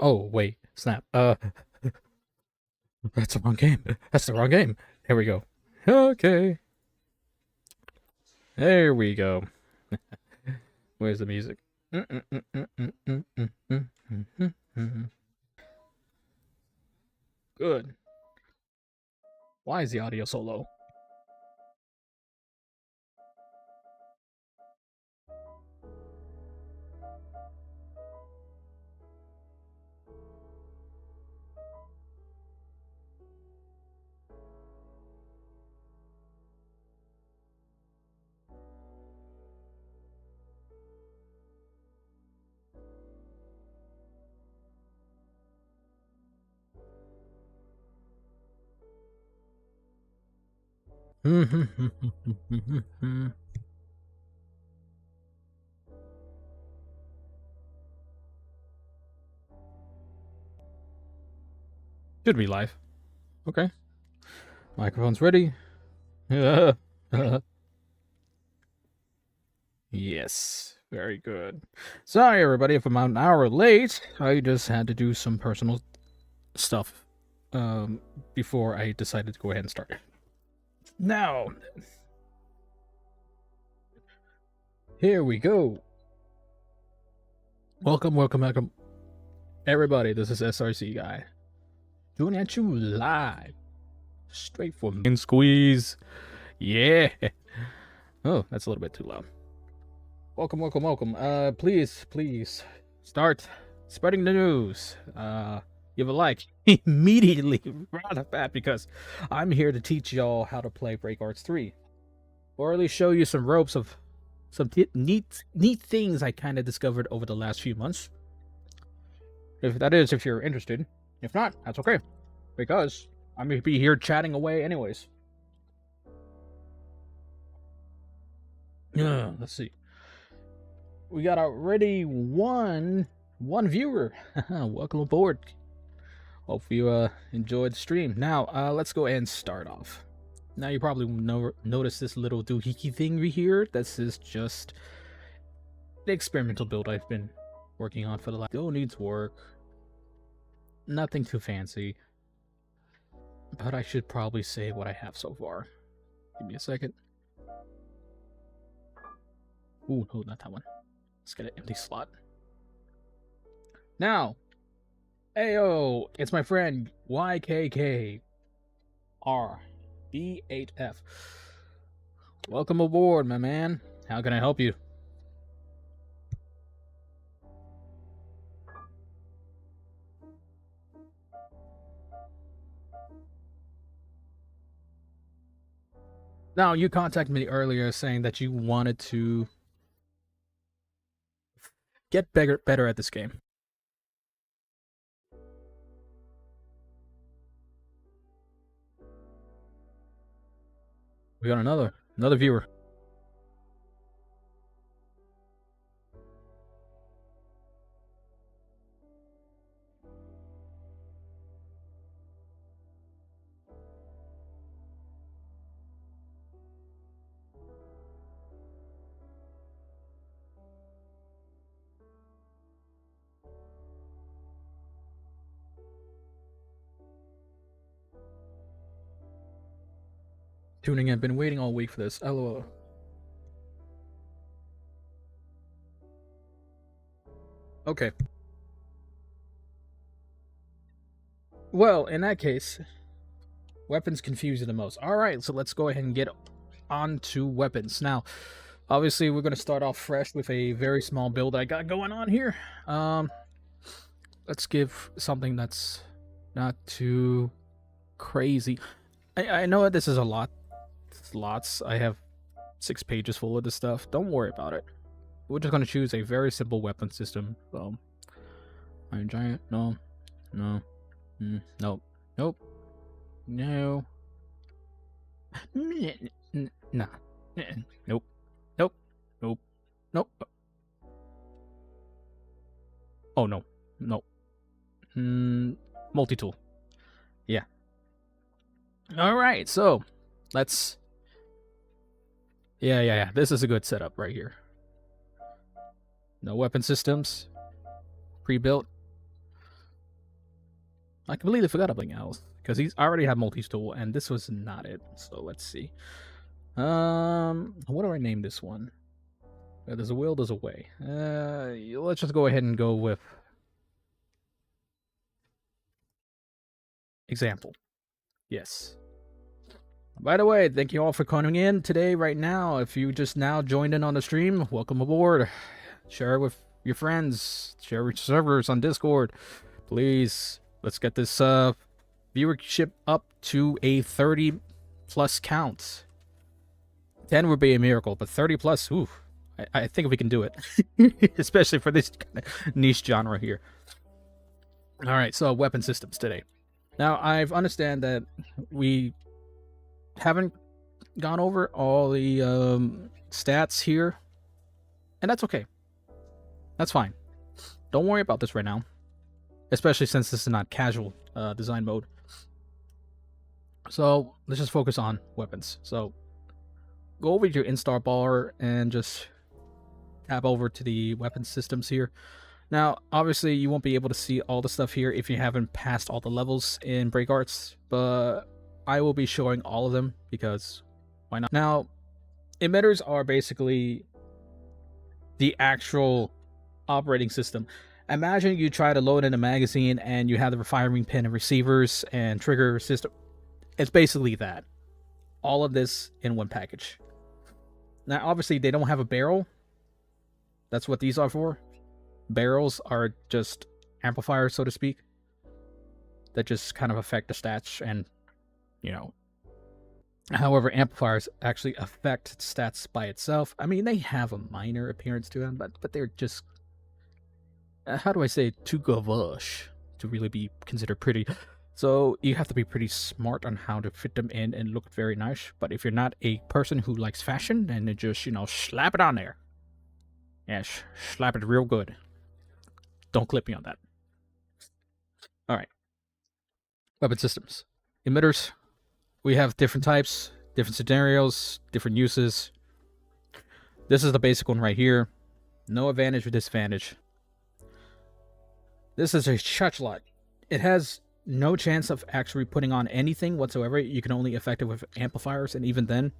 Oh, wait. Snap. That's the wrong game. That's the wrong game. Here we go. Okay. There we go. Where's the music? Good. Why is the audio so low? Should be live. Okay. Microphone's ready. Yes. Very good. Sorry, everybody, if I'm an hour late. I just had to do some personal stuff before I decided to go ahead and start. Now, here we go. Welcome, everybody. This is SRC Guy doing at you live, straight from and squeeze. Yeah. Oh, that's a little bit too loud. Welcome. Please start spreading the news. Give a like immediately right off bat because I'm here to teach y'all how to play Break Arts 3, or at least show you some ropes of some neat things I kind of discovered over the last few months. If you're interested. If not, that's okay, because I'm gonna be here chatting away anyways. Let's see. We got already one viewer. Welcome aboard. Hope you enjoyed the stream. Now, let's go ahead and start off. Now, you probably notice this little doohickey thing right here. This is just the experimental build I've been working on for the last... Still needs work. Nothing too fancy. But I should probably say what I have so far. Give me a second. Ooh, no, not that one. Let's get an empty slot. Now, ayo, it's my friend YKKRB8F. Welcome aboard, my man. How can I help you? Now, you contacted me earlier saying that you wanted to get better at this game. We got another viewer. Tuning in. Been waiting all week for this. LOL. Okay. Well, in that case, weapons confuse you the most. Alright, so let's go ahead and get on to weapons. Now, obviously, we're going to start off fresh with a very small build I got going on here. Let's give something that's not too crazy. I know this is a lot. It's lots. I have 6 pages full of this stuff. Don't worry about it. We're just going to choose a very simple weapon system. Iron Giant? No. Nope. No. Nah. Nope. Oh, no. Multi-tool. Yeah. Alright, so let's... Yeah. This is a good setup right here. No weapon systems. Pre-built. I completely forgot about something else because he's already had multi-tool, and this was not it. So let's see. What do I name this one? There's a will, there's a way. Let's just go ahead and go with example. Yes. By the way, thank you all for coming in today, right now. If you just now joined in on the stream, welcome aboard. Share it with your friends. Share with servers on Discord. Please, let's get this viewership up to a 30 plus count. 10 would be a miracle, but 30 plus, ooh, I think we can do it. Especially for this kind of niche genre here. Alright, so weapon systems today. Now, I've understand that we haven't gone over all the stats here, and that's okay. That's fine. Don't worry about this right now, especially since this is not casual design mode. So let's just focus on weapons. So go over to your install bar and just tap over to the weapon systems here. Now, obviously, you won't be able to see all the stuff here if you haven't passed all the levels in Break Arts, but I will be showing all of them because why not? Now, emitters are basically the actual operating system. Imagine you try to load in a magazine and you have the firing pin and receivers and trigger system. It's basically that. All of this in one package. Now, obviously, they don't have a barrel. That's what these are for. Barrels are just amplifiers, so to speak, that just kind of affect the stats and, you know. However, amplifiers actually affect stats by itself. I mean, they have a minor appearance to them, but they're just, how do I say, too gauche to really be considered pretty. So you have to be pretty smart on how to fit them in and look very nice. But if you're not a person who likes fashion, then you just, slap it on there. Yes, slap it real good. Don't clip me on that. Alright. Weapon systems. Emitters. We have different types, different scenarios, different uses. This is the basic one right here. No advantage or disadvantage. This is a Shutchlight. It has no chance of actually putting on anything whatsoever. You can only affect it with amplifiers, and even then,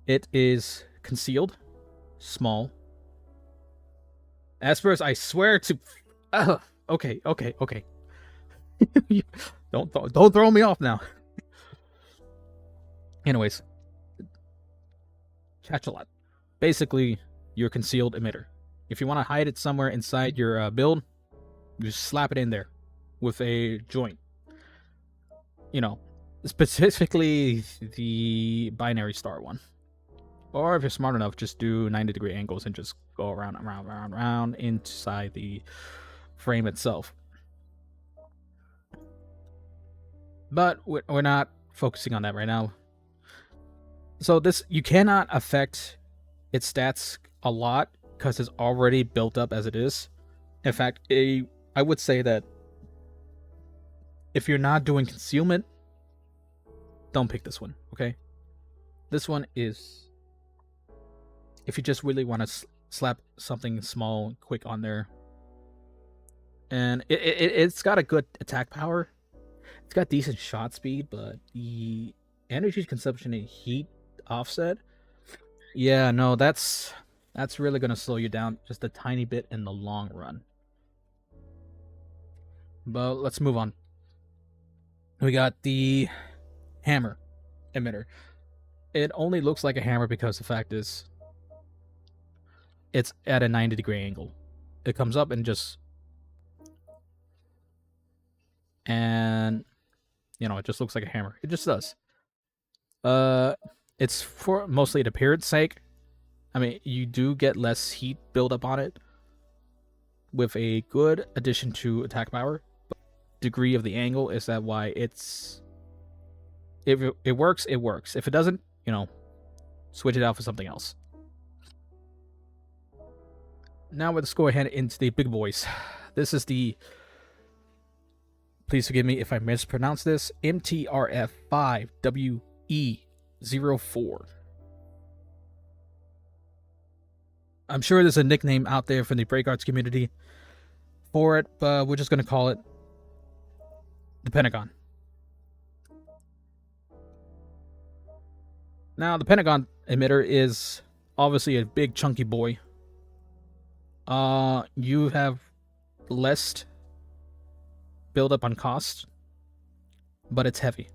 it is concealed, small. Aspers, I swear to... okay. Don't throw me off now. Anyways, Shutchlight. Basically, your concealed emitter. If you want to hide it somewhere inside your build, you just slap it in there with a joint. Specifically the binary star one. Or if you're smart enough, just do 90-degree angles and just go around inside the frame itself. But we're not focusing on that right now. So this, you cannot affect its stats a lot because it's already built up as it is. In fact, I would say that if you're not doing concealment, don't pick this one, okay? This one is, if you just really want to slap something small, quick on there. And it's got a good attack power. It's got decent shot speed, but the energy consumption and heat offset, yeah, no, that's really going to slow you down just a tiny bit in the long run. But let's move on. We got the hammer emitter. It only looks like a hammer because the fact is it's at a 90-degree angle. It comes up and just, and it just looks like a hammer. It just does. It's for mostly the appearance sake. I mean, you do get less heat buildup on it with a good addition to attack power. But degree of the angle is that why it's, if it works, it works. If it doesn't, switch it out for something else. Now let's go ahead into the big boys. This is the, please forgive me if I mispronounce this, MTRF5WE04. I'm sure there's a nickname out there from the Break Arts community for it, but we're just going to call it the Pentagon. Now, the Pentagon emitter is obviously a big chunky boy. You have less build up on cost, but it's heavy.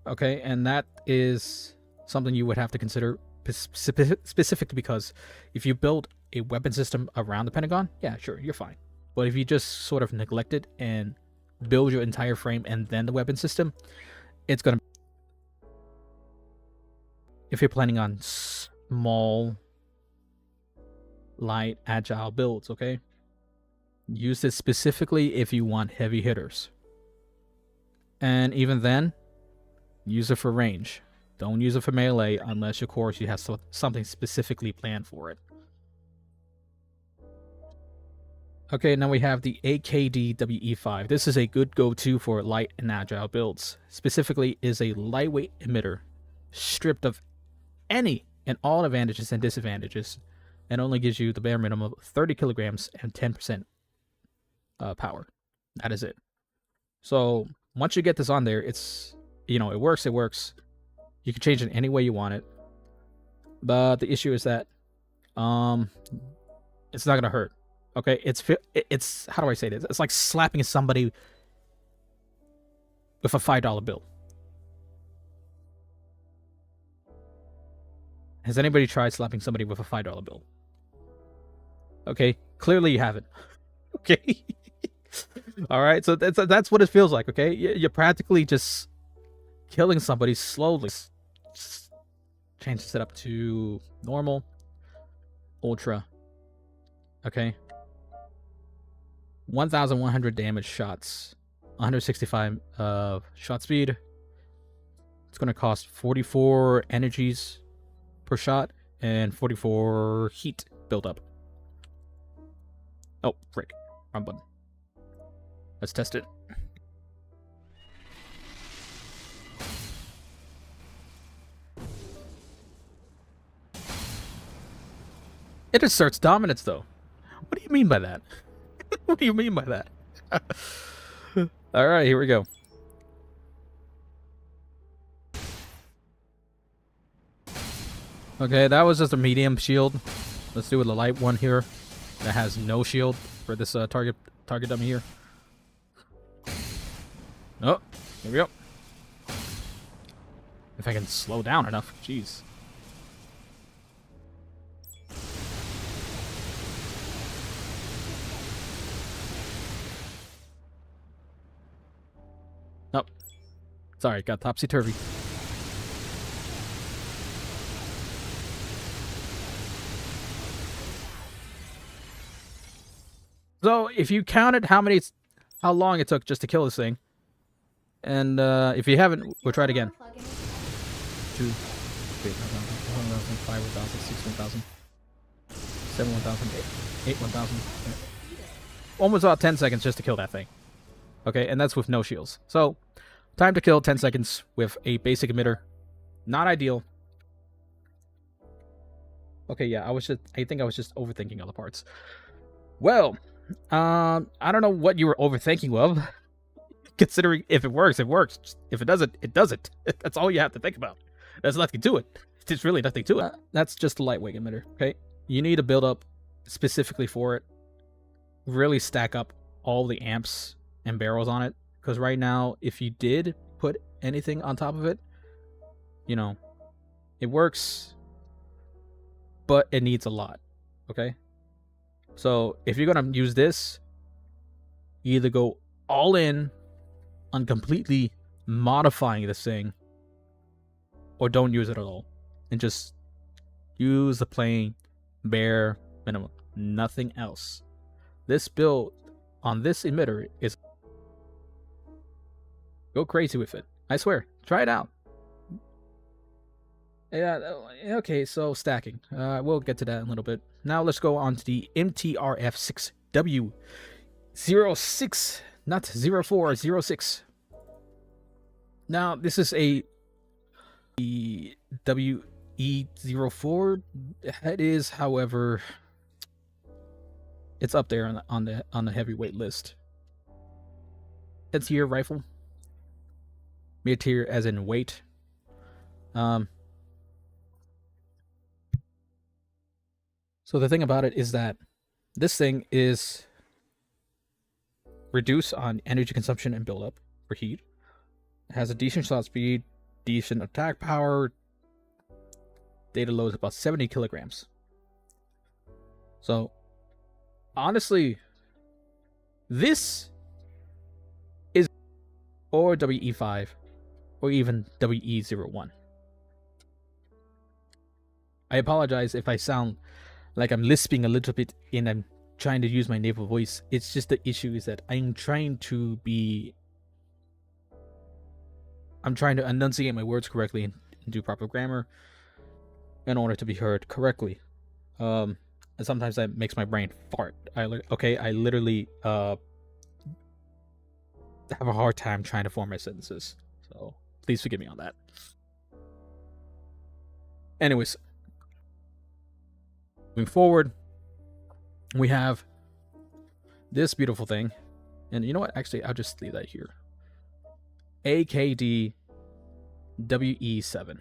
Okay, and that is something you would have to consider specifically because if you build a weapon system around the Pentagon, yeah, sure, you're fine. But if you just sort of neglect it and build your entire frame and then the weapon system, it's gonna. If you're planning on small, light, agile builds, okay? Use this specifically if you want heavy hitters. And even then, use it for range. Don't use it for melee unless, of course, you have something specifically planned for it. Okay, now we have the AKD WE5. This is a good go-to for light and agile builds. Specifically, is a lightweight emitter, stripped of any and all advantages and disadvantages, and only gives you the bare minimum of 30 kilograms and 10% power. That is it. So once you get this on there, it's, you know, it works. You can change it any way you want it, but the issue is that it's not gonna hurt. Okay, it's how do I say this? It's like slapping somebody with a $5 bill. Has anybody tried slapping somebody with a $5 bill? Okay, clearly you haven't. Okay. All right, so that's what it feels like, okay? You're practically just killing somebody slowly. Just change the setup to normal, ultra. Okay. 1,100 damage shots, 165 shot speed. It's going to cost 44 energies per shot and 44 heat buildup. Oh, frick. Wrong button. Let's test it. It asserts dominance, though. What do you mean by that? What do you mean by that? Alright, here we go. Okay, that was just a medium shield. Let's do it with a light one here that has no shield for this target dummy here. Oh, here we go. If I can slow down enough, jeez. Oh, sorry, got topsy-turvy. So, if you counted how long it took just to kill this thing, and if you haven't, we'll try it again. 2, 3, 1,000, 5, 1,000, 6, 1,000, 7, 1,000, 8, 1,000. Almost about 10 seconds just to kill that thing. Okay, and that's with no shields. So, time to kill 10 seconds with a basic emitter. Not ideal. Okay, yeah, I think I was just overthinking other parts. Well, I don't know what you were overthinking of. Considering if it works, it works. If it doesn't, it doesn't. That's all you have to think about. There's nothing to it. There's really nothing to it. That's just a lightweight emitter, okay? You need to build up specifically for it. Really stack up all the amps and barrels on it. Because right now, if you did put anything on top of it, you know, it works, but it needs a lot, okay? So if you're going to use this, you either go all in on completely modifying this thing, or don't use it at all and just use the plain bare minimum, nothing else. This build on this emitter is go crazy with it. I swear, try it out. Yeah, okay, so stacking, we'll get to that in a little bit. Now let's go on to the MTRF6W06, not 0406. Now, this is a WE04. It is, however, it's up there on the heavyweight list. mid-tier rifle. Mid-tier as in weight. So the thing about it is that this thing is reduced on energy consumption and buildup for heat. It has a decent shot speed, decent attack power. Data load is about 70 kilograms. So, honestly, this is or WE5 or even WE01. I apologize if I sound like I'm lisping a little bit and I'm trying to use my native voice. It's just the issue is that I'm trying to enunciate my words correctly and do proper grammar in order to be heard correctly. And sometimes that makes my brain fart. I literally have a hard time trying to form my sentences. So please forgive me on that. Anyways, moving forward, we have this beautiful thing. And you know what? Actually, I'll just leave that here. AKD WE7.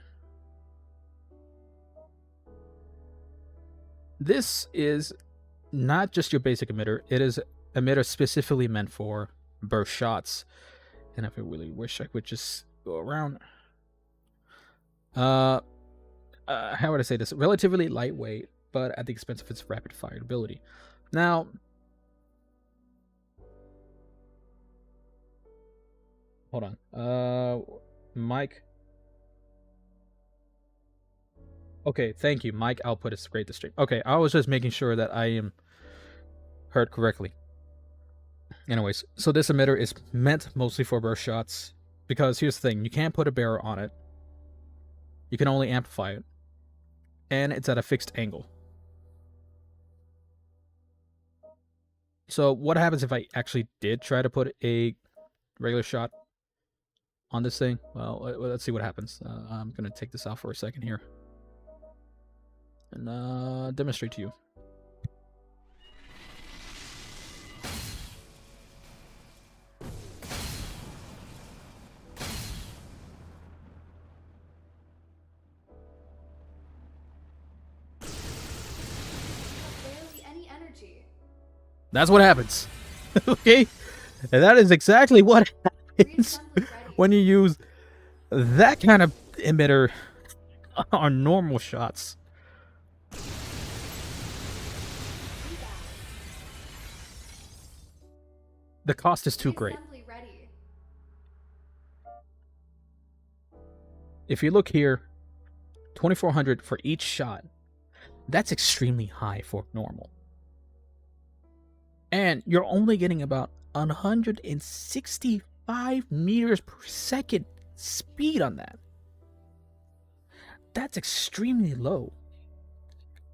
This is not just your basic emitter. It is emitter specifically meant for burst shots. And if I really wish I could just go around. How would I say this? Relatively lightweight, but at the expense of its rapid fire ability. Now, hold on. Mike. Okay, thank you. Mic output is great to stream. Okay, I was just making sure that I am heard correctly. Anyways, so this emitter is meant mostly for burst shots, because here's the thing, you can't put a barrel on it. You can only amplify it. And it's at a fixed angle. So what happens if I actually did try to put a regular shot on this thing? Well, let's see what happens. I'm going to take this out for a second here. And demonstrate to you. Barely any energy. That's what happens. Okay? And that is exactly what happens when you use that kind of emitter on normal shots. The cost is too great. If you look here, 2,400 for each shot. That's extremely high for normal. And you're only getting about 165 meters per second speed on that. That's extremely low.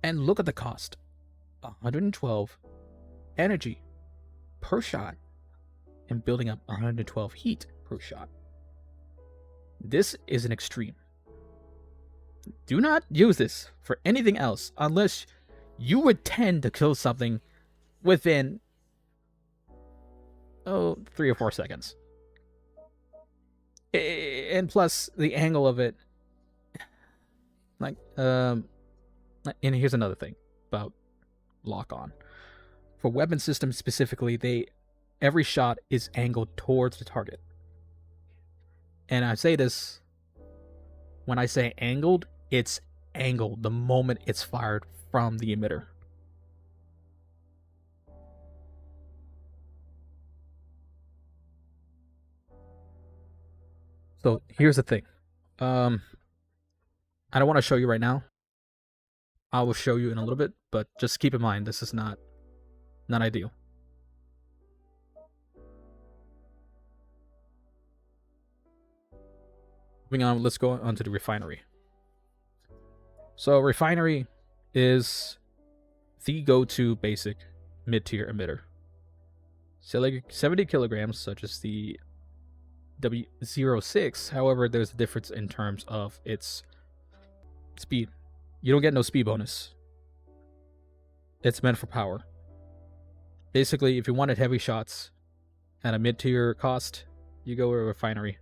And look at the cost. 112 energy per shot and building up 112 heat per shot. This is an extreme. Do not use this for anything else unless you would tend to kill something within 3 or 4 seconds. And plus the angle of it, like and here's another thing about lock-on. For weapon systems specifically, every shot is angled towards the target. And I say this, when I say angled, it's angled the moment it's fired from the emitter. So here's the thing. I don't want to show you right now. I will show you in a little bit, but just keep in mind this is not ideal. Moving on, let's go on to the refinery. So refinery is the go-to basic mid-tier emitter. 70 kilograms, such as the W06. However, there's a difference in terms of its speed. You don't get no speed bonus. It's meant for power. Basically, if you wanted heavy shots at a mid-tier cost, you go with a refinery.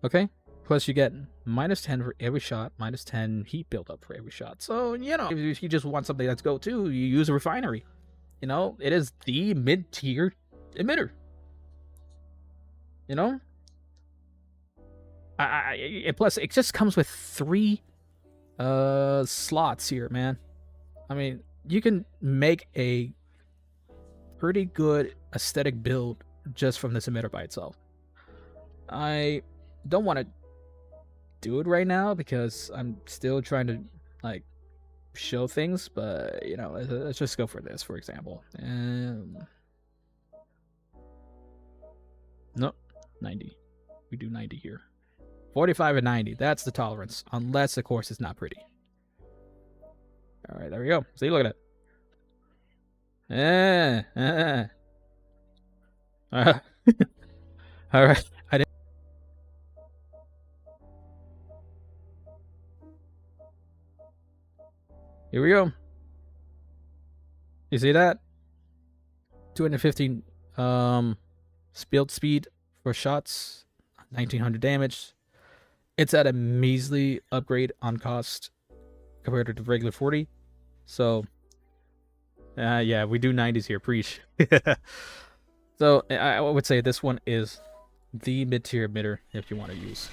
Okay? Plus you get -10 for every shot, -10 heat buildup for every shot. So, you know, if you just want something that's go-to, you use a refinery. You know, it is the mid-tier emitter. You know? Plus, it just comes with 3 slots here, man. I mean, you can make a pretty good aesthetic build just from this emitter by itself. I don't want to do it right now because I'm still trying to like show things, but you know, let's just go for this, for example. No, 90. We do 90 here. 45 and 90. That's the tolerance, unless of course it's not pretty. All right, there we go. See, look at it. All right. I didn't. Here we go. You see that? 215 build speed for shots, 1900 damage. It's at a measly upgrade on cost compared to the regular 40. So, yeah, we do 90s here. Preach. So, I would say this one is the mid-tier emitter if you want to use.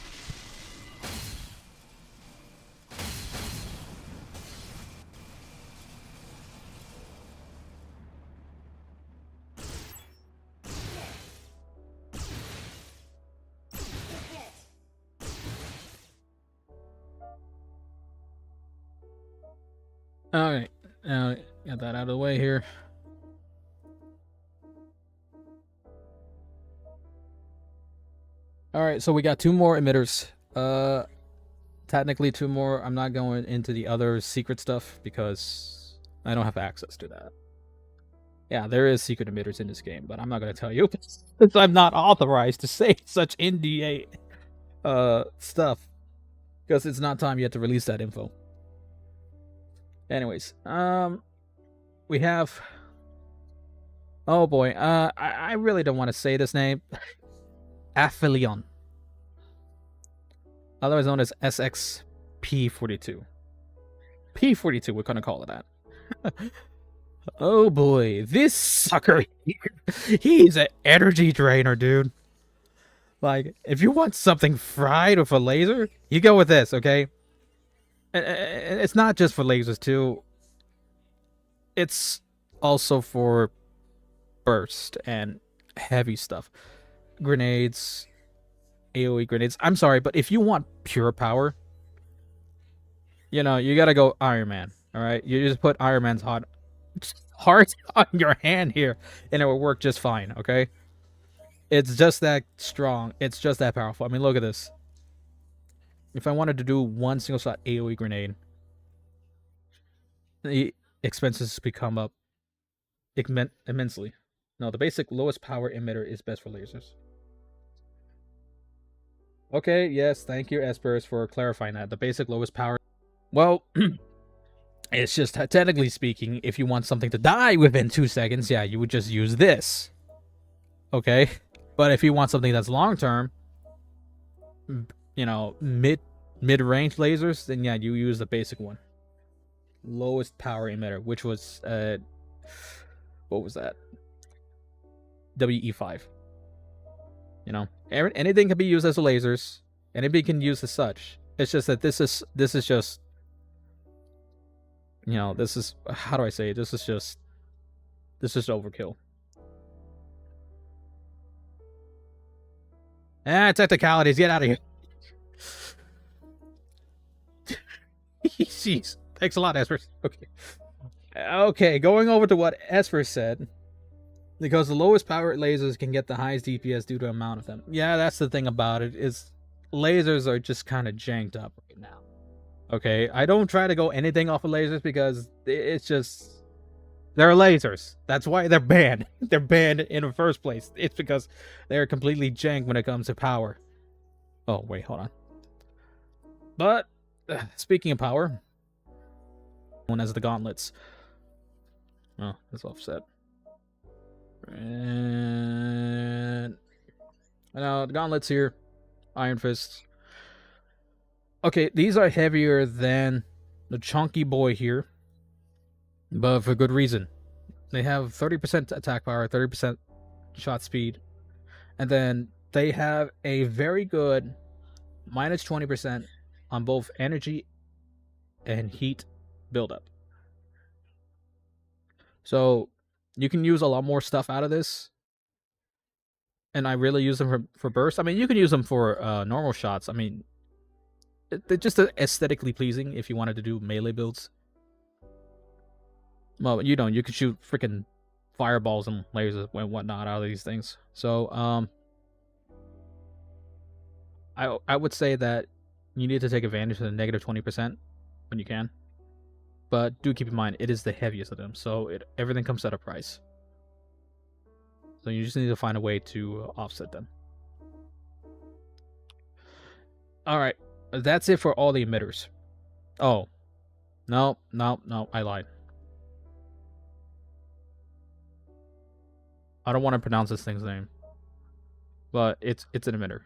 Alright, now got that out of the way here. Alright, so we got 2 more emitters. Technically 2 more. I'm not going into the other secret stuff because I don't have access to that. Yeah, there is secret emitters in this game, but I'm not going to tell you since I'm not authorized to say such NDA stuff because it's not time yet to release that info. Anyways, we have, oh boy, I really don't want to say this name. Aphelion, otherwise known as SXP42. P42, we're gonna call it that. Oh boy, this sucker here, he's an energy drainer, dude. Like, if you want something fried with a laser, you go with this, okay? It's not just for lasers too. It's also for burst and heavy stuff. Grenades, AoE grenades. I'm sorry, but if you want pure power, you know, you gotta go Iron Man, alright? You just put Iron Man's heart on your hand here, and it will work just fine, okay? It's just that strong. It's just that powerful. I mean, look at this. If I wanted to do 1 single shot AoE grenade, the expenses become up immensely. No, the basic lowest power emitter is best for lasers. Okay, yes, thank you, Espers, for clarifying that. The basic lowest power. Well, it's just technically speaking, if you want something to die within 2 seconds, yeah, you would just use this. Okay? But if you want something that's long term, you know, mid-range lasers, then yeah, you use the basic one. Lowest power emitter, which was what was that? WE5. You know, anything can be used as lasers. Anything can use as such. It's just that this is just, you know, this is, how do I say it? This is just overkill. Technicalities, get out of here. Jeez. Thanks a lot, Esper. Okay. Okay, going over to what Esper said. Because the lowest power lasers can get the highest DPS due to the amount of them. Yeah, that's the thing about it, is lasers are just kind of janked up right now. Okay, I don't try to go anything off of lasers because it's just, they're lasers. That's why they're banned. They're banned in the first place. It's because they're completely jank when it comes to power. Oh, wait, hold on. But, speaking of power, known as the gauntlets. Oh, that's offset. And now the gauntlets here, Iron Fists. Okay, these are heavier than the chunky boy here, but for good reason. They have 30% attack power, 30% shot speed, and then they have a very good minus 20% on both energy and heat buildup. So you can use a lot more stuff out of this. And I really use them for burst. I mean, you can use them for normal shots. I mean, they're just aesthetically pleasing if you wanted to do melee builds. Well, you know, you could shoot freaking fireballs and lasers and whatnot out of these things. So, I would say that you need to take advantage of the negative 20% when you can. But do keep in mind, it is the heaviest of them, so everything comes at a price. So you just need to find a way to offset them. Alright, that's it for all the emitters. Oh. No, I lied. I don't want to pronounce this thing's name. But it's an emitter.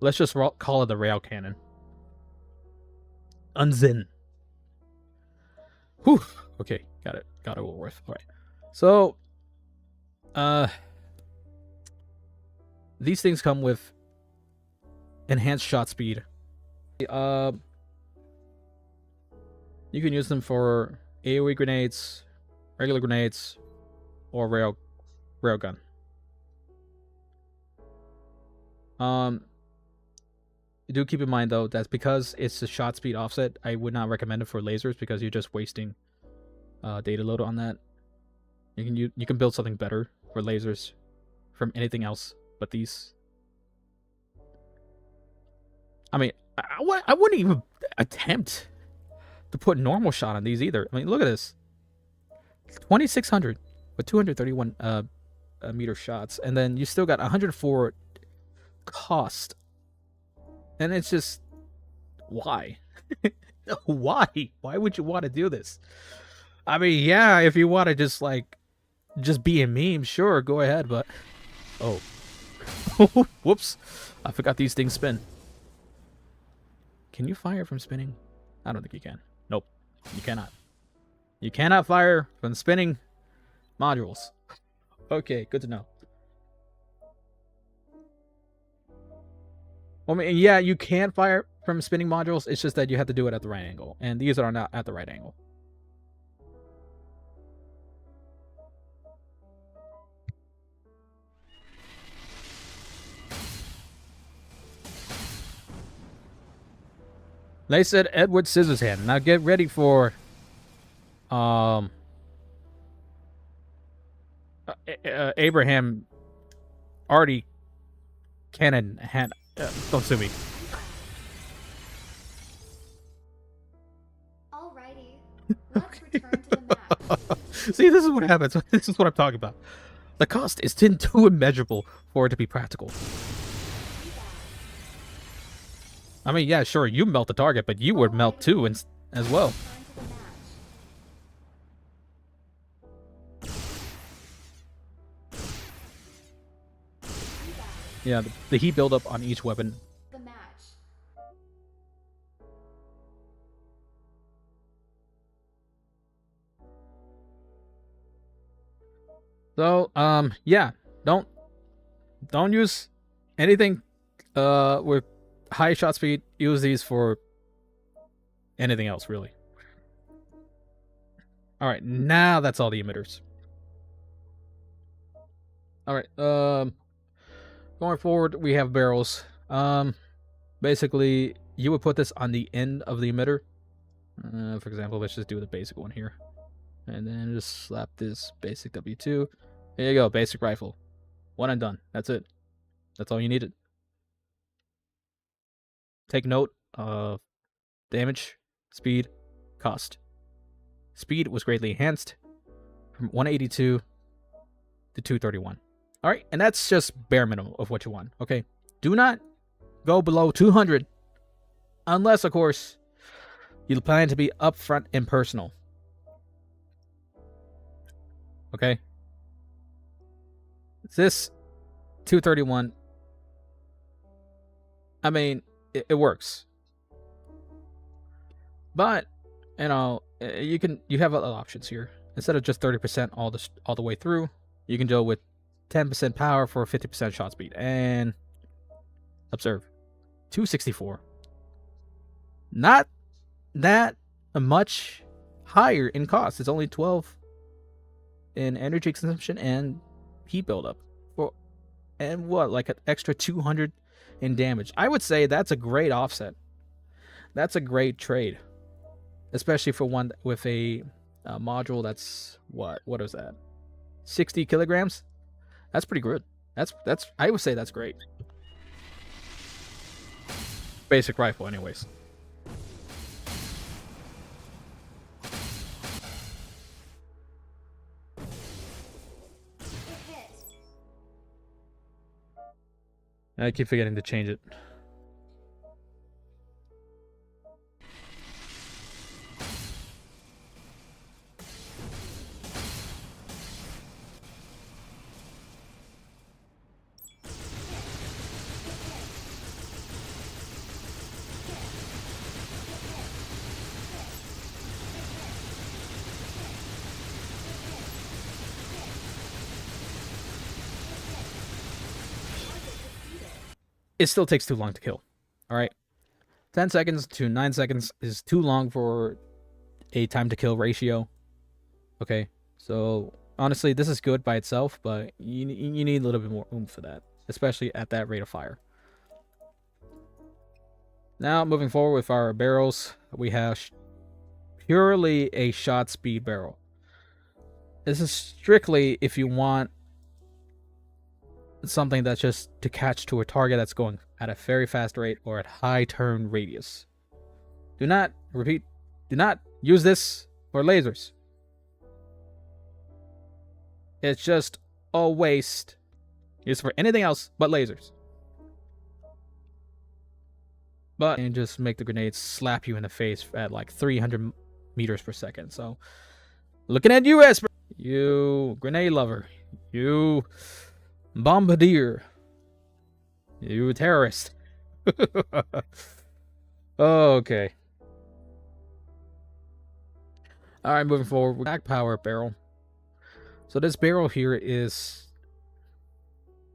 Let's just call it the rail cannon. Unzin. Whew. Okay, got it. Got it, Woolworth. Alright. So, these things come with enhanced shot speed. You can use them for AoE grenades, regular grenades, or railgun. Do keep in mind though that because it's a shot speed offset, I would not recommend it for lasers because you're just wasting data load on that. You can build something better for lasers from anything else but these. I mean, I wouldn't even attempt to put normal shot on these either. I mean, look at this. 2600 with 231 meter shots, and then you still got 104 cost. And it's just, why? Why? Why would you want to do this? I mean, yeah, if you want to just be a meme, sure, go ahead, but... Oh. Whoops. I forgot these things spin. Can you fire from spinning? I don't think you can. Nope. You cannot. You cannot fire from spinning modules. Okay, good to know. I mean, yeah, you can fire from spinning modules. It's just that you have to do it at the right angle. And these are not at the right angle. They said Edward Scissorhands. Now get ready for Abraham Artie Cannon hand. Don't sue me. Alrighty, let's return to the map. See, this is what happens. This is what I'm talking about. The cost is too immeasurable for it to be practical. I mean, yeah, sure, you melt the target, but you would melt too as well. Yeah, the heat buildup on each weapon. The match. So, yeah, don't use anything with high shot speed. Use these for anything else, really. All right, now that's all the emitters. All right, going forward, we have barrels. Basically, you would put this on the end of the emitter. For example, let's just do the basic one here. And then just slap this basic W2. There you go, basic rifle. One and done. That's it. That's all you needed. Take note of damage, speed, cost. Speed was greatly enhanced from 182 to 231. All right, and that's just bare minimum of what you want, okay? Do not go below 200 unless, of course, you plan to be upfront and personal. Okay? This 231, I mean, it works. But, you know, you have other options here. Instead of just 30% all the way through, you can go with 10% power for 50% shot speed. And observe, 264. Not that much higher in cost. It's only 12 in energy consumption and heat buildup. And what, like an extra 200 in damage. I would say that's a great offset. That's a great trade, especially for one with a module that's what is that? 60 kilograms. That's pretty good. That's I would say that's great. Basic rifle, anyways. I keep forgetting to change it. It still takes too long to kill. All right. 10 seconds to 9 seconds is too long for a time to kill ratio. Okay. So, honestly, this is good by itself, but you need a little bit more oomph for that, especially at that rate of fire. Now, moving forward with our barrels, we have purely a shot speed barrel. This is strictly if you want something that's just to catch to a target that's going at a very fast rate or at high turn radius. Do not use this for lasers. It's just a waste. Used for anything else but lasers. But and just make the grenades slap you in the face at like 300 meters per second. So, looking at you, Esper, you grenade lover, you bombardier, you terrorist. Okay. All right, moving forward, back power barrel. So this barrel here is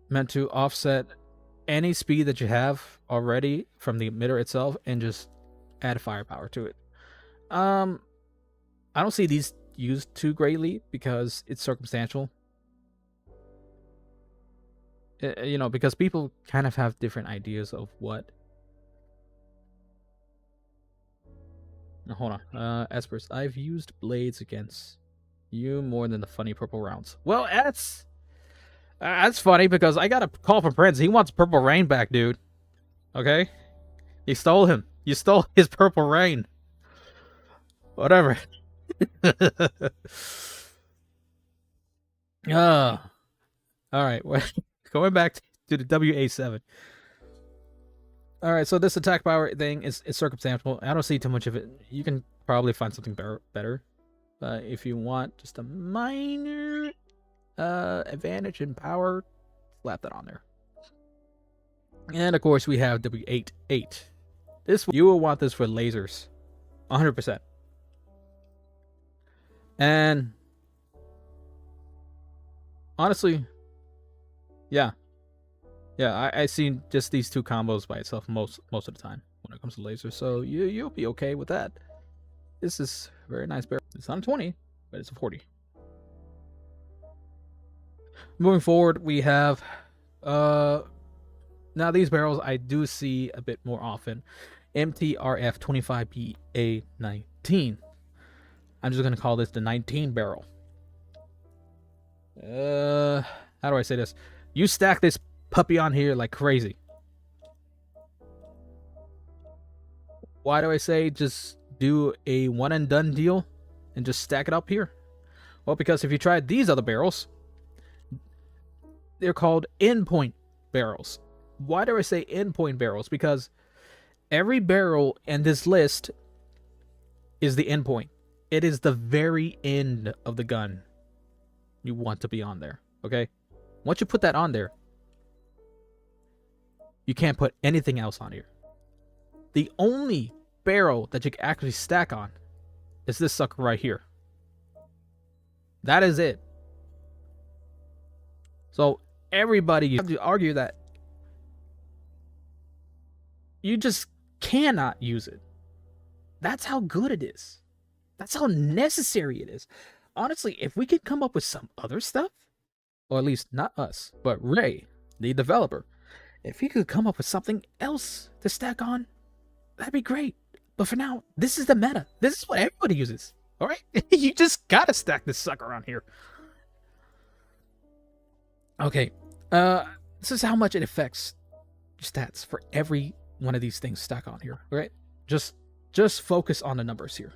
meant to offset any speed that you have already from the emitter itself and just add firepower to it. I don't see these used too greatly because it's circumstantial. You know, because people kind of have different ideas of what. Now, hold on. Espers, I've used blades against you more than the funny purple rounds. Well, that's funny because I got a call from Prince. He wants Purple Rain back, dude. Okay? You stole him. You stole his Purple Rain. Whatever. Alright, going back to the WA7. Alright, so this attack power thing is circumstantial. I don't see too much of it. You can probably find something better. But if you want just a minor advantage in power, slap that on there. And of course we have W88. You will want this for lasers. 100%. And honestly, yeah, I see just these two combos by itself most of the time when it comes to lasers. So you'll be okay with that. This is a very nice barrel. It's not a 20, but it's a 40. Moving forward, we have now these barrels I do see a bit more often. MTRF 25BA19. I'm just gonna call this the 19 barrel. How do I say this? You stack this puppy on here like crazy. Why do I say just do a one and done deal and just stack it up here? Well, because if you tried these other barrels, they're called endpoint barrels. Why do I say endpoint barrels? Because every barrel in this list is the endpoint. It is the very end of the gun. you want to be on there. Okay? Once you put that on there, you can't put anything else on here. The only barrel that you can actually stack on is this sucker right here. That is it. So everybody, you have to argue that you just cannot use it. That's how good it is. That's how necessary it is. Honestly, if we could come up with some other stuff, or at least not us, but Ray, the developer, if he could come up with something else to stack on, that'd be great. But for now, this is the meta. This is what everybody uses. All right? You just gotta stack this sucker on here. Okay. This is how much it affects your stats for every one of these things stack on here. All right? Just focus on the numbers here.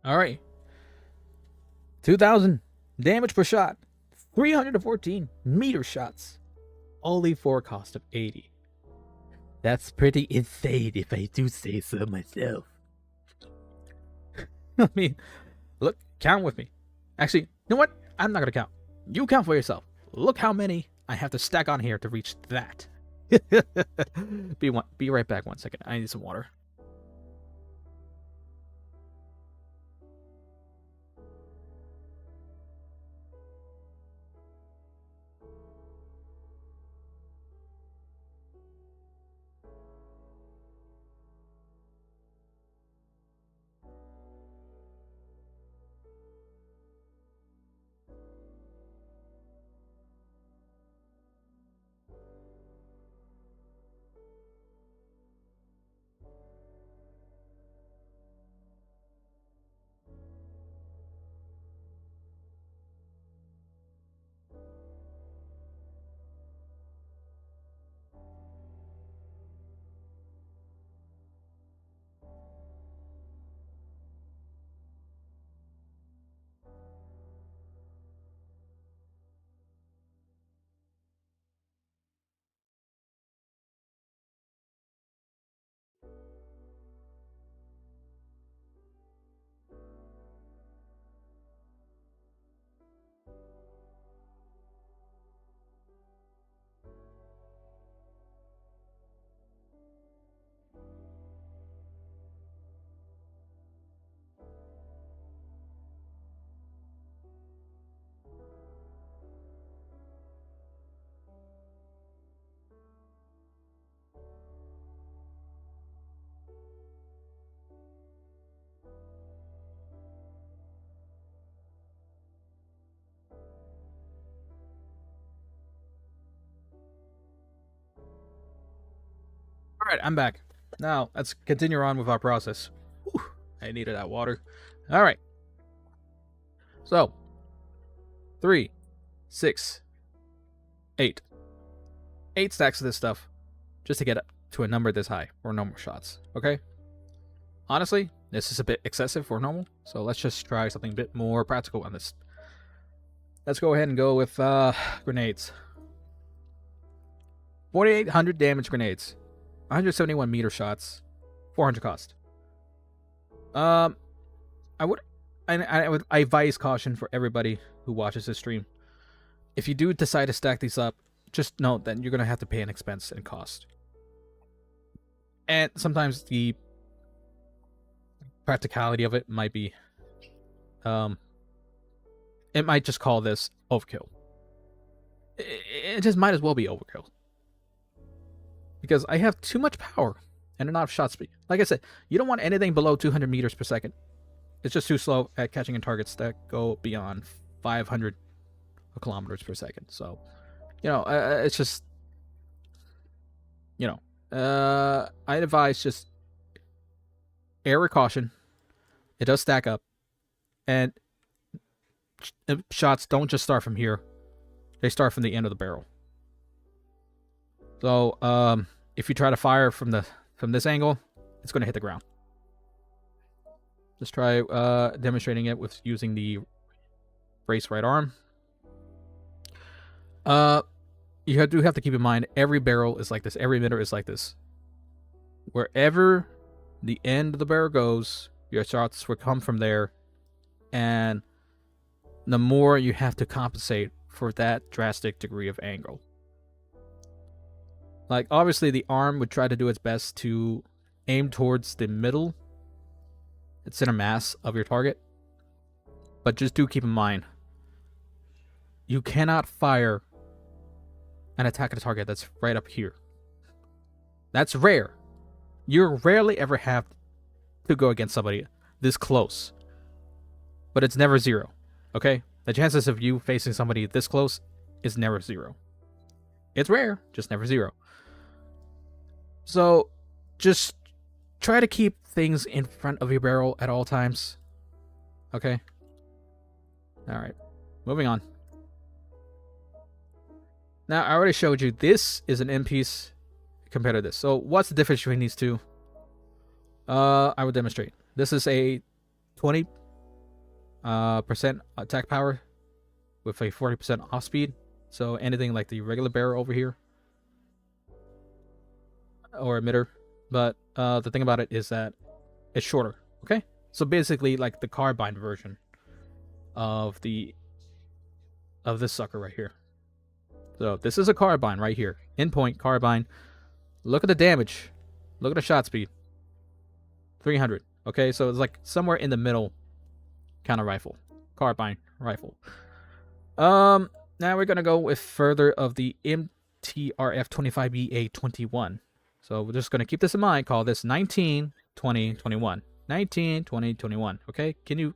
All right. 2,000 damage per shot. 314 meter shots. Only for a cost of 80. That's pretty insane if I do say so myself. I mean, look, count with me. Actually, you know what? I'm not going to count. You count for yourself. Look how many I have to stack on here to reach that. Be right back 1 second. I need some water. All right, I'm back. Now, let's continue on with our process. Whew, I needed that water. All right. So, 3, 6, 8. 8 stacks of this stuff just to get up to a number this high for normal shots, okay? Honestly, this is a bit excessive for normal, so let's just try something a bit more practical on this. Let's go ahead and go with grenades. 4,800 damage grenades. 171 meter shots, 400 cost. I would advise caution for everybody who watches this stream. If you do decide to stack these up, just note that you're gonna have to pay an expense and cost. And sometimes the practicality of it might be, it might just call this overkill. It just might as well be overkill. Because I have too much power and enough shot speed. Like I said, you don't want anything below 200 meters per second. It's just too slow at catching in targets that go beyond 500 kilometers per second. So, it's just, I advise just err with caution. It does stack up. And shots don't just start from here. They start from the end of the barrel. So, if you try to fire from this angle, it's going to hit the ground. Let's try demonstrating it with using the race right arm. You do have to keep in mind every barrel is like this. Every emitter is like this. Wherever the end of the barrel goes, your shots will come from there, and the more you have to compensate for that drastic degree of angle. Like, obviously, the arm would try to do its best to aim towards the middle, the center mass of your target. But just do keep in mind, you cannot fire an attack at a target that's right up here. That's rare. You rarely ever have to go against somebody this close. But it's never zero. Okay? The chances of you facing somebody this close is never zero. It's rare, just never zero. So, just try to keep things in front of your barrel at all times. Okay? Alright. Moving on. Now, I already showed you this is an M piece compared to this. So, what's the difference between these two? I will demonstrate. This is a 20% attack power with a 40% off speed. So, anything like the regular barrel over here. Or emitter. But the thing about it is that it's shorter. Okay? So, basically, like the carbine version of this sucker right here. So this is a carbine right here. Endpoint carbine. Look at the damage. Look at the shot speed. 300. Okay, so it's like somewhere in the middle kind of rifle. Carbine rifle. Now we're gonna go with further of the MTRF-25BA21. So we're just gonna keep this in mind. Call this 19, 20, 21. 19, 20, 21. Okay, can you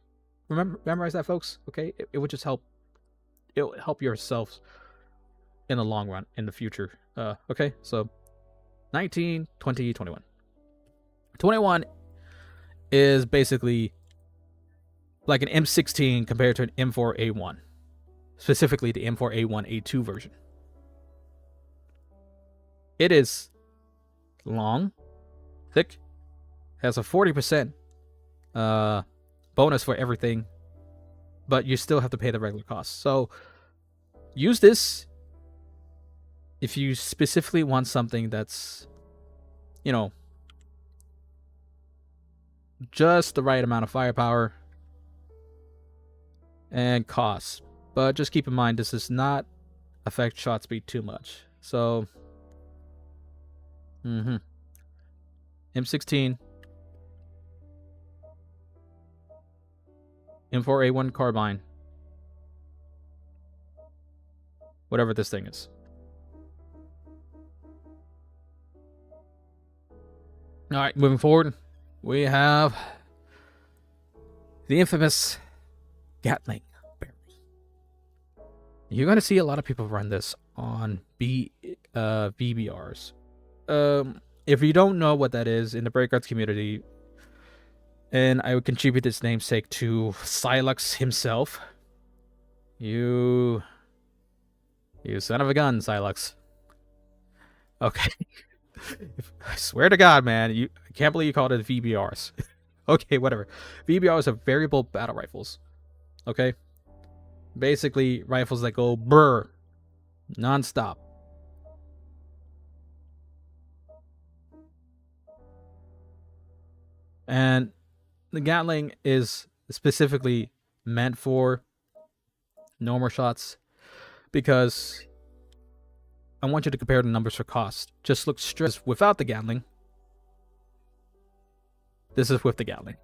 memorize that, folks? Okay, it would just help. It'll help yourselves in the long run, in the future. Okay, so 19, 20, 21. 21 is basically like an M16 compared to an M4A1. Specifically the M4A1A2 version. It is long, thick, has a 40% bonus for everything, but you still have to pay the regular cost. So use this if you specifically want something that's, you know, just the right amount of firepower and cost. But just keep in mind, this does not affect shot speed too much. So, M16, M4A1 carbine, whatever this thing is. All right, moving forward, we have the infamous Gatling barrel. You're going to see a lot of people run this on VBRs. If you don't know what that is in the Breakout community, and I would contribute this namesake to Silux himself. You son of a gun, Silux. Okay. I swear to God, man, I can't believe you called it VBRs. Okay, whatever. VBRs are variable battle rifles. Okay? Basically, rifles that go brr non-stop. And the Gatling is specifically meant for normal shots because I want you to compare the numbers for cost. Just look straight without the Gatling. This is with the Gatling.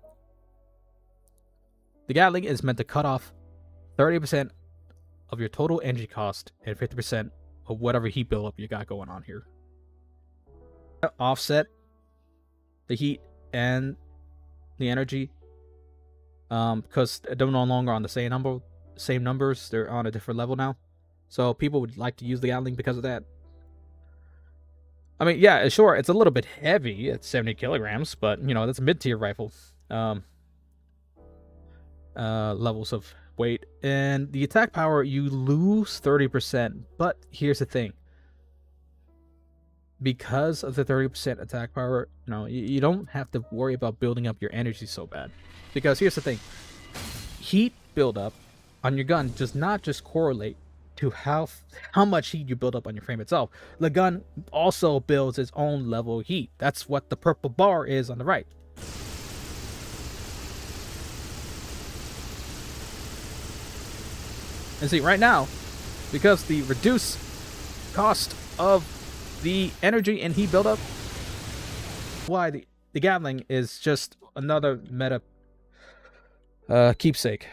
The Gatling is meant to cut off 30% of your total energy cost and 50% of whatever heat buildup you got going on here. Offset the heat and the energy because they're no longer on the same numbers. They're on a different level now. So people would like to use the Gatling because of that. I mean, yeah, sure, it's a little bit heavy at 70 kilograms, but, you know, that's a mid-tier rifle. Levels of weight. And the attack power, you lose 30%. But here's the thing. Because of the 30% attack power, you know, you don't have to worry about building up your energy so bad. Because here's the thing. Heat buildup on your gun does not just correlate to how much heat you build up on your frame itself. The gun also builds its own level of heat. That's what the purple bar is on the right. And see, right now, because the reduced cost of the energy and heat buildup, why the Gatling is just another meta keepsake.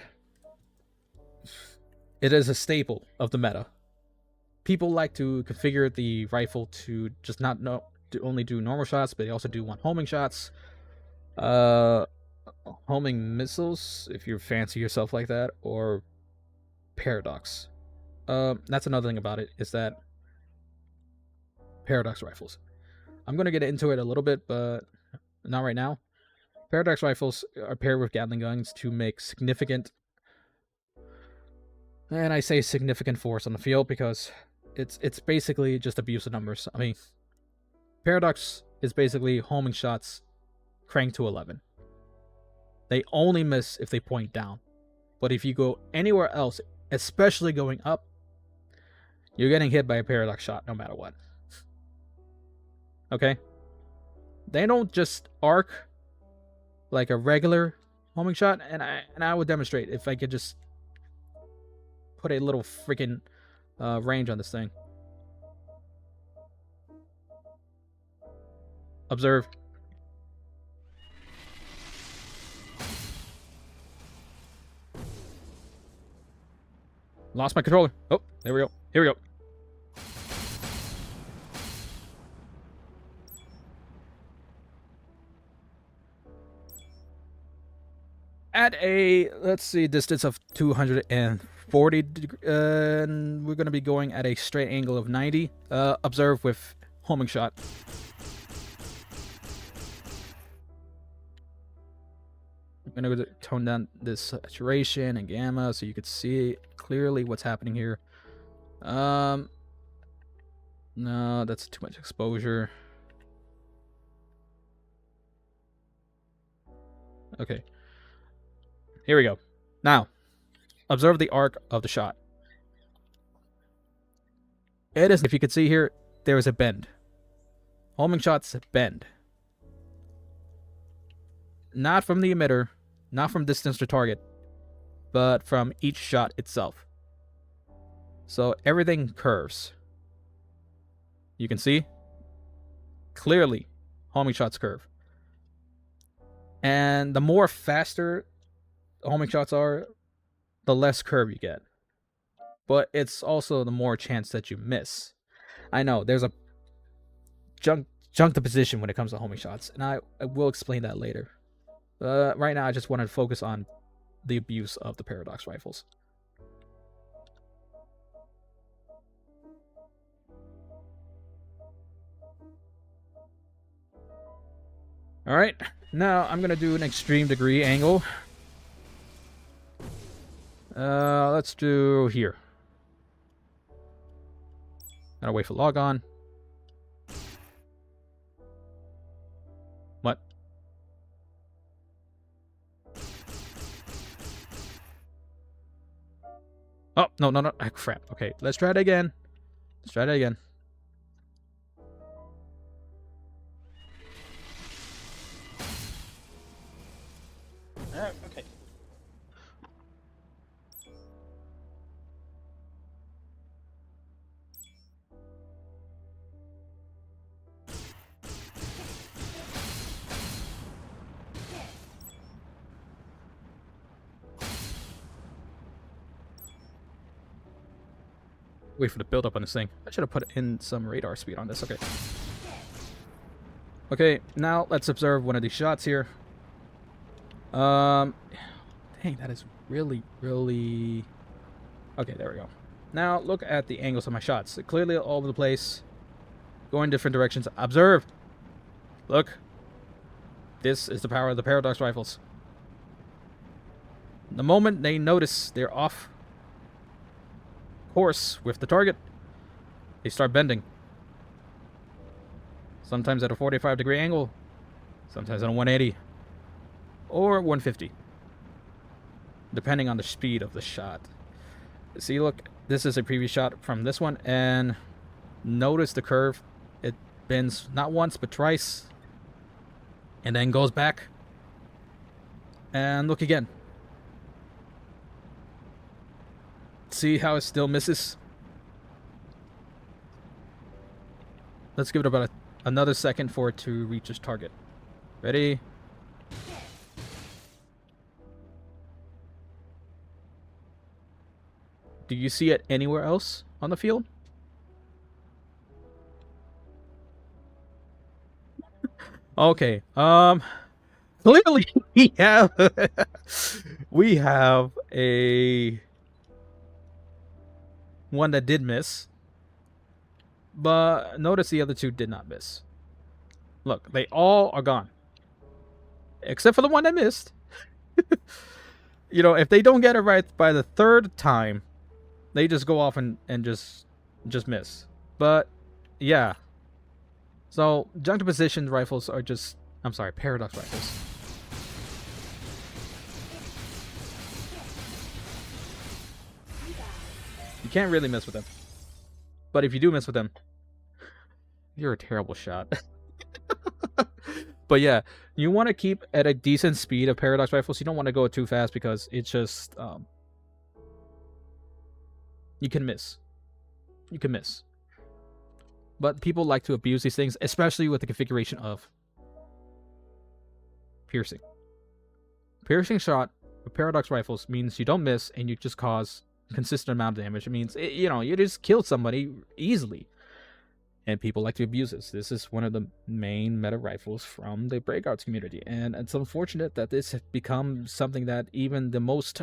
It is a staple of the meta. People like to configure the rifle to just not to only do normal shots, but they also do want homing shots, homing missiles if you fancy yourself like that, or paradox. That's another thing about it, is that paradox rifles. I'm gonna get into it a little bit, but not right now. Paradox rifles are paired with Gatling guns to make significant, and I say significant, force on the field because it's basically just abuse of numbers. I mean, paradox is basically homing shots cranked to 11. They only miss if they point down, but if you go anywhere else, especially going up, you're getting hit by a paradox shot no matter what. Okay? They don't just arc like a regular homing shot, and I would demonstrate if I could just put a little freaking range on this thing. Observe. Lost my controller. Oh, there we go. Here we go. At a, let's see, distance of 240, and we're going to be going at a straight angle of 90. Observe with homing shot. I'm going to tone down this saturation and gamma so you could see clearly what's happening here. No, that's too much exposure. Okay. Here we go. Now, observe the arc of the shot. It is, if you can see here, there is a bend. Homing shots bend. Not from the emitter, not from distance to target, but from each shot itself. So everything curves. You can see clearly homing shots curve. And the more faster homing shots are, the less curve you get. But it's also the more chance that you miss. I know there's a juxtaposition when it comes to homing shots, and I will explain that later. Right now I just wanted to focus on the abuse of the paradox rifles. Alright, now I'm gonna do an extreme degree angle. Let's do here. Gotta wait for logon. What? Oh, no. Oh, crap. Okay, let's try it again. Okay. Wait for the build up on this thing. I should have put in some radar speed on this. Okay. Okay, now let's observe one of these shots here. Dang, that is really... Okay, there we go. Now look at the angles of my shots. They're clearly all over the place, going different directions. Observe. Look. This is the power of the paradox rifles. The moment they notice they're off course with the target, they start bending. Sometimes at a 45-degree angle, sometimes at a 180 or 150. depending on the speed of the shot. See, look, this is a previous shot from this one, and notice the curve. It bends not once but twice, and then goes back. And look again. See how it still misses? Let's give it about another second for it to reach its target. Ready? Do you see it anywhere else on the field? Okay. Clearly we have we have a one that did miss. But notice the other two did not miss. Look, they all are gone. Except for the one that missed. You know, if they don't get it right by the third time, they just go off and just miss. But yeah. So juxtaposition rifles are just, I'm sorry, paradox rifles. You can't really mess with them. But if you do mess with them, you're a terrible shot. But yeah, you want to keep at a decent speed of paradox rifles. You don't want to go too fast because it's just you can miss. You can miss. But people like to abuse these things, especially with the configuration of piercing. Piercing shot with paradox rifles means you don't miss and you just cause consistent amount of damage. It means, you know, you just kill somebody easily. And people like to abuse this. This is one of the main meta rifles from the breakouts community. And it's unfortunate that this has become something that even the most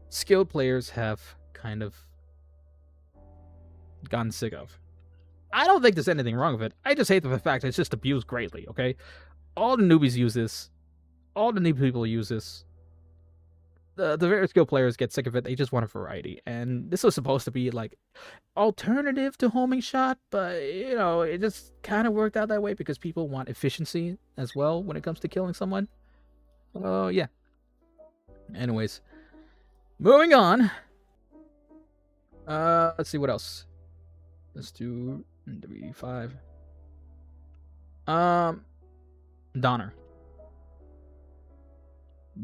skilled players have kind of gotten sick of. I don't think there's anything wrong with it. I just hate the fact that it's just abused greatly, okay? All the newbies use this. All the new people use this. The very skilled players get sick of it. They just want a variety. And this was supposed to be like alternative to homing shot, but you know, it just kind of worked out that way because people want efficiency as well when it comes to killing someone. Oh, yeah. Anyways, moving on. Let's see what else. Let's do W5. Donner.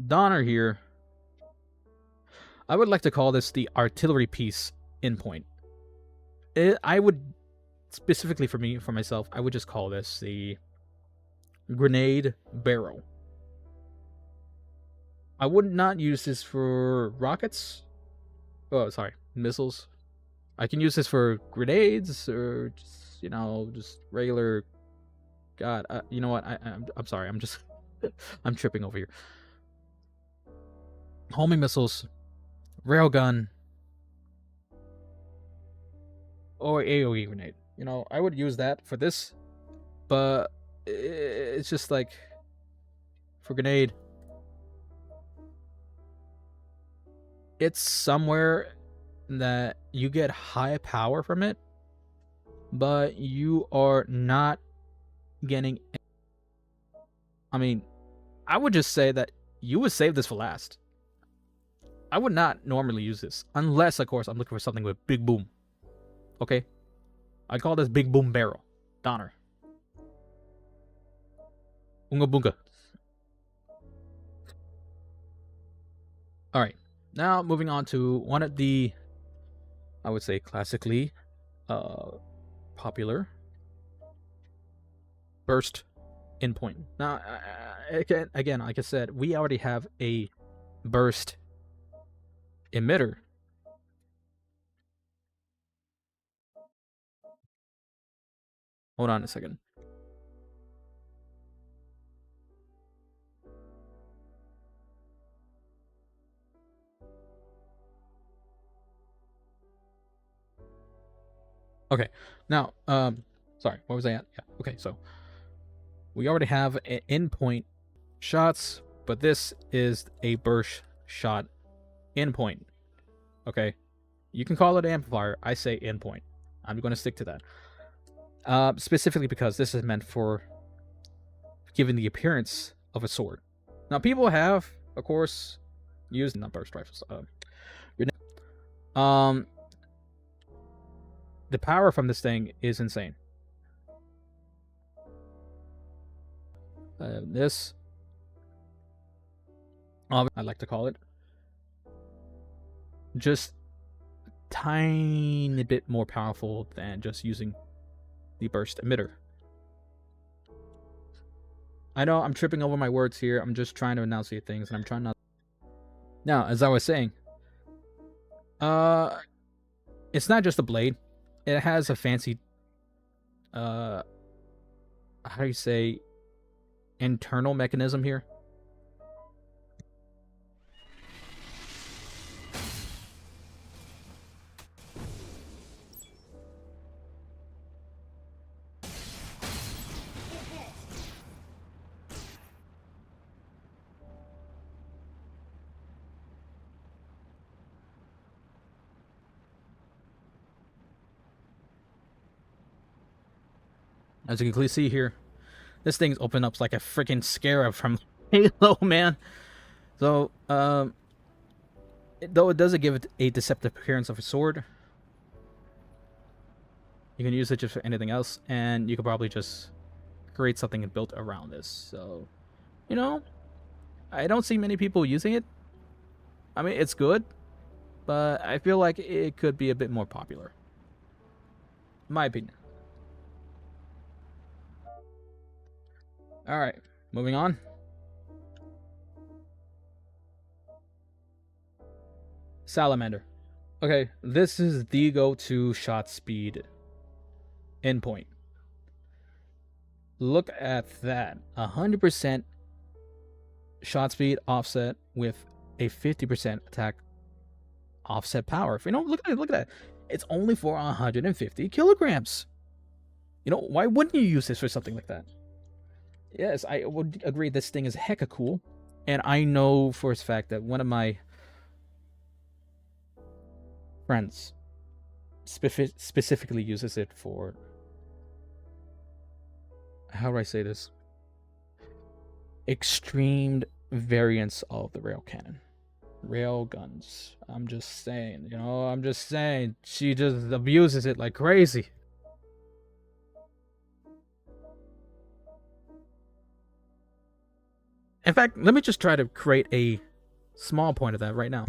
Donner here. I would like to call this the artillery piece endpoint. I would, specifically for myself, I would just call this the grenade barrel. I would not use this for rockets. Oh, sorry, missiles. I can use this for grenades or just, you know, just regular. God, you know what? I'm sorry. I'm just I'm tripping over here. Homing missiles, railgun, or AoE grenade. You know, I would use that for this, but it's just like for grenade, it's somewhere that you get high power from it, but you are not getting. I mean, I would just say that you would save this for last. I would not normally use this unless, of course, I'm looking for something with big boom. Okay, I call this big boom barrel. Donner. Unga bunga. All right, now moving on to one of the, I would say, classically popular burst endpoint. Now, again, like I said, we already have a burst emitter. Hold on a second. Okay, now, sorry, what was I at? Yeah, okay, so we already have endpoint shots, but this is a burst shot endpoint. Okay, you can call it amplifier. I say endpoint. I'm going to stick to that. Specifically because this is meant for giving the appearance of a sword. Now, people have, of course, Use not burst rifles. Um, the power from this thing is insane. This, I like to call it, just tiny bit more powerful than just using the burst emitter. I know I'm tripping over my words here. I'm just trying to enunciate things, and I'm trying not. Now, as I was saying, it's not just a blade. It has a fancy, how do you say, internal mechanism here. As you can clearly see here, this thing's open up like a freaking scarab from Halo, man. So, though it doesn't give it a deceptive appearance of a sword, you can use it just for anything else, and you could probably just create something built around this. So, you know, I don't see many people using it. I mean, it's good, but I feel like it could be a bit more popular, in my opinion. All right, moving on. Salamander. Okay, this is the go-to shot speed endpoint. Look at that. 100% shot speed offset with a 50% attack offset power. If you know, look at that. It's only for 150 kilograms. You know, why wouldn't you use this for something like that? Yes, I would agree this thing is hecka cool. And I know for a fact that one of my friends specifically uses it for, how do I say this, extreme variants of the rail cannon, rail guns. I'm just saying, you know, she just abuses it like crazy. In fact, let me just try to create a small point of that right now.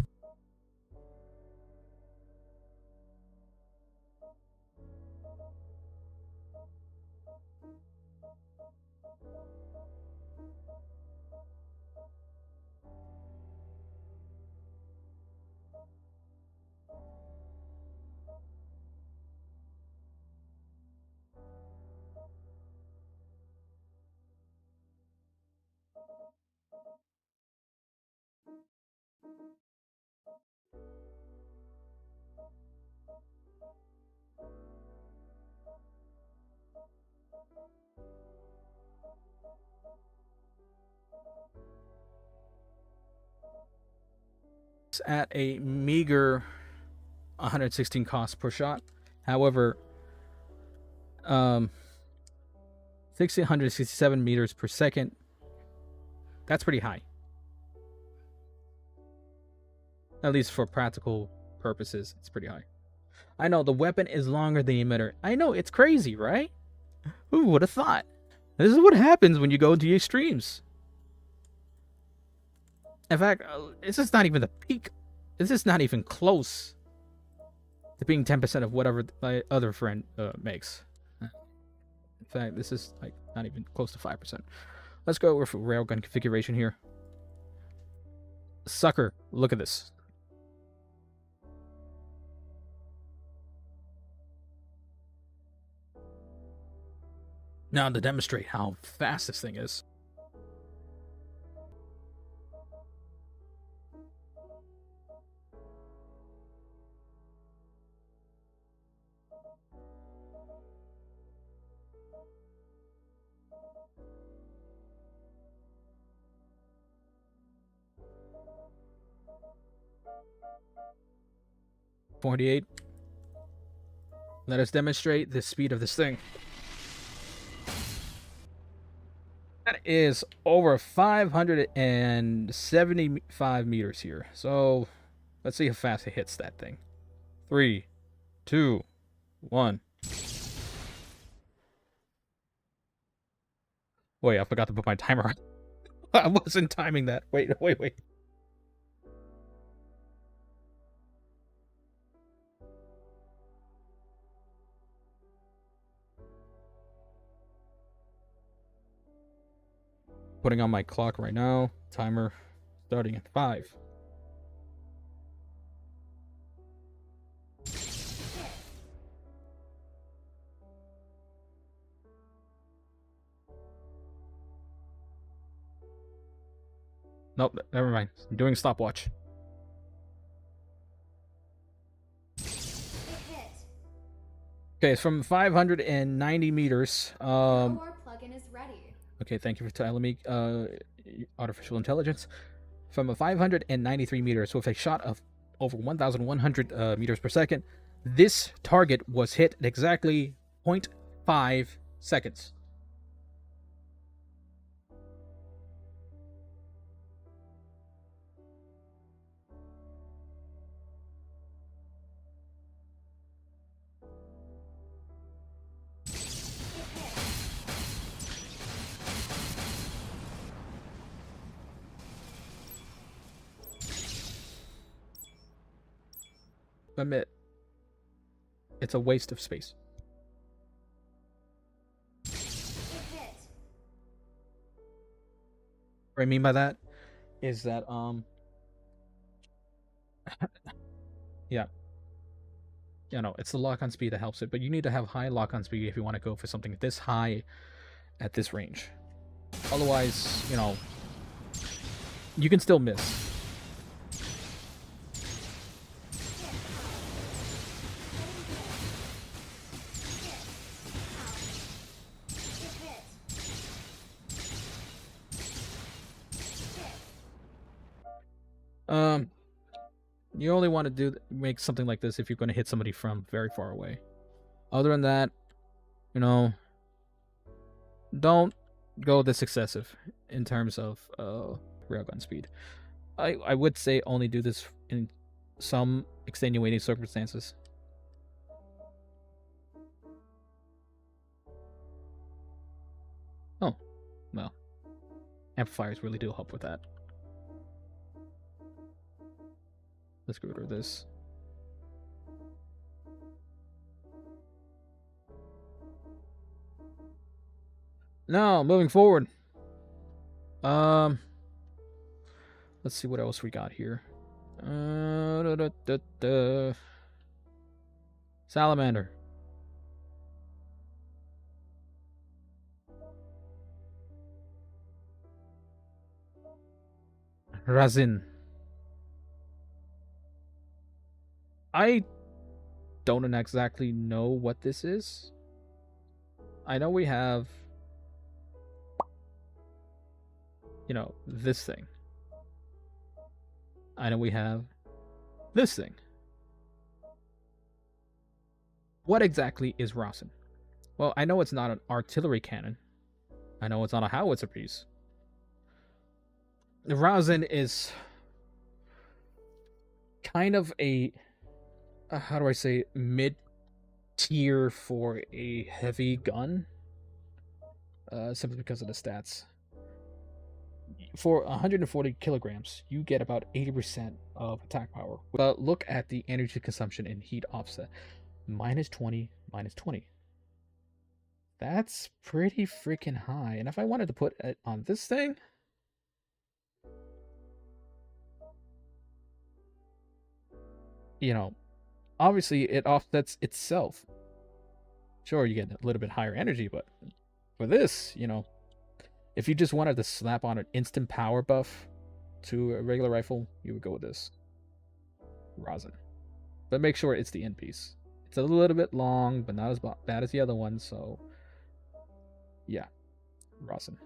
At a meager 116 cost per shot. However, 1,667 meters per second. That's pretty high. At least for practical purposes, it's pretty high. I know the weapon is longer than the emitter. I know, it's crazy, right? Who would have thought? This is what happens when you go to the extremes. In fact, this is not even the peak. This is not even close to being 10% of whatever my other friend makes. In fact, this is like not even close to 5%. Let's go with railgun configuration here. Sucker, look at this. Now to demonstrate how fast this thing is. .48. Let us demonstrate the speed of this thing. That is over 575 meters here. So let's see how fast it hits that thing. 3, 2, 1. Wait, I forgot to put my timer on. I wasn't timing that. Wait. Putting on my clock right now. Timer starting at 5. Nope, never mind. I'm doing stopwatch. It hit. Okay, it's from 590 meters. Our plugin is ready. Okay, thank you for telling me, artificial intelligence. From a 593 meters with a shot of over 1,100 meters per second, this target was hit at exactly 0.5 seconds. Admit, it's a waste of space. It hit. What I mean by that is that yeah, you know, it's the lock-on speed that helps it, but you need to have high lock-on speed if you want to go for something this high at this range. Otherwise, you know, you can still miss. You only want to make something like this if you're going to hit somebody from very far away. Other than that, you know, don't go this excessive in terms of railgun speed. I would say only do this in some extenuating circumstances. Oh, well, amplifiers really do help with that. Let's get rid of this. Now, moving forward. Let's see what else we got here. Salamander. Razin. I don't exactly know what this is. I know we have, you know, this thing. I know we have this thing. What exactly is Rasen? Well, I know it's not an artillery cannon. I know it's not a howitzer piece. Rasen is kind of a, how do I say, mid-tier for a heavy gun. Simply because of the stats. For 140 kilograms, you get about 80% of attack power. Look at the energy consumption and heat offset. -20, -20. That's pretty freaking high. And if I wanted to put it on this thing, you know, obviously it offsets itself. Sure, you get a little bit higher energy, but for this, you know, if you just wanted to slap on an instant power buff to a regular rifle, you would go with this. Rasen. But make sure it's the end piece. It's a little bit long, but not as bad as the other one, so yeah. Rasen.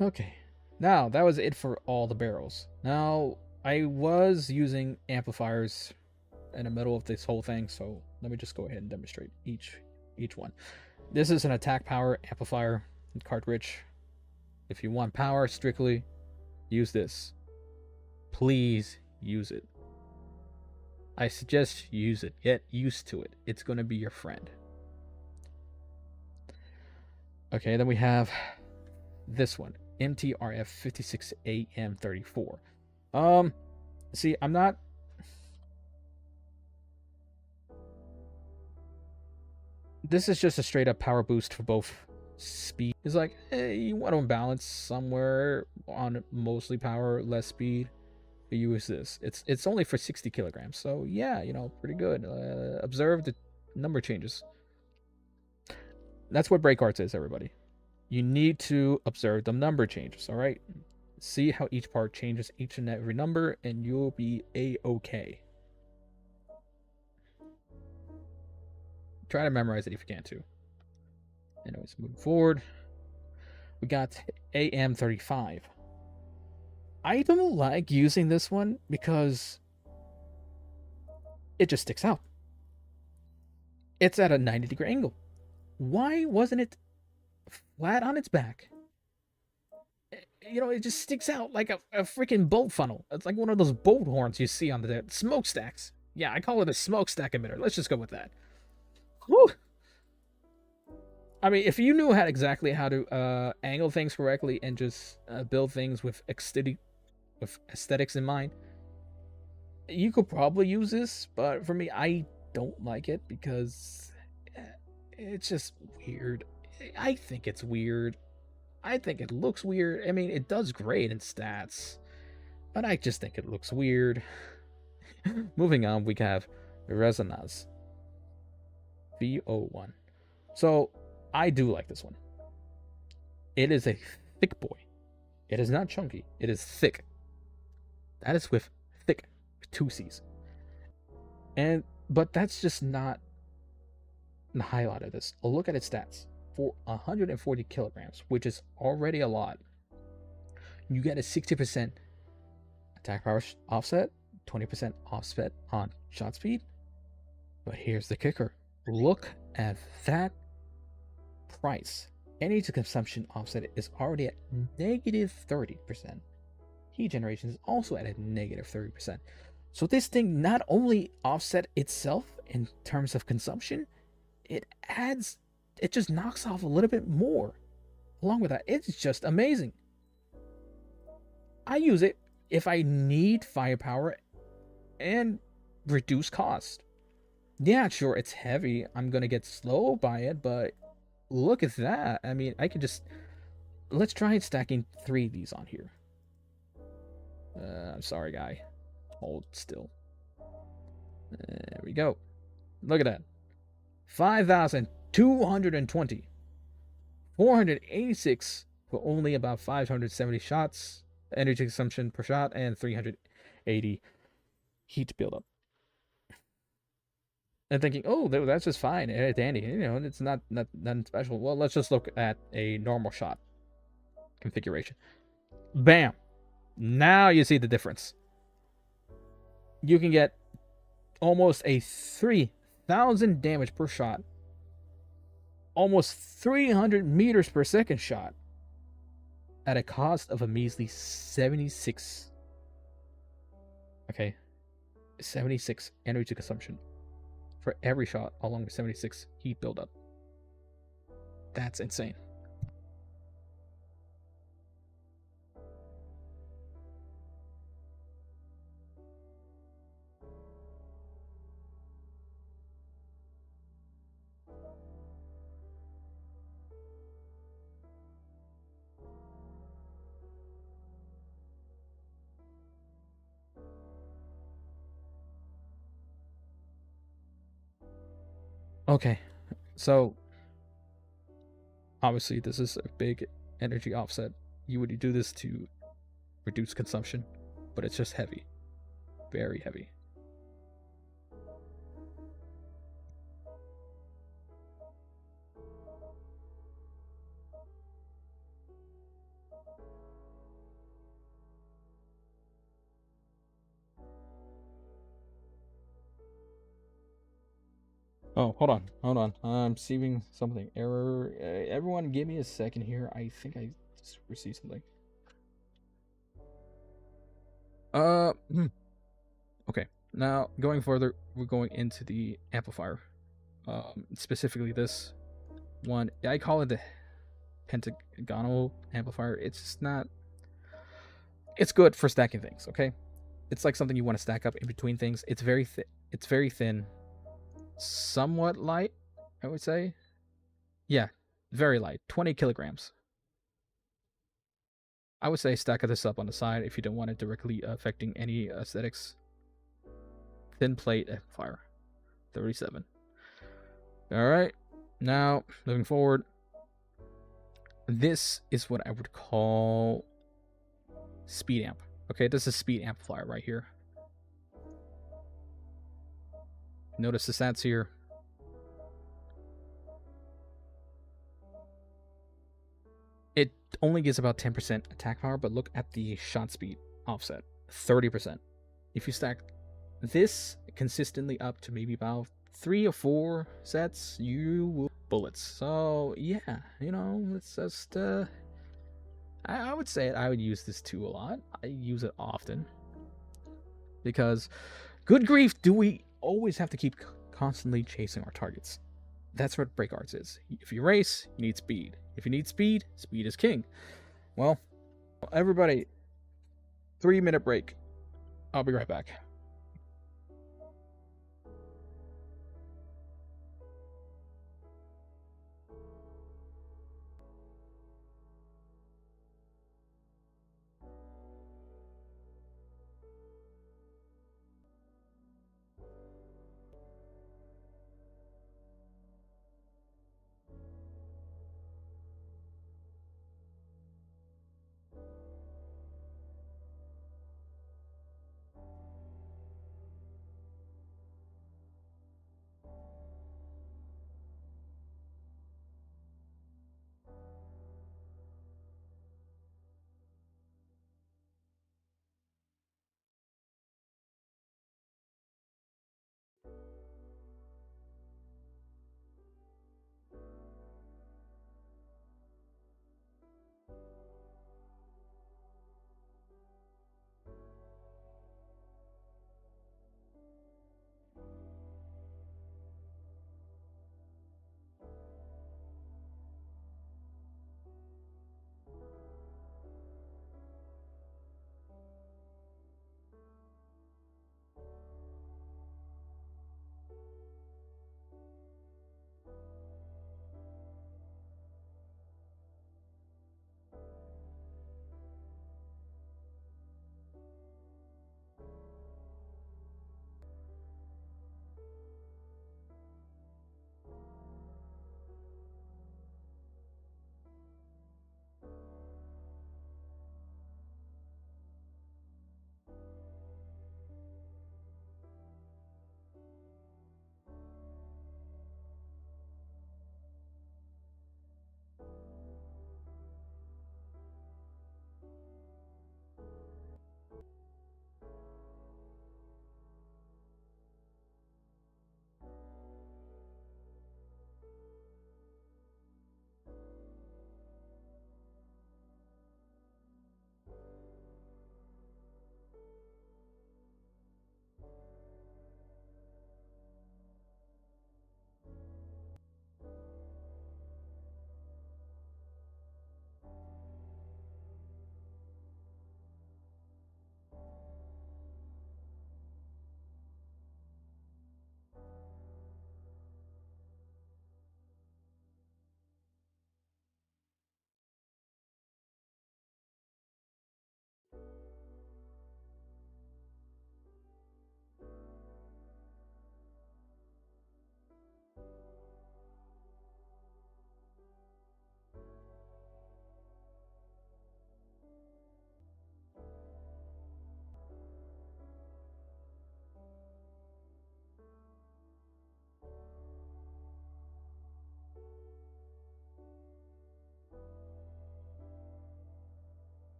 Okay. Now, that was it for all the barrels. Now, I was using amplifiers in the middle of this whole thing, so let me just go ahead and demonstrate each one. This is an attack power amplifier cartridge. If you want power strictly, use this. Please use it. I suggest use it. Get used to it. It's going to be your friend. Okay, then we have this one. MTRF 56AM34. See, I'm not... This is just a straight up power boost for both speed. It's like, hey, you want to balance somewhere on mostly power, less speed. Use this. It's only for 60 kilograms, so yeah, you know, pretty good. Observe the number changes. That's what break arts is, everybody. You need to observe the number changes. All right, see how each part changes each and every number, and you'll be a-okay. Try to memorize it if you can too. Anyways, moving forward, we got AM35. I don't like using this one because it just sticks out. It's at a 90-degree angle. Why wasn't it flat on its back? You know, it just sticks out like a freaking boat funnel. It's like one of those boat horns you see on the smokestacks. Yeah, I call it a smokestack emitter. Let's just go with that. Whew. I mean, if you knew exactly how to angle things correctly and just build things with aesthetics in mind, you could probably use this, but for me, I don't like it because it's just weird. I think it's weird. I think it looks weird. I mean, it does great in stats, but I just think it looks weird. Moving on, we have Resonance V01. So I do like this one. It is a thick boy. It is not chunky. It is thick. That is with thick, 2 C's. But that's just not the highlight of this. A look at its stats. For 140 kilograms, which is already a lot, you get a 60% attack power offset, 20% offset on shot speed. But here's the kicker. Look at that price. Energy consumption offset is already at negative 30%. Heat generation is also at a negative 30%. So this thing not only offset itself in terms of consumption, it just knocks off a little bit more. Along with that, it's just amazing. I use it if I need firepower and reduce cost. Yeah, sure, it's heavy. I'm gonna get slow by it, but look at that. I mean, I could just... Let's try stacking 3 of these on here. I'm sorry, guy. Hold still. There we go. Look at that. 5,220. 486 for only about 570 shots. Energy consumption per shot, and 380 heat buildup. And thinking, oh, that's just fine. Dandy. You know, it's not special. Well, let's just look at a normal shot configuration. Bam. Now you see the difference. You can get almost a 3,000 damage per shot. Almost 300 meters per second shot. At a cost of a measly 76. Okay. 76 energy consumption. For every shot, along with 76 heat buildup. That's insane. Okay, so obviously this is a big energy offset. You would do this to reduce consumption, but it's just heavy. Very heavy. Oh, hold on. I'm receiving something. Error. Everyone, give me a second here. I think I just received something. Hmm. Okay. Now going further, we're going into the amplifier. Specifically this one. I call it the pentagonal amplifier. It's just not. It's good for stacking things. Okay. It's like something you want to stack up in between things. It's very thin. It's very thin. Somewhat light, I would say. Yeah, very light. 20 kilograms. I would say stack this up on the side if you don't want it directly affecting any aesthetics. Thin plate amplifier. 37. Alright. Now, moving forward. This is what I would call speed amp. Okay, this is speed amplifier right here. Notice the stats here. It only gives about 10% attack power, but look at the shot speed offset. 30%. If you stack this consistently up to maybe about 3 or 4 sets, you will bullets. So yeah, you know, it's just I would say I would use this tool a lot. I use it often because, good grief, do we always have to keep constantly chasing our targets? That's what break arts is. If you race, you need speed. If you need speed, speed is king. Well, everybody, 3-minute break. I'll be right back.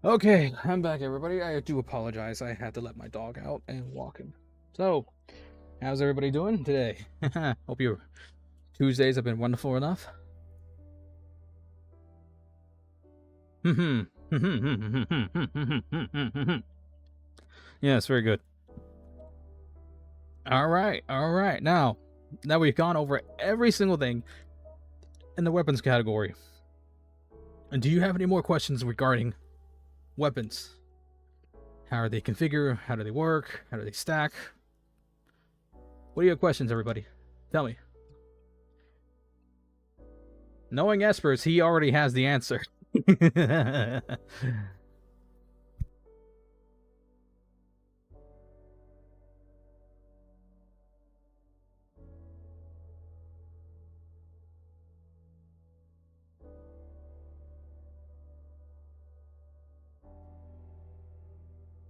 Okay, I'm back, everybody. I do apologize. I had to let my dog out and walk him. So, how's everybody doing today? Hope your Tuesdays have been wonderful enough. Yes, very good. All right. Now we've gone over every single thing in the weapons category. And do you have any more questions regarding weapons? How are they configured? How do they work? How do they stack? What are your questions, everybody? Tell me. Knowing Espers, he already has the answer.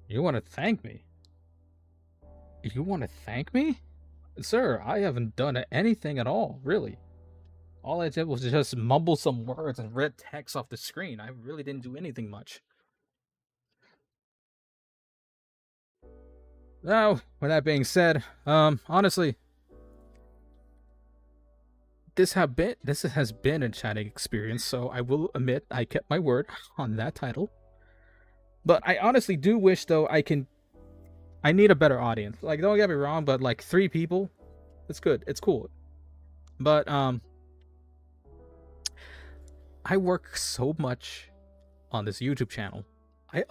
You want to thank me? You want to thank me? Sir, I haven't done anything at all, really. All I did was just mumble some words and read text off the screen. I really didn't do anything much. Now, with that being said, honestly, this has been a chatting experience, so I will admit I kept my word on that title. But I honestly do wish, though, I need a better audience. Like, don't get me wrong, but like 3 people, it's good. It's cool. But I work so much on this YouTube channel. I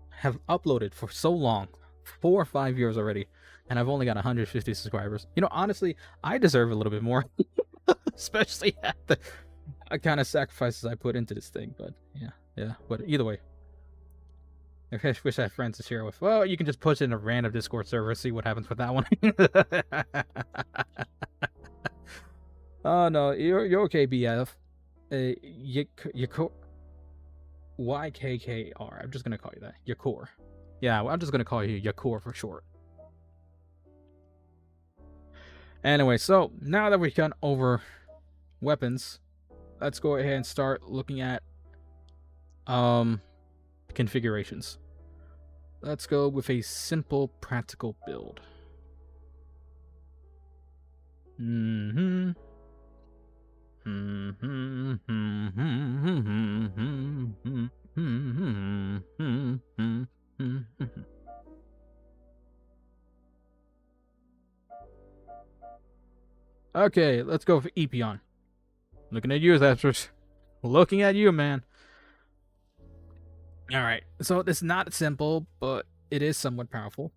have uploaded for so long, 4 or 5 years already, and I've only got 150 subscribers. You know, honestly, I deserve a little bit more, especially at the kind of sacrifices I put into this thing. But yeah. But either way, I wish I had friends to share with. Well, you can just push it in a random Discord server, see what happens with that one. Oh no, you're okay, BF. YKKR. I'm just gonna call you that. Yakor. Yeah, I'm just gonna call you Yakor for short. Anyway, so now that we've gone over weapons, let's go ahead and start looking at configurations. Let's go with a simple, practical build. Okay, let's go for Epion. Looking at you, Zephyrs. Looking at you, man. Alright, so it's not simple, but it is somewhat powerful.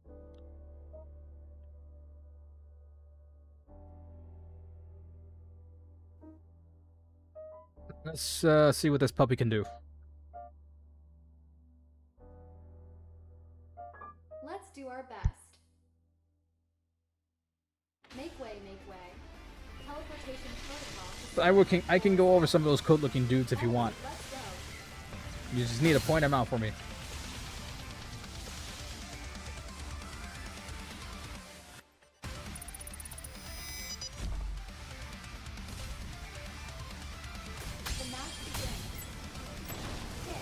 Let's see what this puppy can do. Let's do our best. Make way, make way. Teleportation protocol. I can go over some of those code-looking dudes if you want. Let's go. You just need to point them out for me. The match begins. Hit.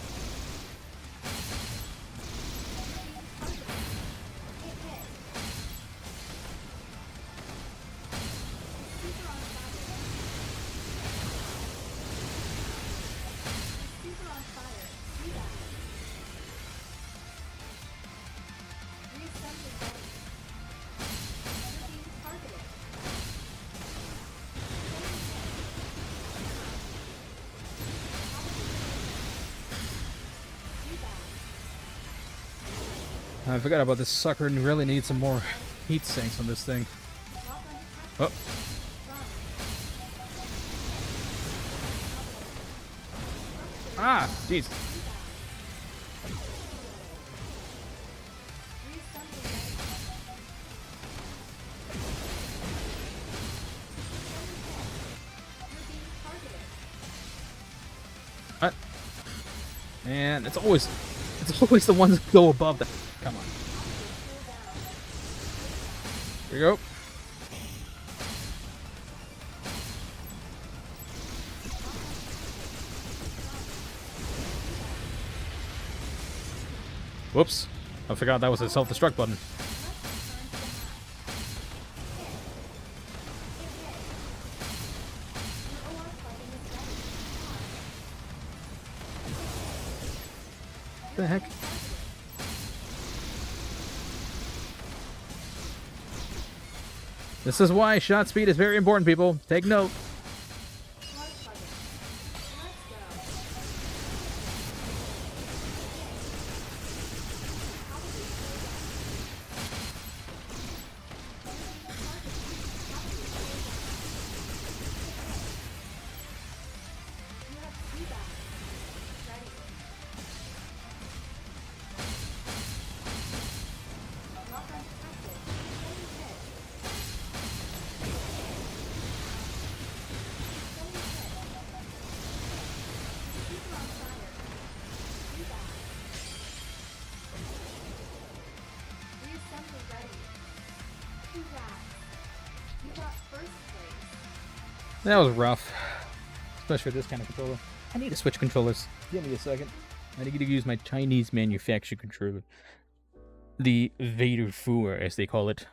Hit, hit. Super on fire. Super on fire. See that. Reassemble body. You're being targeted. I forgot about this sucker and really need some more heat sinks on this thing. Oh. Ah, jeez. What? Man, it's always the ones that go above that. Come on. Here we go. Whoops. I forgot that was a self-destruct button. What the heck? This is why shot speed is very important, people. Take note. That was rough, especially with this kind of controller. I need to switch controllers. Give me a second. I need to use my Chinese manufactured controller. The Vader Fu, as they call it.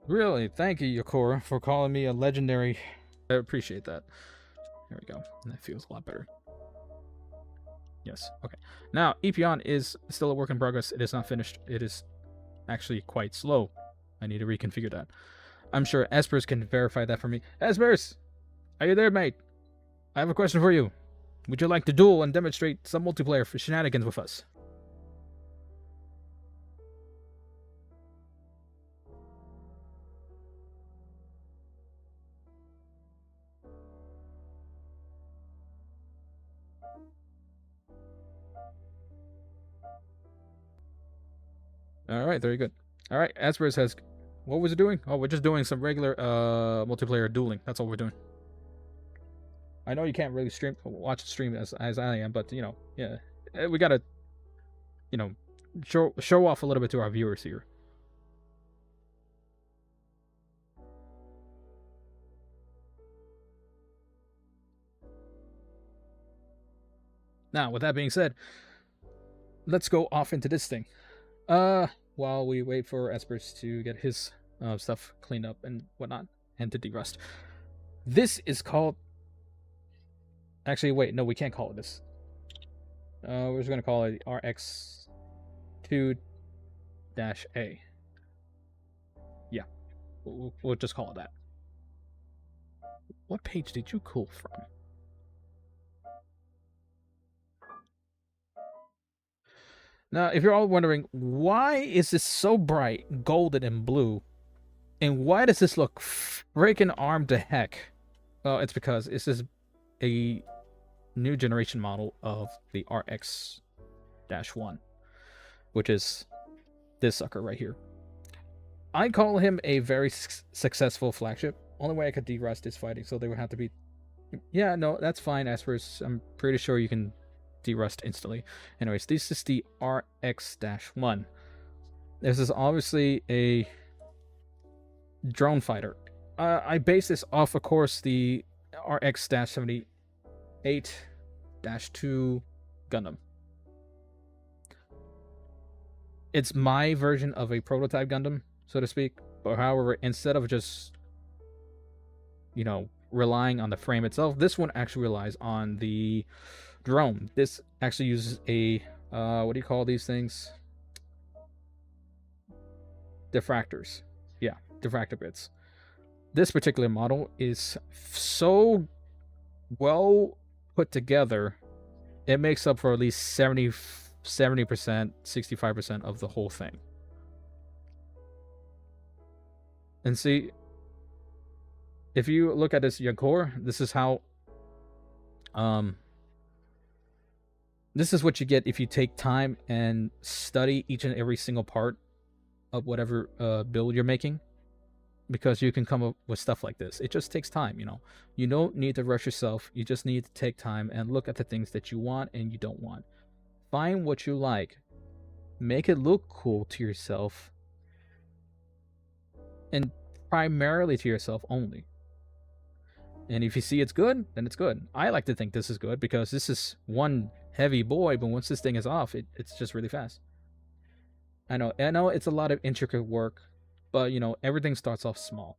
Really, thank you, Yakora, for calling me a legendary. I appreciate that. There we go. That feels a lot better. Yes, okay. Now, Epion is still a work in progress. It is not finished. It is actually quite slow. I need to reconfigure that. I'm sure Espers can verify that for me. Espers! Are you there, mate? I have a question for you. Would you like to duel and demonstrate some multiplayer for shenanigans with us? Alright, very good. Alright, Asper's has... What was it doing? Oh, we're just doing some regular multiplayer dueling. That's all we're doing. I know you can't really watch the stream as I am, but, you know, yeah. We gotta, you know, show off a little bit to our viewers here. Now, with that being said, let's go off into this thing. While we wait for Espers to get his stuff cleaned up and whatnot, and to derust. This is called... Actually, wait, no, we can't call it this. We're just going to call it RX2-A. Yeah, we'll just call it that. What page did you call from? Now, if you're all wondering, why is this so bright, golden and blue? And why does this look freaking armed to heck? Well, it's because this is a new generation model of the RX-1, which is this sucker right here. I call him a very successful flagship. Only way I could derust is fighting, so they would have to be... Yeah, no, that's fine, Aspers. I'm pretty sure you can derust instantly. Anyways, this is the RX-1. This is obviously a drone fighter. I base this off, of course, the RX-78-2 Gundam. It's my version of a prototype Gundam, so to speak. But however, instead of just, you know, relying on the frame itself, this one actually relies on the drone. This actually uses a what do you call these things? Diffractors. Yeah, diffractor bits. This particular model is so well put together, it makes up for at least 70%, 65% of the whole thing. And see, if you look at this Yakor, this is how this is what you get if you take time and study each and every single part of whatever build you're making, because you can come up with stuff like this. It just takes time, you know. You don't need to rush yourself. You just need to take time and look at the things that you want and you don't want. Find what you like. Make it look cool to yourself. and primarily to yourself only. And if you see it's good, then it's good. I like to think this is good because this is one heavy boy, but once this thing is off, it's just really fast. I know it's a lot of intricate work, but you know, everything starts off small.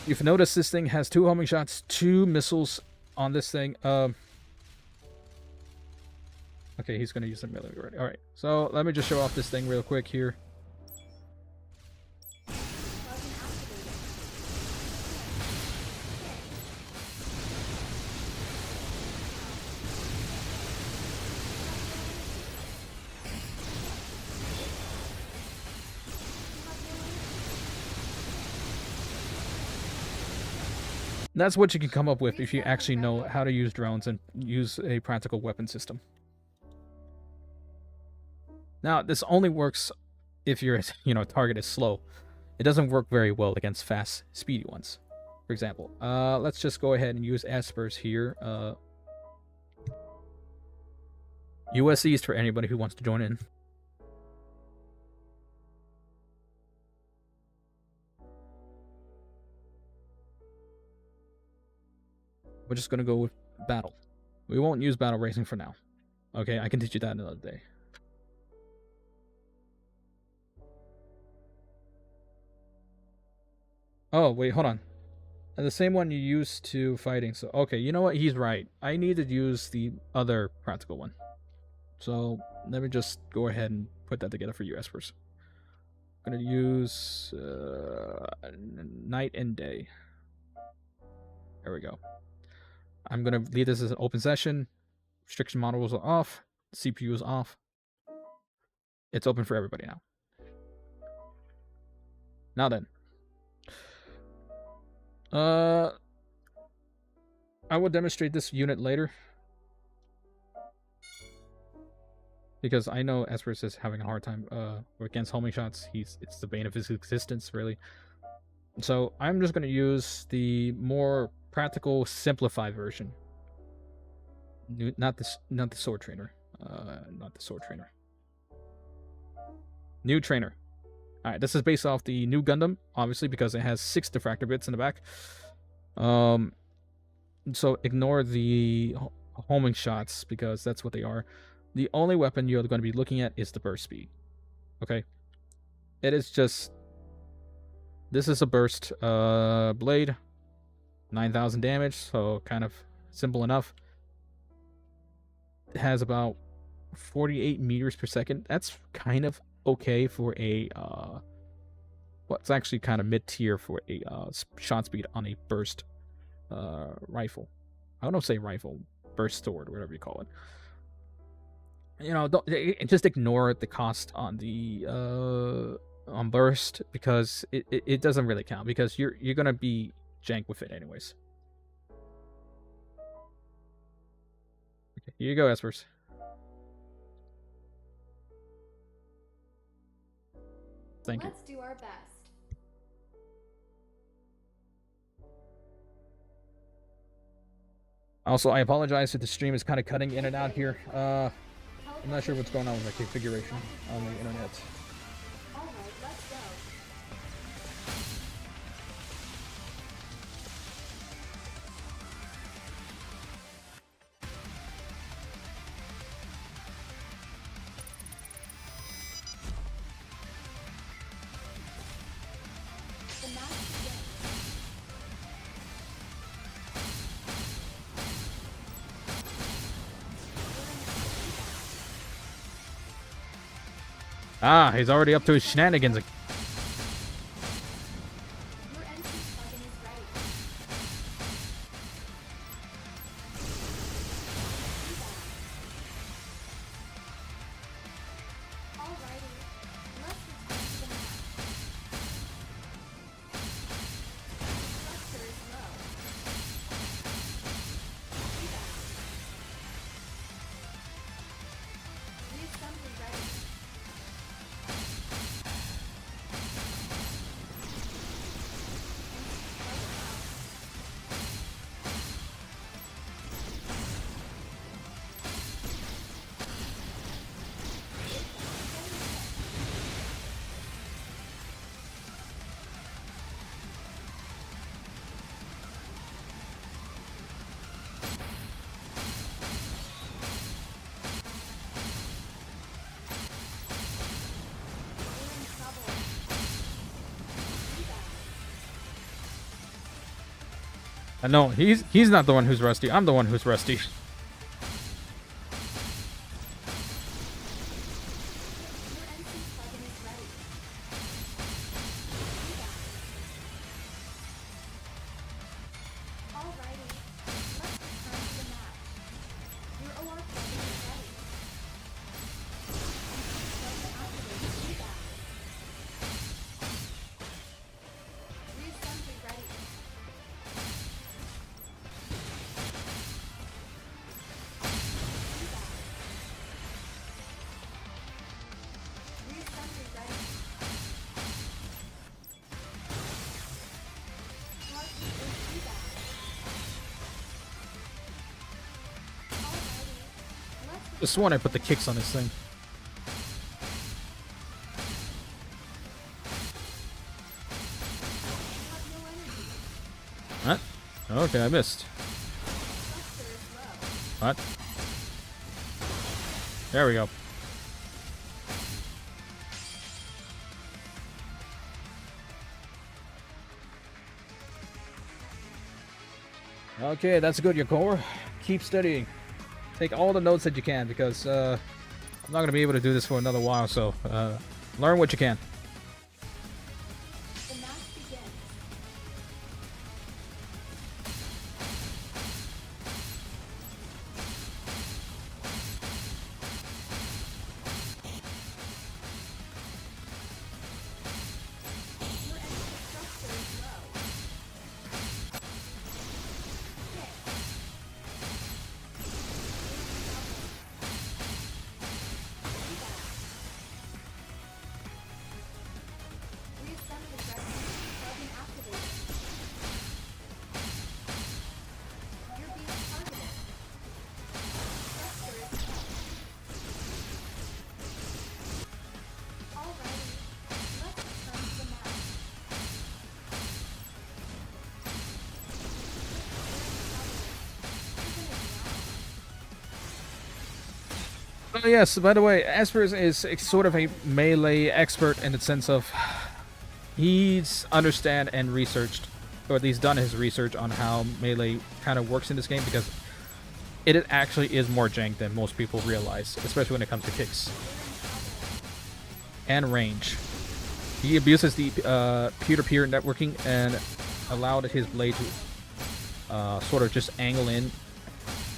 You've noticed this thing has 2 homing shots, 2 missiles on this thing. Okay, he's gonna use the melee already. Alright, so let me just show off this thing real quick here. That's what you can come up with if you actually know how to use drones and use a practical weapon system. Now, this only works if your target is slow. It doesn't work very well against fast, speedy ones. For example, let's just go ahead and use Espers here. US East for anybody who wants to join in. We're just gonna go with battle. We won't use battle racing for now. Okay, I can teach you that another day. Oh, wait, hold on. And the same one you used to fighting. So, okay, you know what? He's right. I need to use the other practical one. So, let me just go ahead and put that together for you, Espers. I'm gonna use night and day. There we go. I'm going to leave this as an open session. Restriction models are off. CPU is off. It's open for everybody now. Now then. I will demonstrate this unit later. Because I know Espers is having a hard time against homing shots. It's the bane of his existence, really. So I'm just going to use the more practical, simplified version. Not the sword trainer. Not the sword trainer. New trainer. All right, this is based off the new Gundam, obviously, because it has 6 diffractor bits in the back. So ignore the homing shots because that's what they are. The only weapon you're going to be looking at is the burst speed. Okay, it is just. This is a burst blade. 9,000 damage, so kind of simple enough. It has about 48 meters per second. That's kind of okay for a well, it's actually kind of mid-tier for a shot speed on a burst rifle. I don't know, say rifle, burst sword, whatever you call it. You know, just ignore the cost on the on burst because it doesn't really count because you're gonna be jank with it anyways. Okay, here you go, Espers. Thank you. Let's do our best. Also, I apologize if the stream is kind of cutting in and out here. I'm not sure what's going on with my configuration on the internet. All right, let's go. The match begins. Ah, he's already up to his shenanigans. Your NC plugin is ready. Alrighty, let's return to the match. Cluster is low. No, he's not the one who's rusty. I'm the one who's rusty. Just sworn I put the kicks on this thing. What? Okay, I missed. What? There we go. Okay, that's good, Yakor. Keep studying. Take all the notes that you can, because I'm not going to be able to do this for another while, so learn what you can. The match begins. Your energy structure is low. Reassembly ready. Plug-in activated. You're being targeted. Structure is alrighty. Let's return to the match. Oh yes, by the way, Espers is sort of a melee expert in the sense of he's understand and researched, or at least done his research on how melee kind of works in this game, because it actually is more jank than most people realize, especially when it comes to kicks and range. He abuses the peer-to-peer networking and allowed his blade to sort of just angle in,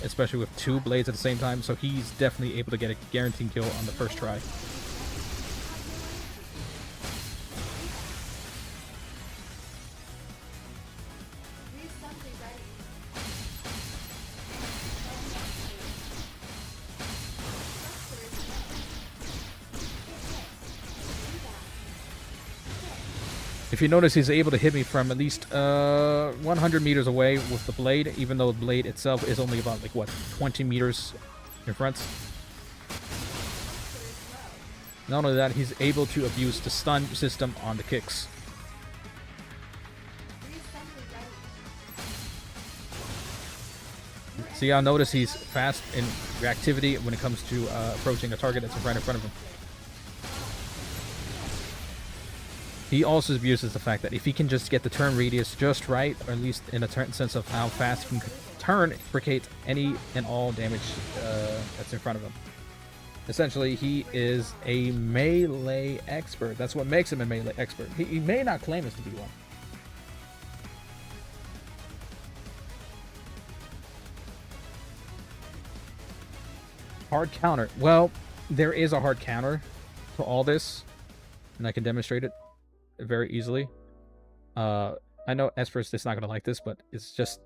especially with two blades at the same time, so he's definitely able to get a guaranteed kill on the first try. Reassembly ready. Structure is If you notice, he's able to hit me from at least 100 meters away with the blade, even though the blade itself is only about, like, what, 20 meters in front. Not only that, he's able to abuse the stun system on the kicks. reassembly ready. See, I'll notice he's fast in reactivity when it comes to approaching a target that's right in front of him. He also abuses the fact that if he can just get the turn radius just right, or at least in a sense of how fast he can turn, implicate any and all damage that's in front of him. Essentially, he is a melee expert. That's what makes him a melee expert. He may not claim us to be one. Hard counter. Well, there is a hard counter to all this, and I can demonstrate it very easily. I know Espers is not gonna like this, but it's just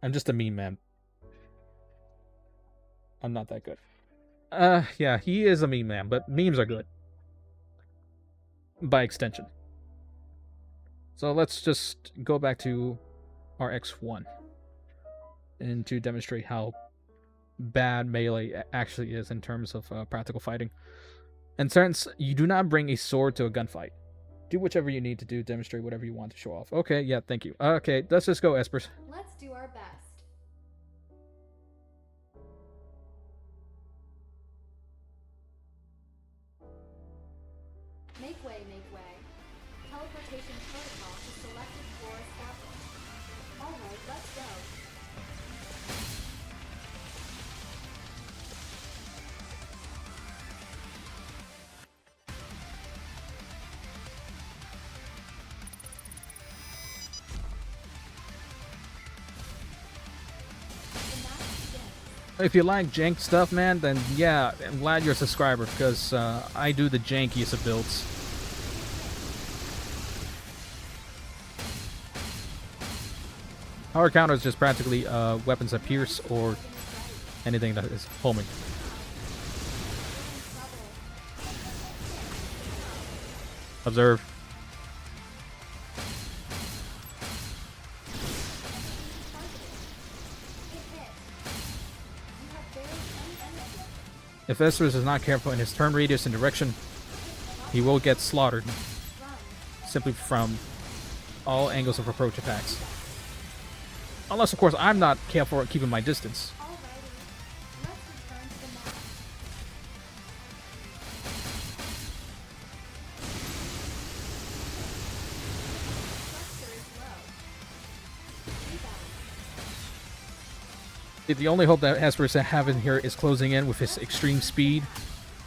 I'm just a meme man. I'm not that good. Yeah, he is a meme man, but memes are good by extension. So let's just go back to our X1 and to demonstrate how bad melee actually is in terms of practical fighting. And since you do not bring a sword to a gunfight, do whichever you need to do, demonstrate whatever you want to show off. Okay, yeah, thank you. Okay, let's just go, Espers. Let's do our best. Make way, make way. Teleportation protocol to selected floor established. If you like jank stuff, man, then yeah, I'm glad you're a subscriber because I do the jankiest of builds. Power counter is just practically weapons that pierce or anything that is homing. Observe. If Estus is not careful in his turn radius and direction, he will get slaughtered simply from all angles of approach attacks. Unless, of course, I'm not careful at keeping my distance. The only hope that Hesperus have in here is closing in with his extreme speed,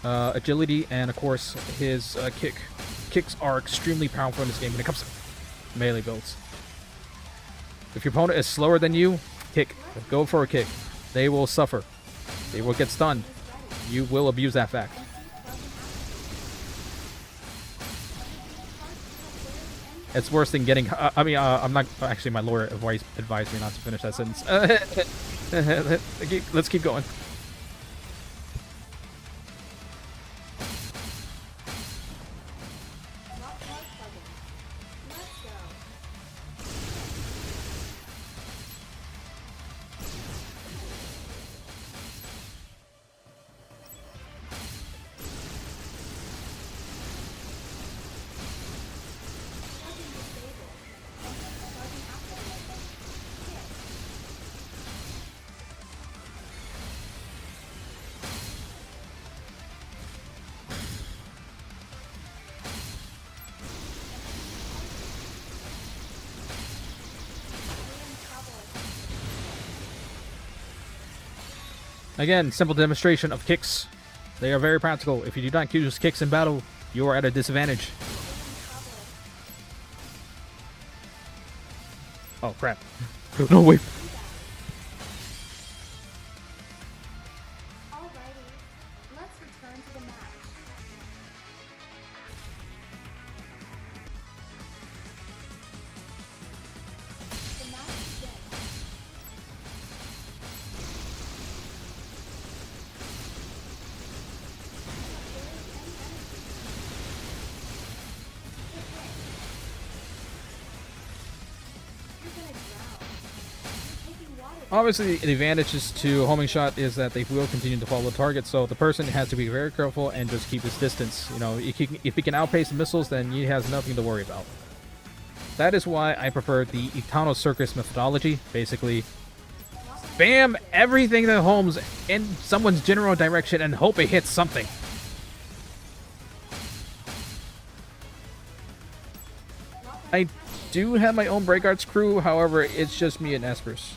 agility, and of course his kick. Kicks are extremely powerful in this game when it comes to melee builds. If your opponent is slower than you, kick. Go for a kick. They will suffer. They will get stunned. You will abuse that fact. It's worse than getting... I'm not... Actually, my lawyer advised me not to finish that sentence. Let's keep going. Again, simple demonstration of kicks. They are very practical. If you do not use kicks in battle, you are at a disadvantage. Oh, crap. No, wait. Let's return to the match. The match begins. Obviously, the advantages to homing shot is that they will continue to follow the target, so the person has to be very careful and just keep his distance. You know, if he can outpace the missiles, then he has nothing to worry about. That is why I prefer the Etano Circus methodology. Basically, spam everything that homes in someone's general direction and hope it hits something. I do have my own Break Arts crew, however, it's just me and Espers.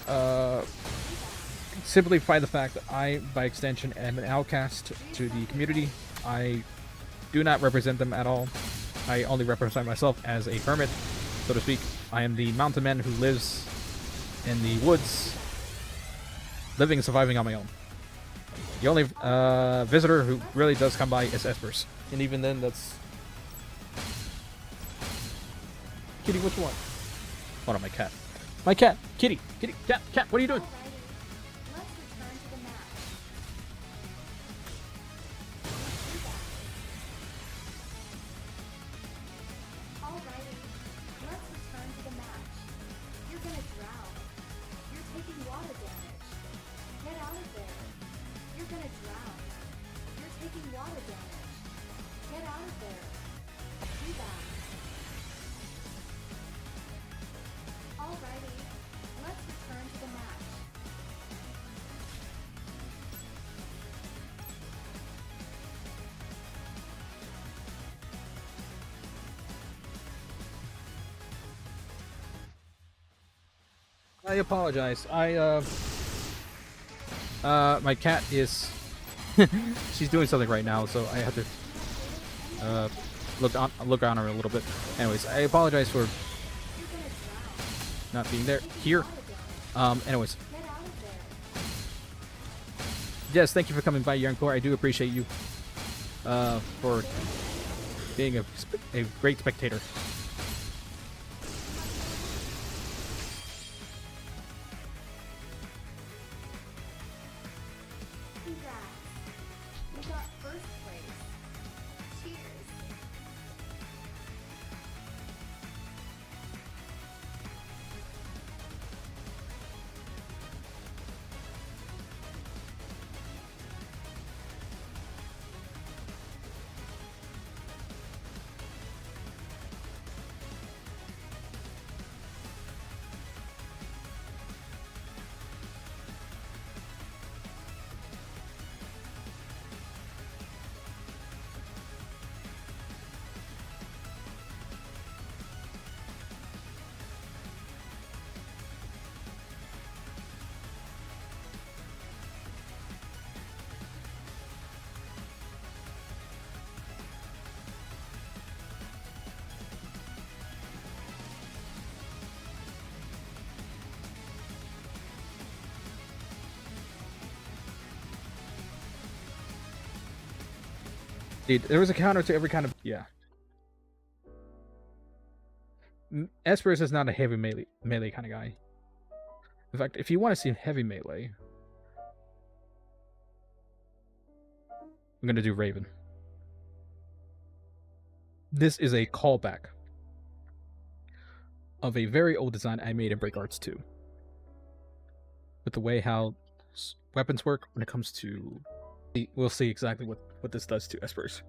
Simply by the fact that I, by extension, am an outcast to the community. I do not represent them at all. I only represent myself as a hermit, so to speak. I am the mountain man who lives in the woods, living and surviving on my own. The only visitor who really does come by is Espers. And even then, that's... Kitty, what you want? Hold on, my cat. My cat! Kitty! Kitty! Cat! Cat! What are you doing? Let's return to the match. Alrighty, let's return to the match. You're gonna drown. You're taking water damage. Get out of there. You're gonna drown. You're taking water damage. Get out of there. Rebound. Alrighty, let's return to the match. I apologize. My cat is... she's doing something right now, so I have to look on her a little bit. Anyways, I apologize for not being there here. Anyways, Get out of there. Yes, thank you for coming by, Yarncore. I do appreciate you for being a great spectator. Congrats. You got first place. Cheers. Dude, there was a counter to every kind of... Yeah. Esperus is not a heavy melee kind of guy. In fact, if you want to see heavy melee, I'm going to do Raven. This is a callback of a very old design I made in Break Arts 2. With the way how weapons work when it comes to... We'll see exactly what this does to Esperus.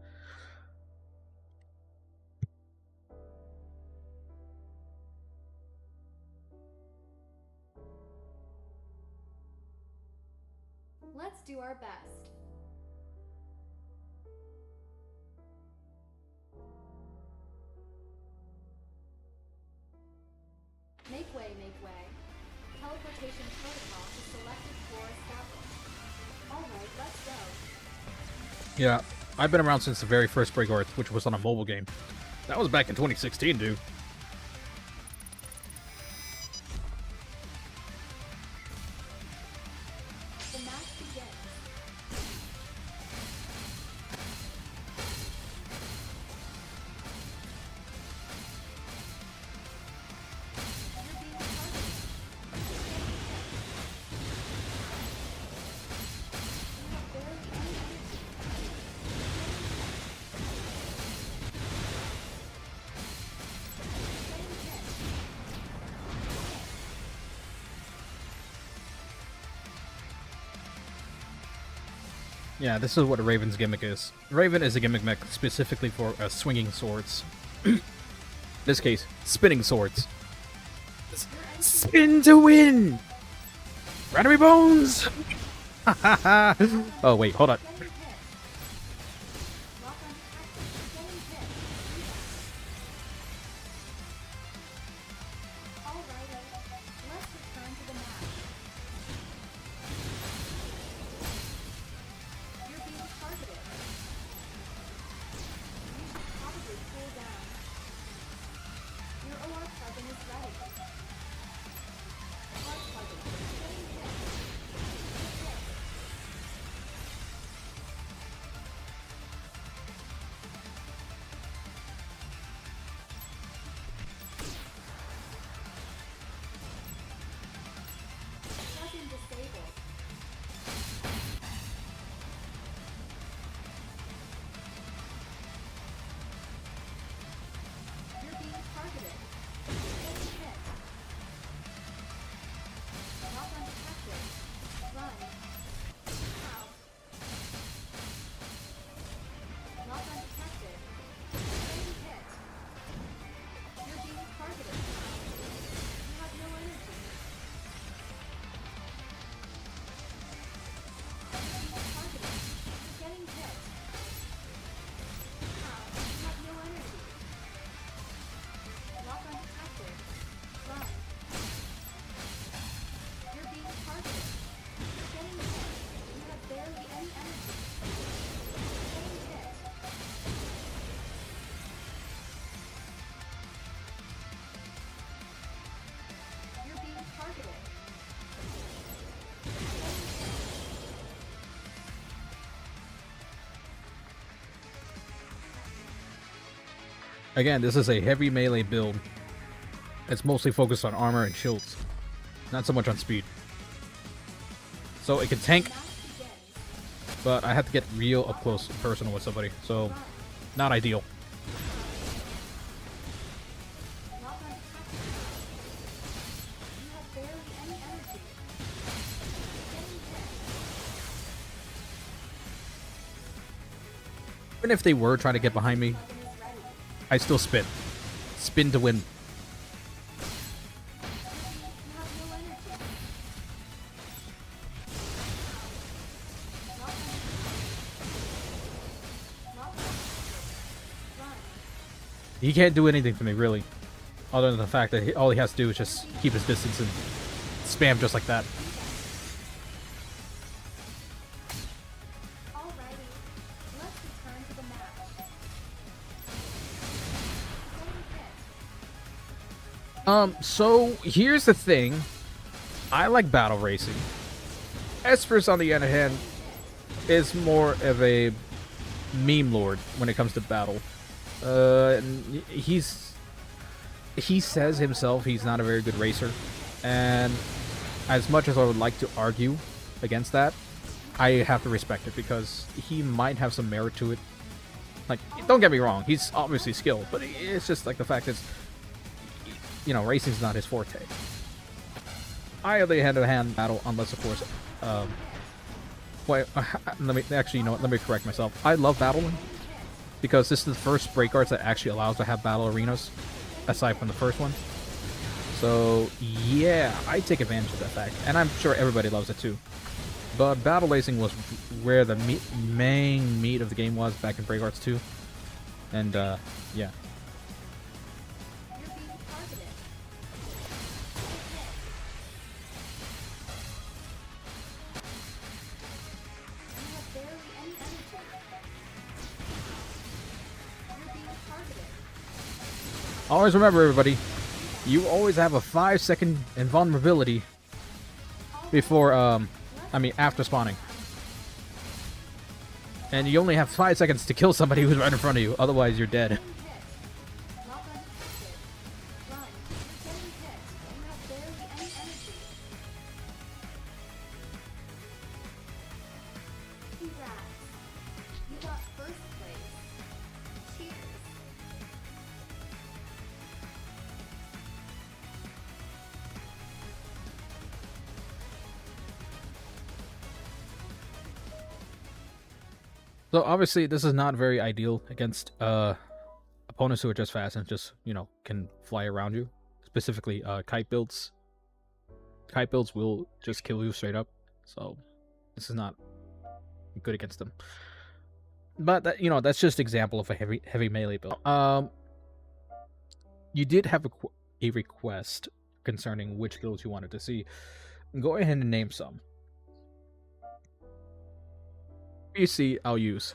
Let's do our best. Make way, make way. Teleportation protocol is selected for established. Alright, let's go. Yeah, I've been around since the very first Break Arts, which was on a mobile game. That was back in 2016, dude. The match begins. You're being targeted. You have barely any energy. Getting hit. Yeah, this is what a Raven's gimmick is. Raven is a gimmick mech specifically for swinging swords. In this case, spinning swords. Spin to win! Randomly bones! Oh, wait, hold on. Getting hit. Lock on detected. Getting hit. Alright, let's return to the match. You're being targeted. You should probably cool down. Your OR plugin is ready. Hard plugin. Getting hit. Hit. Again, this is a heavy melee build. It's mostly focused on armor and shields, not so much on speed. So it can tank, but I have to get real up close and personal with somebody, so not ideal. Even if they were trying to get behind me, I still spin. Spin to win. He can't do anything to me, really. Other than the fact that all he has to do is just keep his distance and spam just like that. So here's the thing. I like battle racing. Espers, on the other hand, is more of a meme lord when it comes to battle. He says himself he's not a very good racer, and as much as I would like to argue against that, I have to respect it because he might have some merit to it. Like, don't get me wrong, he's obviously skilled, but it's just like the fact is, you know, racing's not his forte. I, on the other hand, battle, unless of course, wait, let me actually, you know what, let me correct myself. I love battling because this is the first break arts that actually allows to have battle arenas, aside from the first one. So yeah, I take advantage of that fact, and I'm sure everybody loves it too. But battle racing was where the main meat of the game was back in Break Arts 2, and yeah. Always remember, everybody, you always have a 5-second invulnerability before, after spawning. And you only have 5 seconds to kill somebody who's right in front of you, otherwise you're dead. So obviously this is not very ideal against opponents who are just fast and just, you know, can fly around you. Specifically kite builds. Kite builds will just kill you straight up. So this is not good against them. But that, you know, that's just example of a heavy melee build. You did have a request concerning which builds you wanted to see. Go ahead and name some. PC I'll use.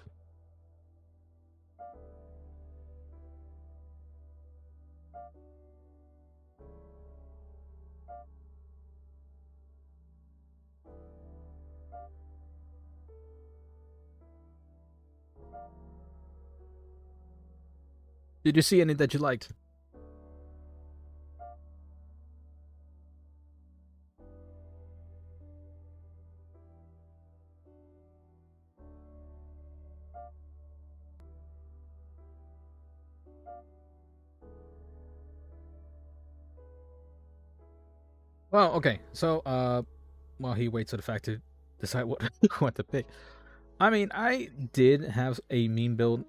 Did you see any that you liked? Well, okay. So, while he waits for the fact to decide what what to pick. I mean, I did have a meme build.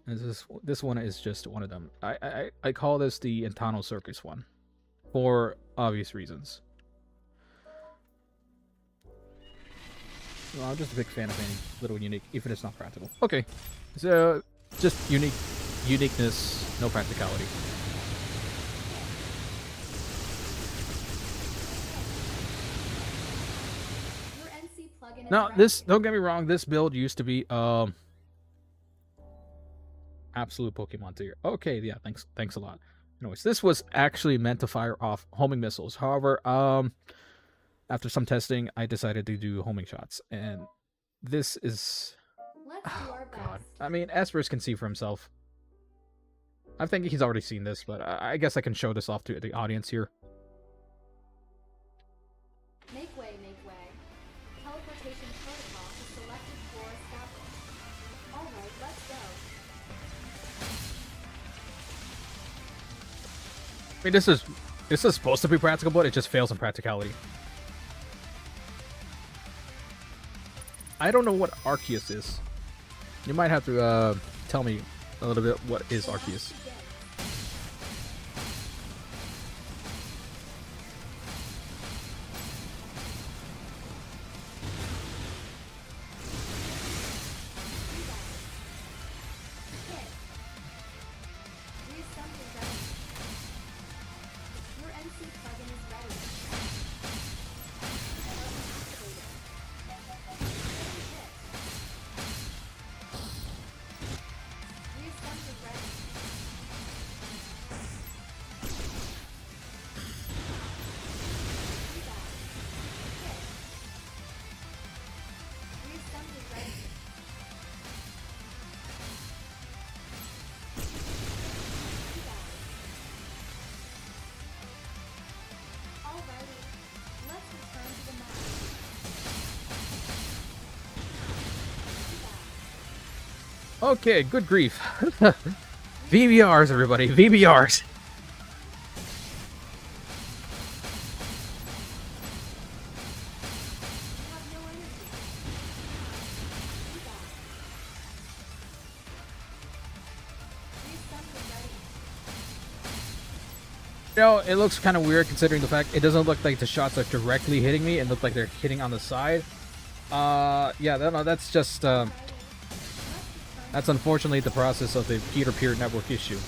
This one is just one of them. I call this the Intano Circus one, for obvious reasons. Well, I'm just a big fan of any little unique, even if it's not practical. Okay, so just uniqueness, no practicality. Now, this, don't get me wrong, this build used to be absolute Pokemon tier. Okay, yeah, thanks a lot. Anyways, this was actually meant to fire off homing missiles. However, after some testing, I decided to do homing shots, and this is, oh god. I mean, Espers can see for himself. I think he's already seen this, but I guess I can show this off to the audience here. Make way, make way. Teleportation protocol is selected for established. Alright, let's go. I mean, this is supposed to be practical, but it just fails in practicality. I don't know what Arceus is. You might have to tell me a little bit what is Arceus. Reassembly ready. Your NC plugin is ready. Reassembly ready. Reassembly ready. Alrighty, let's return to the map. Okay, good grief. VBRs, everybody, VBRs. You have no energy. Reassembly ready. You know, it looks kind of weird considering the fact it doesn't look like the shots are directly hitting me. It looks like they're hitting on the side. Yeah, no, that's just that's unfortunately the process of the peer-to-peer network issue.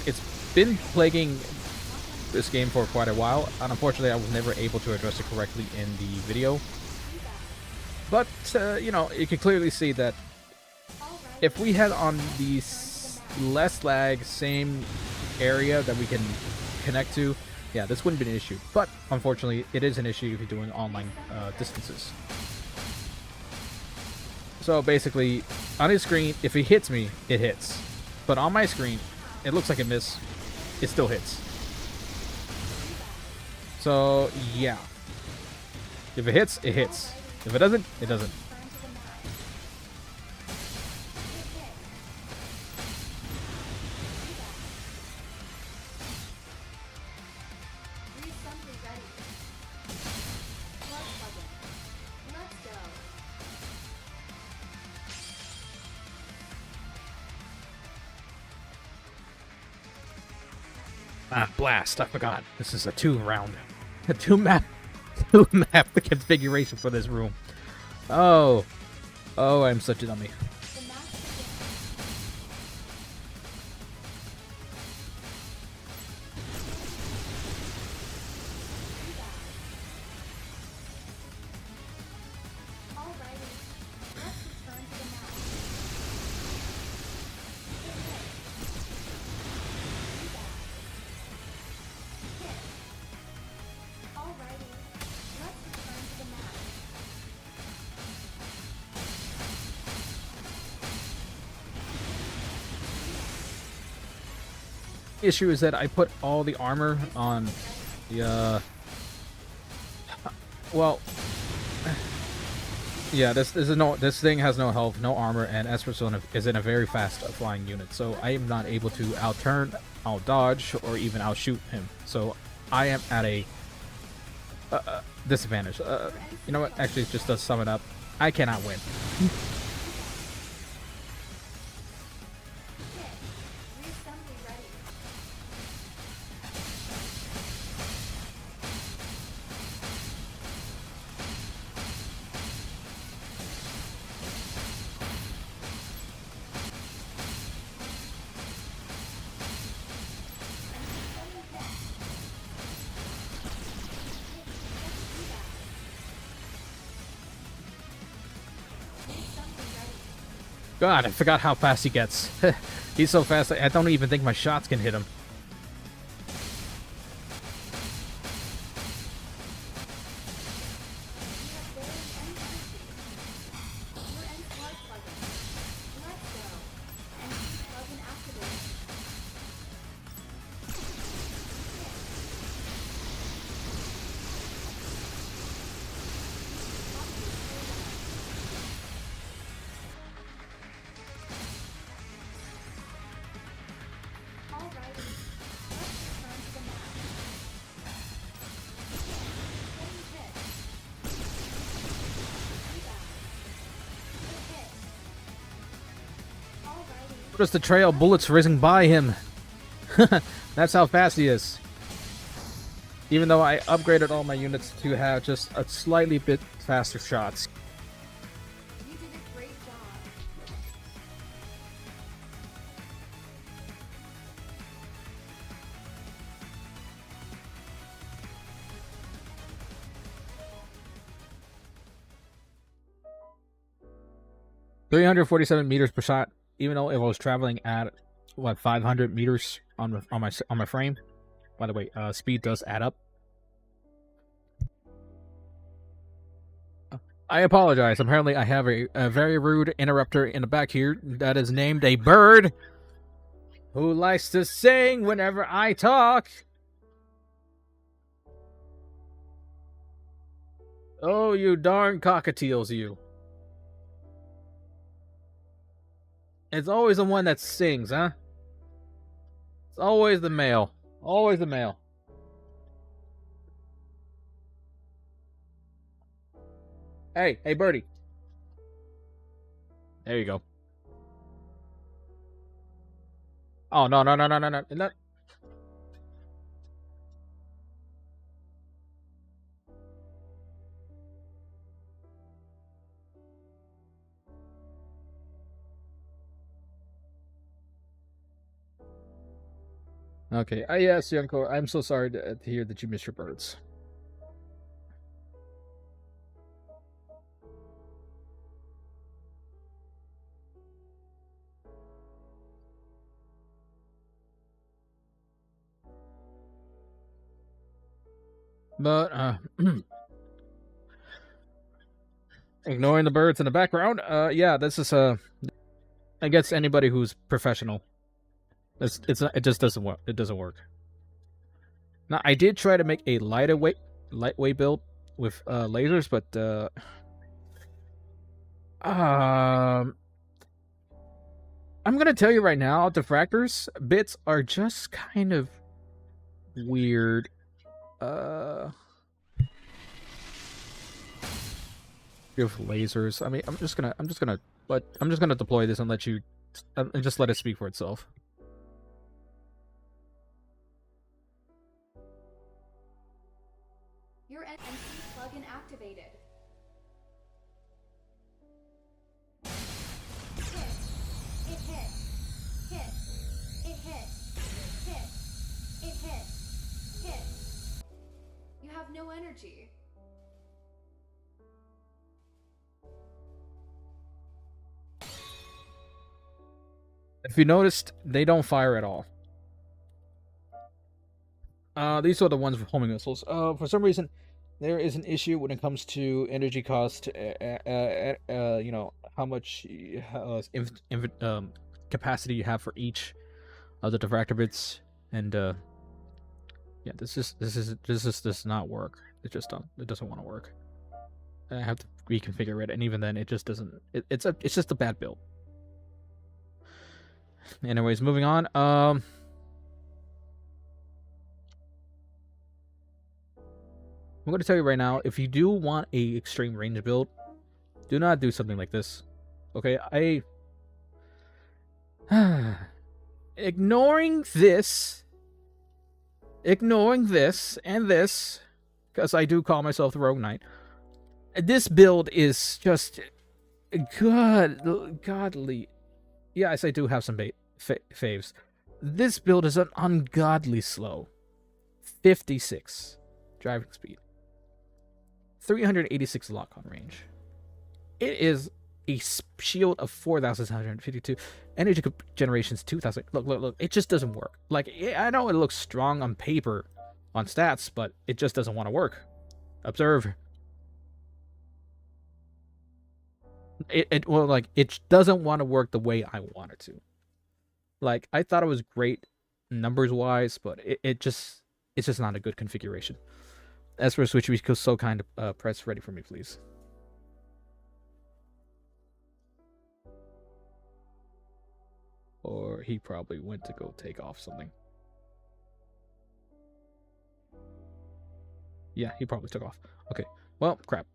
It's been plaguing this game for quite a while, and unfortunately I was never able to address it correctly in the video. But, you know, you can clearly see that if we had on the less lag, same area that we can connect to, yeah, this wouldn't be an issue. But, unfortunately, it is an issue if you're doing online distances. So, basically, on his screen, if it hits me, it hits. But on my screen, it looks like a miss. It still hits. So, yeah. If it hits, it hits. If it doesn't, it doesn't. Return to the map. Reassembly ready. Plug plugin. Let's go. Ah, blast! I forgot. This is a a two map configuration for this room. Oh, I'm such a dummy. The match begins. Alrighty, let's return to the map. Alrighty, let's return to the map. The issue is that I put all the armor on the well, yeah, this thing has no health, no armor, and Esper is in a very fast flying unit, so I am not able to outturn, outdodge, or even outshoot him. So I am at a disadvantage. You know what? Actually, just to sum it up, I cannot win. Reassembly ready. God, I forgot how fast he gets. He's so fast, I don't even think my shots can hit him. Notice the trail of bullets whizzing by him. That's how fast he is. Even though I upgraded all my units to have just a slightly bit faster shots. You did a great job. 347 meters per shot, even though if I was traveling at what 500 meters on my frame. By the way, speed does add up. I apologize. Apparently, I have a very rude interrupter in the back here that is named a bird who likes to sing whenever I talk. Oh, you darn cockatiels, you. It's always the one that sings, huh? It's always the male. Always the male. Hey, hey, birdie. There you go. Oh, no. Okay. Yes, Yunko. I'm so sorry to hear that you missed your birds. But, ignoring the birds in the background, yeah, this is, I guess anybody who's professional. It just doesn't work. It doesn't work. Now, I did try to make a lightweight build with, lasers, but, I'm gonna tell you right now, diffractors bits are just kind of weird. With lasers. I mean, I'm just gonna deploy this and let you, and just let it speak for itself. Your NC plugin activated. Hit. It hit. Hit. It hit. Hit. It hit. Hit. You have no energy. If you noticed, they don't fire at all. These are the ones with homing missiles. For some reason, there is an issue when it comes to energy cost. You know how much capacity you have for each of the diffractor bits, and yeah, this does not work. It doesn't want to work. I have to reconfigure it, and even then, it just doesn't. It's just a bad build. Anyways, moving on. I'm going to tell you right now, if you do want a extreme range build, do not do something like this. Okay, ignoring this, and this, because I do call myself the Rogue Knight. This build is just godly. Yes, I do have some faves. This build is an ungodly slow. 56 driving speed. 386 lock-on range. It is a shield of 4,752. Energy generations 2,000. Look. It just doesn't work. Like, I know it looks strong on paper, on stats, but it just doesn't want to work. Observe. It doesn't want to work the way I want it to. Like, I thought it was great numbers wise, but it's just not a good configuration. As for Switch, we could so kind of press ready for me, please. Or he probably went to go take off something. Yeah, he probably took off. Okay, well, crap.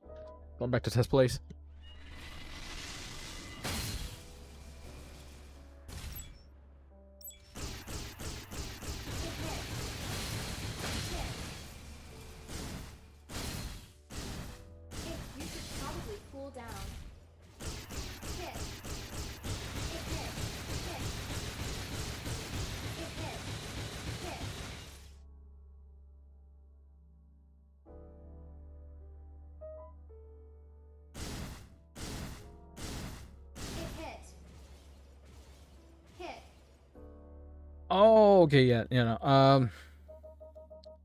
Going back to test place. Okay, yeah,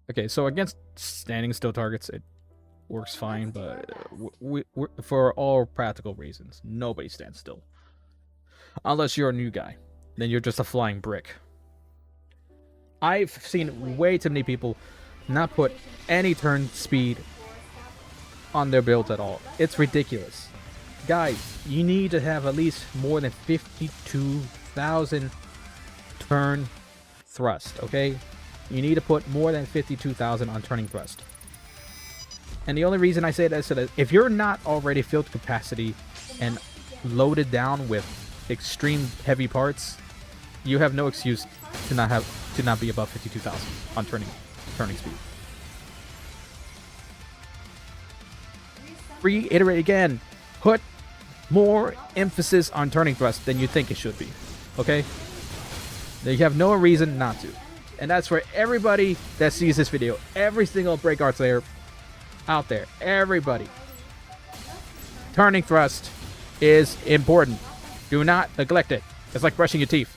okay, so against standing still targets, it works fine, but for all practical reasons, nobody stands still. Unless you're a new guy, then you're just a flying brick. I've seen way too many people not put any turn speed on their builds at all. It's ridiculous. Guys, you need to have at least more than 52,000 turn thrust, okay? You need to put more than 52,000 on turning thrust. And the only reason I say that is so that if you're not already filled capacity and loaded down with extreme heavy parts, you have no excuse to not be above 52,000 on turning speed. Reiterate again, put more emphasis on turning thrust than you think it should be. Okay? You have no reason not to. And that's for everybody that sees this video. Every single Break Art Slayer out there. Everybody. Turning thrust is important. Do not neglect it. It's like brushing your teeth.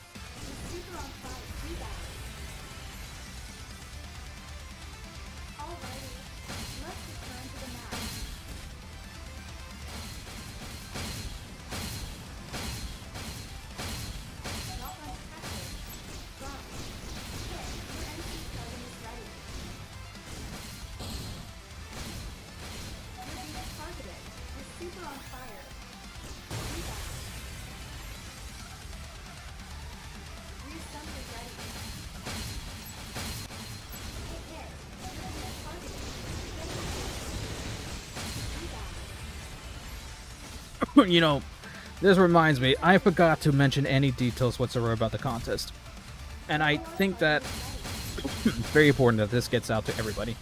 You know, this reminds me, I forgot to mention any details whatsoever about the contest. And I think that it's very important that this gets out to everybody.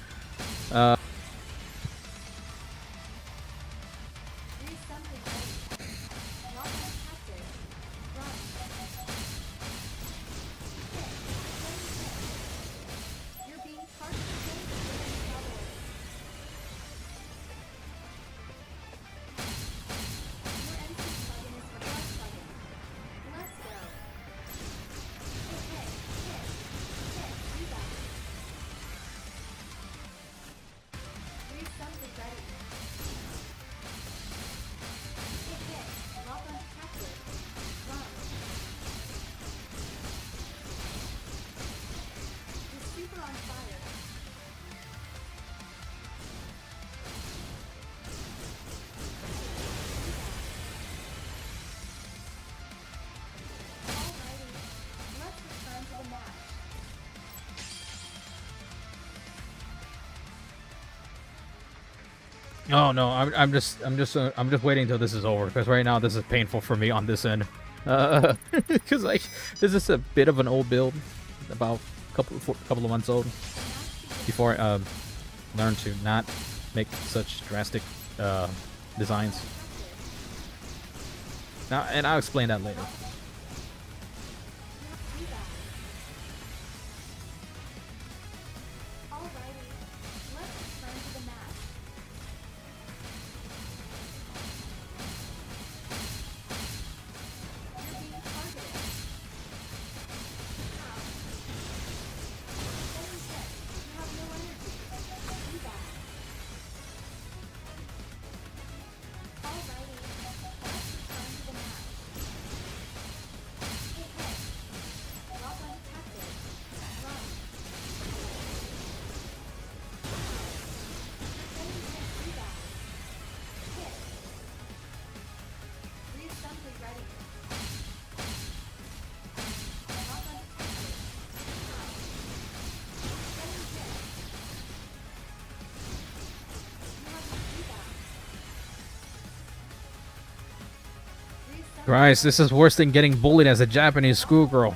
Oh no, I'm just waiting until this is over, because right now this is painful for me on this end. Because like this is a bit of an old build, about a couple of months old, before I learned to not make such drastic designs. Now, and I'll explain that later. Christ, this is worse than getting bullied as a Japanese schoolgirl.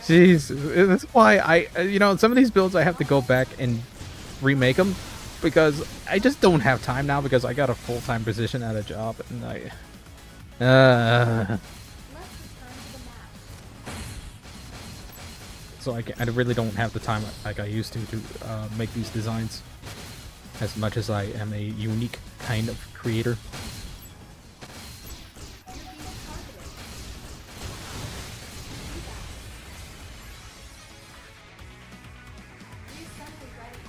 Jeez, that's why some of these builds I have to go back and remake them, because I just don't have time now, because I got a full-time position at a job, and so I really don't have the time like I used to make these designs as much as I am a unique kind of creator. You're being targeted. Reassembly ready.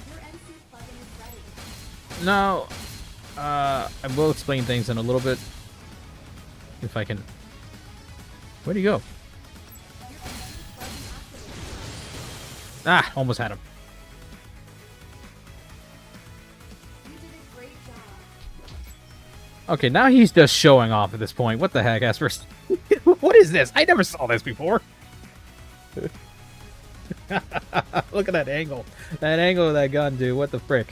Your NC plugin is ready. Now, I will explain things in a little bit. If I can. Where'd he go? Your NC plugin activated. Ah, almost had him. You did a great job. Okay, now he's just showing off at this point. What the heck, Asper? What is this? I never saw this before. Look at that angle. That angle of that gun, dude. What the frick?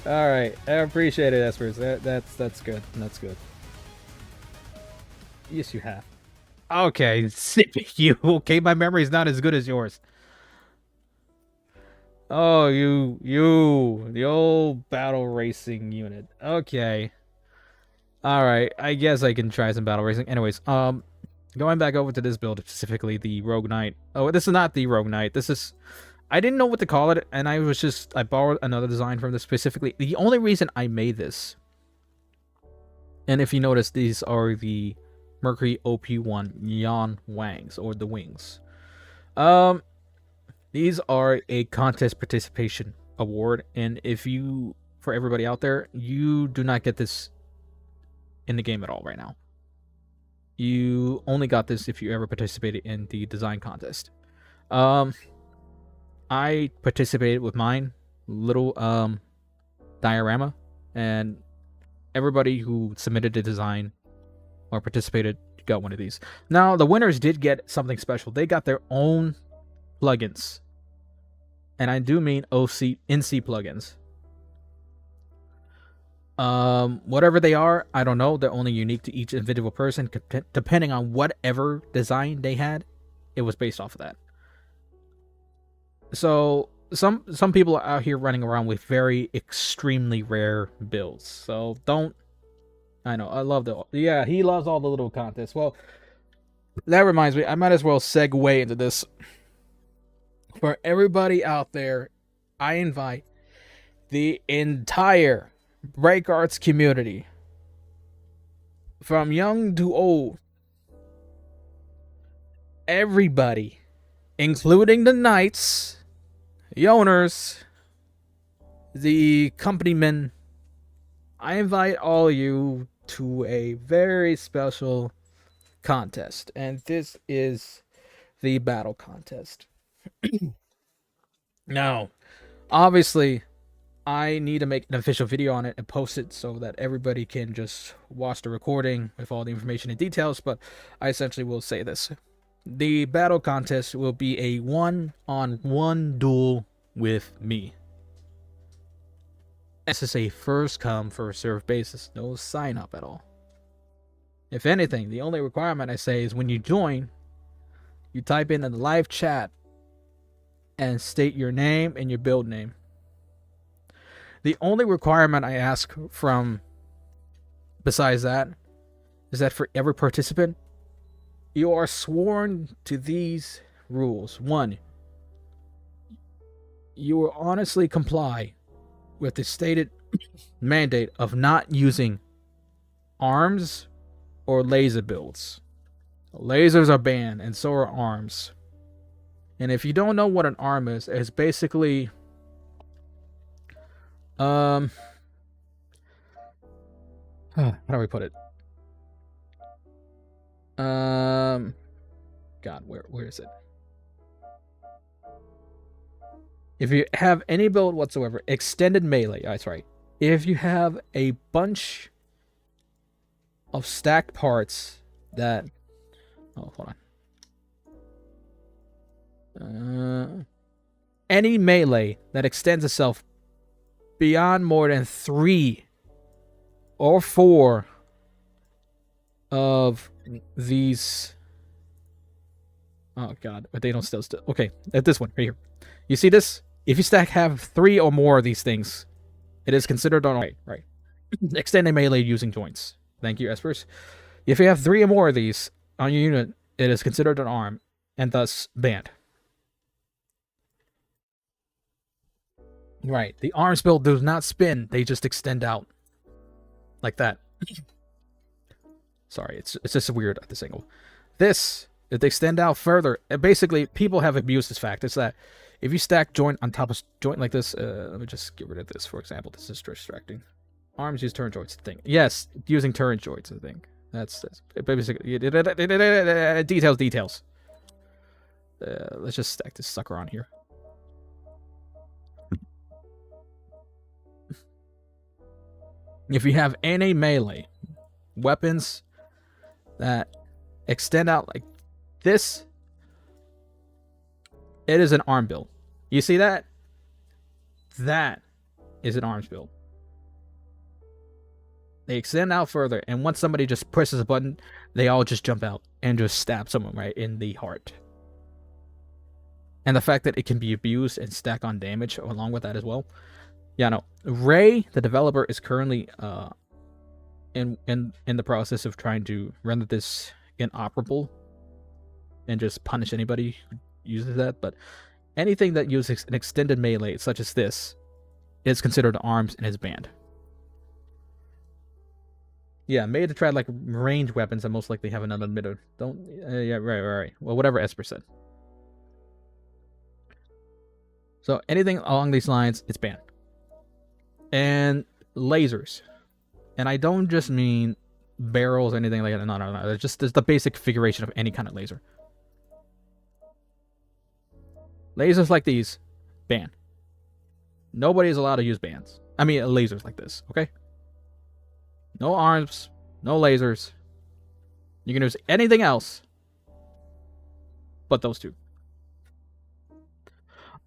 Alright, I appreciate it, Espers. That's good. That's good. Yes, you have. Okay, you. Okay, my memory's not as good as yours. Oh, you. The old battle racing unit. Okay. Alright, I guess I can try some battle racing. Anyways, going back over to this build, specifically the Rogue Knight. Oh, this is not the Rogue Knight. This is... I didn't know what to call it, and I borrowed another design from this specifically. The only reason I made this, and if you notice, these are the Mercury OP1 Yan Wangs, or the wings. These are a contest participation award, and for everybody out there, you do not get this in the game at all right now. You only got this if you ever participated in the design contest. I participated with mine, little diorama, and everybody who submitted the design or participated got one of these. Now, the winners did get something special. They got their own plugins. And I do mean NC plugins. Whatever they are, I don't know. They're only unique to each individual person, depending on whatever design they had. It was based off of that. So some people are out here running around with very extremely rare builds. So don't. I know, I love yeah, he loves all the little contests. Well, that reminds me, I might as well segue into this. For everybody out there, I invite the entire Break Arts community, from young to old, everybody, including the knights, the owners, the companymen. I invite all of you to a very special contest, and this is the battle contest. Now, obviously, I need to make an official video on it and post it so that everybody can just watch the recording with all the information and details, but I essentially will say this. The battle contest will be a one-on-one duel with me. This is a first come, first serve basis. No sign up at all. If anything, the only requirement I say is when you join, you type in the live chat and state your name and your build name. The only requirement I ask from, besides that, is that for every participant, you are sworn to these rules. 1, you will honestly comply with the stated mandate of not using arms or laser builds. Lasers are banned, and so are arms. And if you don't know what an arm is, it's basically how do we put it? God, where is it? If you have any build whatsoever, extended melee, that's right. If you have a bunch of stacked parts that, oh, hold on. Any melee that extends itself beyond more than 3 or 4 of these. Oh God, but they don't still. Okay, at this one right here. You see this? If you have 3 or more of these things, it is considered on right. Extended melee using joints. Thank you, Espers. If you have 3 or more of these on your unit, it is considered an arm and thus banned. Right. The arms build does not spin, they just extend out. Like that. Sorry, it's just weird at this angle. This, if they extend out further, basically people have abused this fact. It's that if you stack joint on top of joint like this, let me just get rid of this, for example. This is distracting. Arms use turn joints, thing. Yes, using turn joints, I think. That's basically details. Let's just stack this sucker on here. If you have any melee weapons that extend out like this, it is an arm build. You see that? That is an arms build. They extend out further, and once somebody just presses a button, they all just jump out and just stab someone right in the heart. And the fact that it can be abused and stack on damage along with that as well. Yeah, no. Ray, the developer, is currently in the process of trying to render this inoperable and just punish anybody who uses that. But anything that uses an extended melee, such as this, is considered arms and is banned. Yeah, made to try like range weapons that most likely have another emitter. Don't. Yeah, right. Well, whatever Esper said. So anything along these lines, it's banned. And lasers, and I don't just mean barrels or anything like that. No. It's just the basic configuration of any kind of laser. Lasers like these, banned. Nobody is allowed to use bands. I mean, lasers like this. Okay. No arms, no lasers. You can use anything else but those two.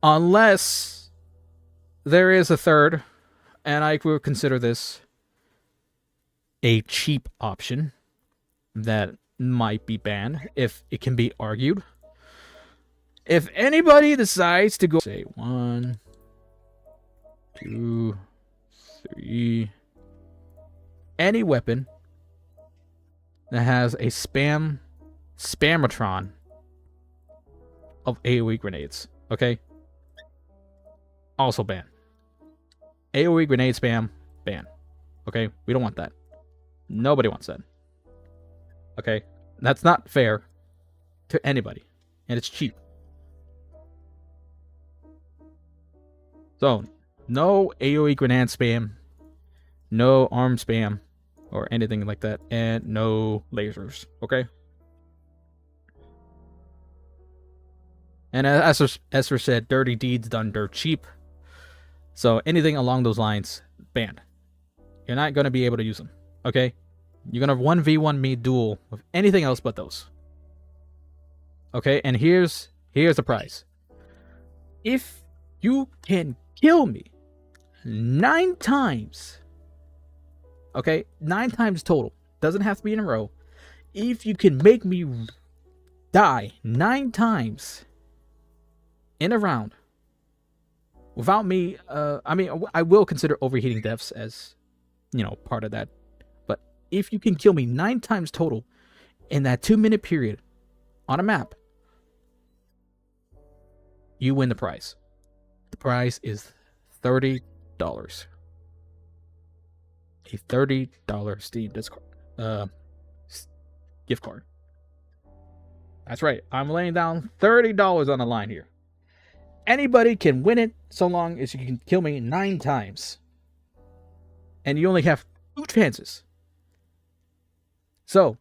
Unless there is a third, and I would consider this a cheap option that might be banned if it can be argued. If anybody decides to go, say 1, 2, 3, any weapon that has a spamatron of AoE grenades, okay? Also ban. AoE grenade spam, ban. Okay? We don't want that. Nobody wants that. Okay? That's not fair to anybody. And it's cheap. So, no AoE grenade spam, no arm spam, or anything like that, and no lasers, okay? And as Esper said, dirty deeds done dirt cheap. So anything along those lines, banned. You're not going to be able to use them, okay? You're going to 1v1 me duel with anything else but those. Okay, and here's the prize. If you can kill me 9 times, okay, 9 times total, doesn't have to be in a row. If you can make me die 9 times in a round without me, I mean, I will consider overheating deaths as, you know, part of that. But if you can kill me 9 times total in that 2-minute period on a map, you win the prize. The prize is $30. A $30 Steam Discord gift card. That's right. I'm laying down $30 on the line here. Anybody can win it so long as you can kill me 9 times. And you only have 2 chances. So,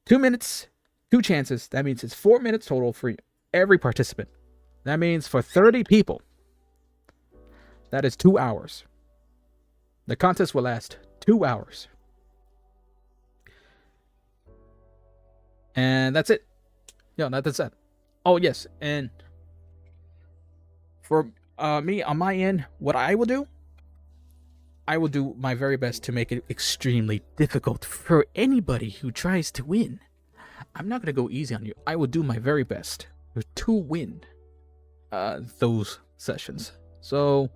2 minutes, 2 chances. That means it's 4 minutes total for every participant. That means for 30 people, that is 2 hours. The contest will last 2 hours. And that's it. Yeah, that's it. Oh, yes. And for me, on my end, what I will do my very best to make it extremely difficult for anybody who tries to win. I'm not going to go easy on you. I will do my very best to win those sessions. So,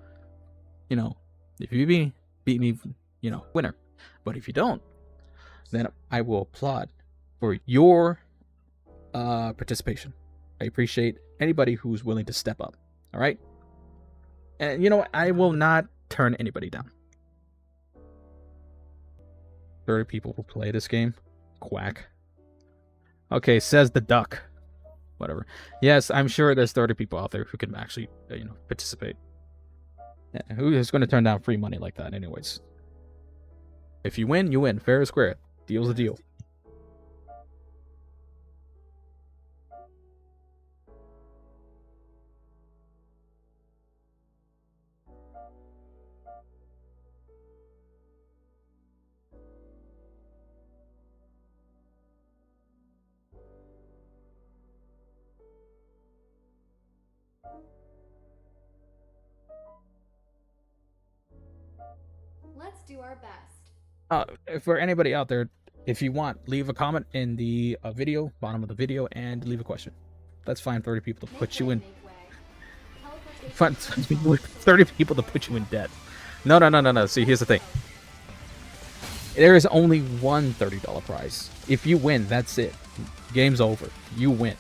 you know, if you beat me, you know, winner. But if you don't, then I will applaud for your participation. I appreciate anybody who's willing to step up. All right? And you know what? I will not turn anybody down. 30 people who play this game. Quack. Okay, says the duck. Whatever. Yes, I'm sure there's 30 people out there who can actually, participate. Yeah, who is going to turn down free money like that anyways? If you win, you win. Fair and square. Deal's a deal. Let's do our best. For anybody out there, if you want, leave a comment in the video, bottom of the video, and leave a question. Let's find 30 people to put you in. Find 30 people to put you in debt. No. See, here's the thing. There is only one $30 prize. If you win, that's it. Game's over. You win.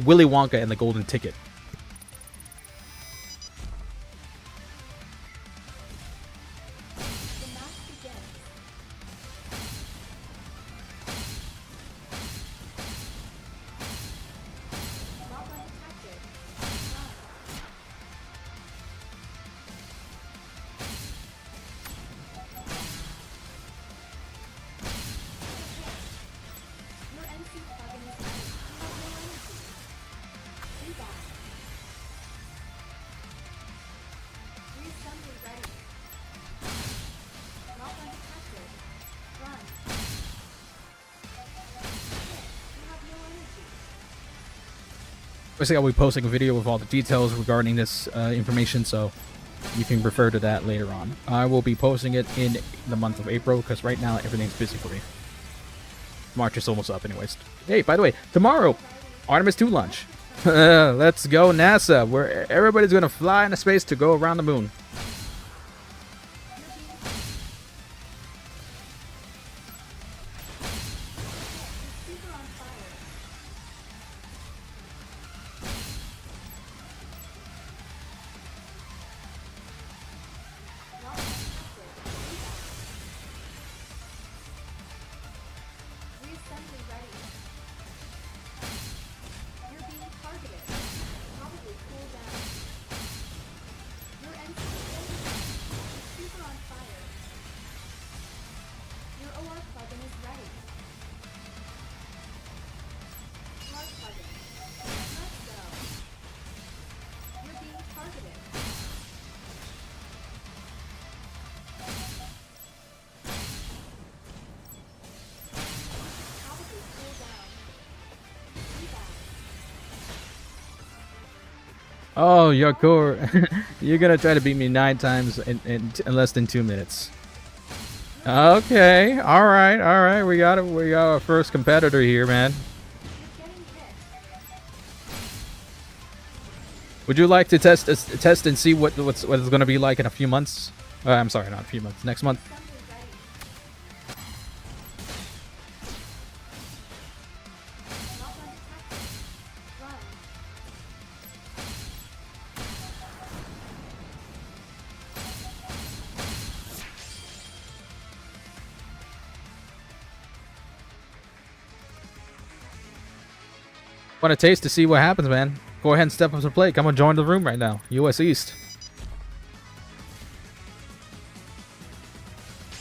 Willy Wonka and the Golden Ticket. The match begins. Lock on detected. Run. Your NC plugin is ready. You have no energy. Rebound. Reassembly ready. Lock undetected. Run. You have no energy. Obviously, I'll be posting a video with all the details regarding this information, so you can refer to that later on. I will be posting it in the month of April, because right now everything's busy for me. March is almost up anyways. Hey, by the way, tomorrow, Artemis 2 launch. Let's go NASA, where everybody's going to fly into space to go around the moon. Super on fire. Lock undetected. Rebound. Reassembly ready. You're being targeted. Probably cool down. Your NC super on fire. Your OR plugin is ready. Smart plugin. Let's go. You're being targeted. Probably cool down. Rebound. Oh, Yakor, you're going to try to beat me 9 times in less than 2 minutes. Okay, all right. We got our first competitor here, man. You're getting hit. Would you like to test and see what it's going to be like in a few months? I'm sorry, not a few months. Next month. Assembly ready. Lock undetected. Run. Want a taste to see what happens, man? Go ahead and step up to the plate. Come and join the room right now. US East.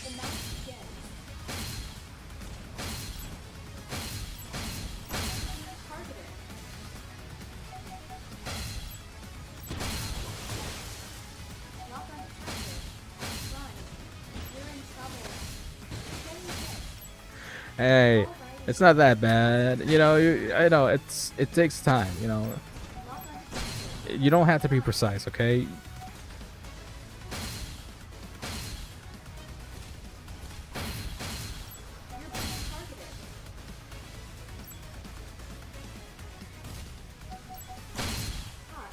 The match begins. Targeted. Lock undetected. Run. You're in trouble. You're getting hit. Hey, Alright. it's not that bad. I know it takes time. Lock undetected. You don't have to be precise, okay? You're being targeted. Hot.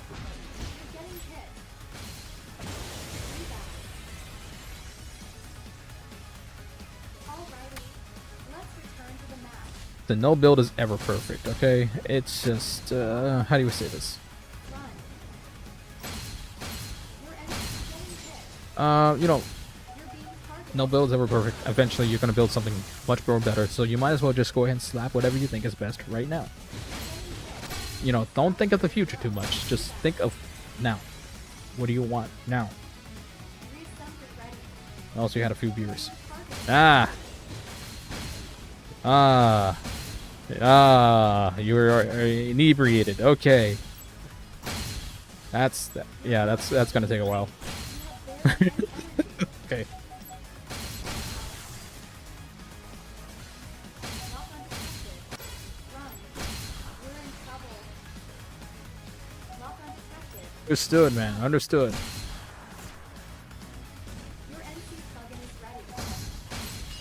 You're getting hit. Rebound. Listen, no build is ever perfect, okay? It's just, how do you say this? Run. Your enemy's getting hit. You know, You're being targeted. no build is ever perfect. Eventually, you're gonna build something much more better, so you might as well just go ahead and slap whatever you think is best right now. You know, don't think of the future too much. Just think of now. What do you want now? Resump is ready. Also, you had a few viewers. Target. You were inebriated. Okay. Yeah, that's gonna take a while. Okay. Not undetected. Run. We're in trouble. Not undetected. Understood, man. Understood. Your NC plugin is ready.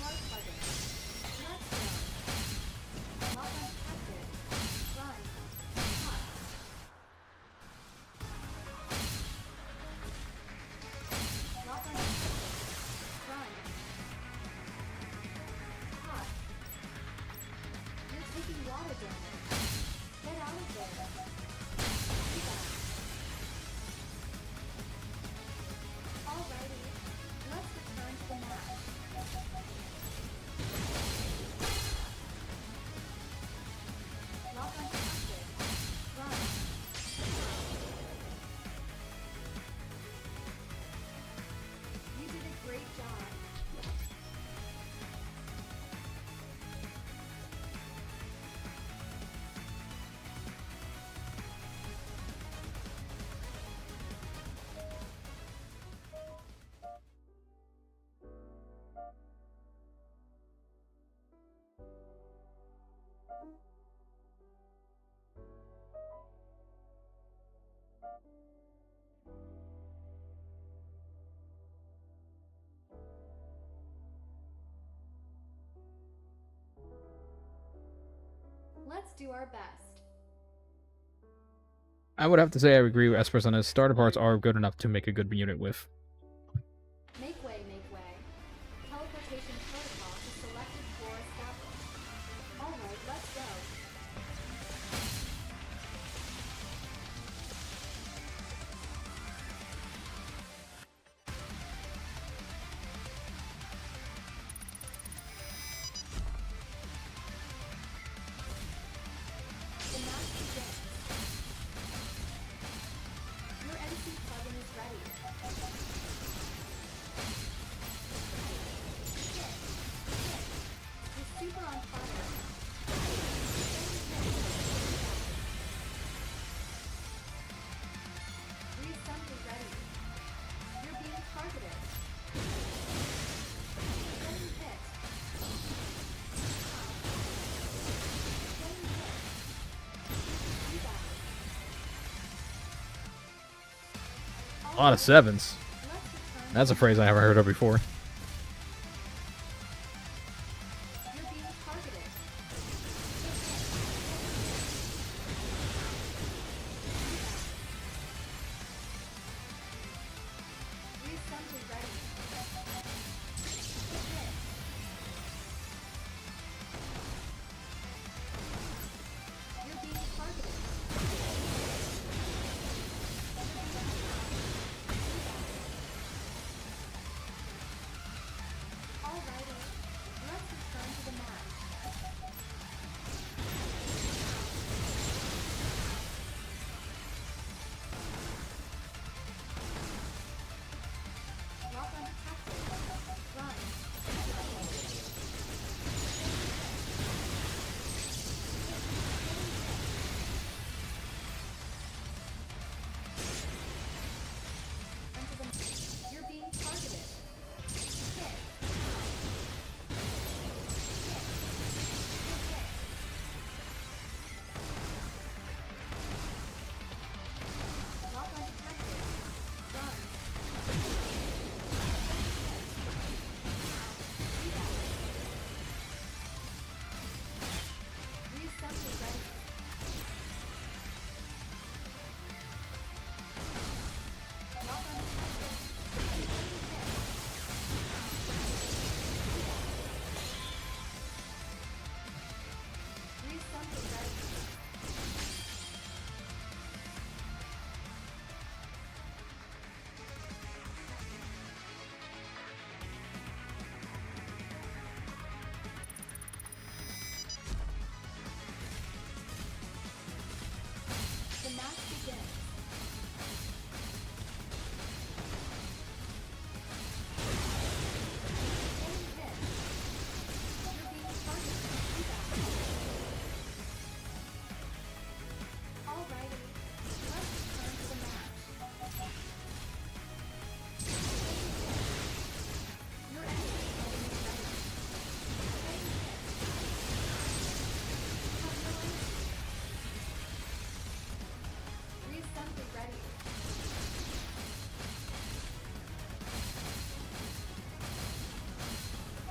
Hard plugin. Let's go. Not undetected. Run. Hot. Not undetected. Run. Hot. You're taking water damage. Get out of there. Rebound. Alrighty. Let's return to the match. Not undetected. Run. You did a great job. Let's do our best. I would have to say I agree with Espers on this. Starter parts are good enough to make a good unit with. Make way, make way. Teleportation protocol is selected for established. Alright, let's go. The match begins. Your NC plugin is ready. You're super on fire. Resump is ready. You're being targeted. Getting hit. Getting hit. Rebound. A lot of sevens. Let's return. That's a phrase I haven't heard of before. You're being targeted. Resump is ready. Hit. You're being targeted. match begins. Enemy hit. You're being targeted. See that? Alrighty, let's return to the match. Your enemy is ready. Enemy hit. Reassembly ready.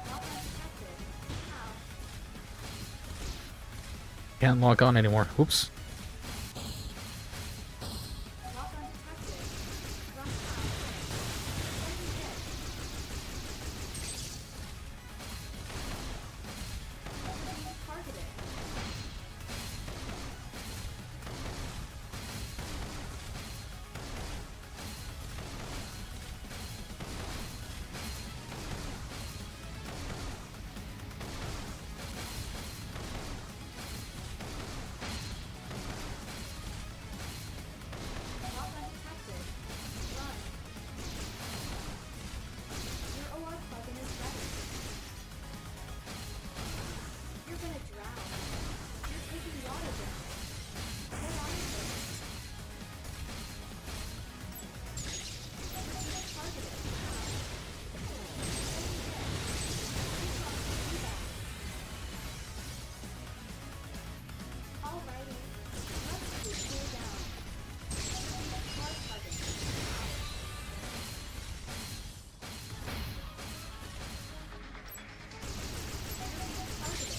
Lock undetected. How? Can't log on anymore. Oops. Lock undetected. Run out. Enemy hit. Being targeted. Lock undetected. Run. Your OR plugin is ready. You're gonna drown. You're taking water damage. Get out of there. You're being targeted. Enemy hit. See that? Alrighty. Let's do cool down. You're being hard targeted. You're being targeted.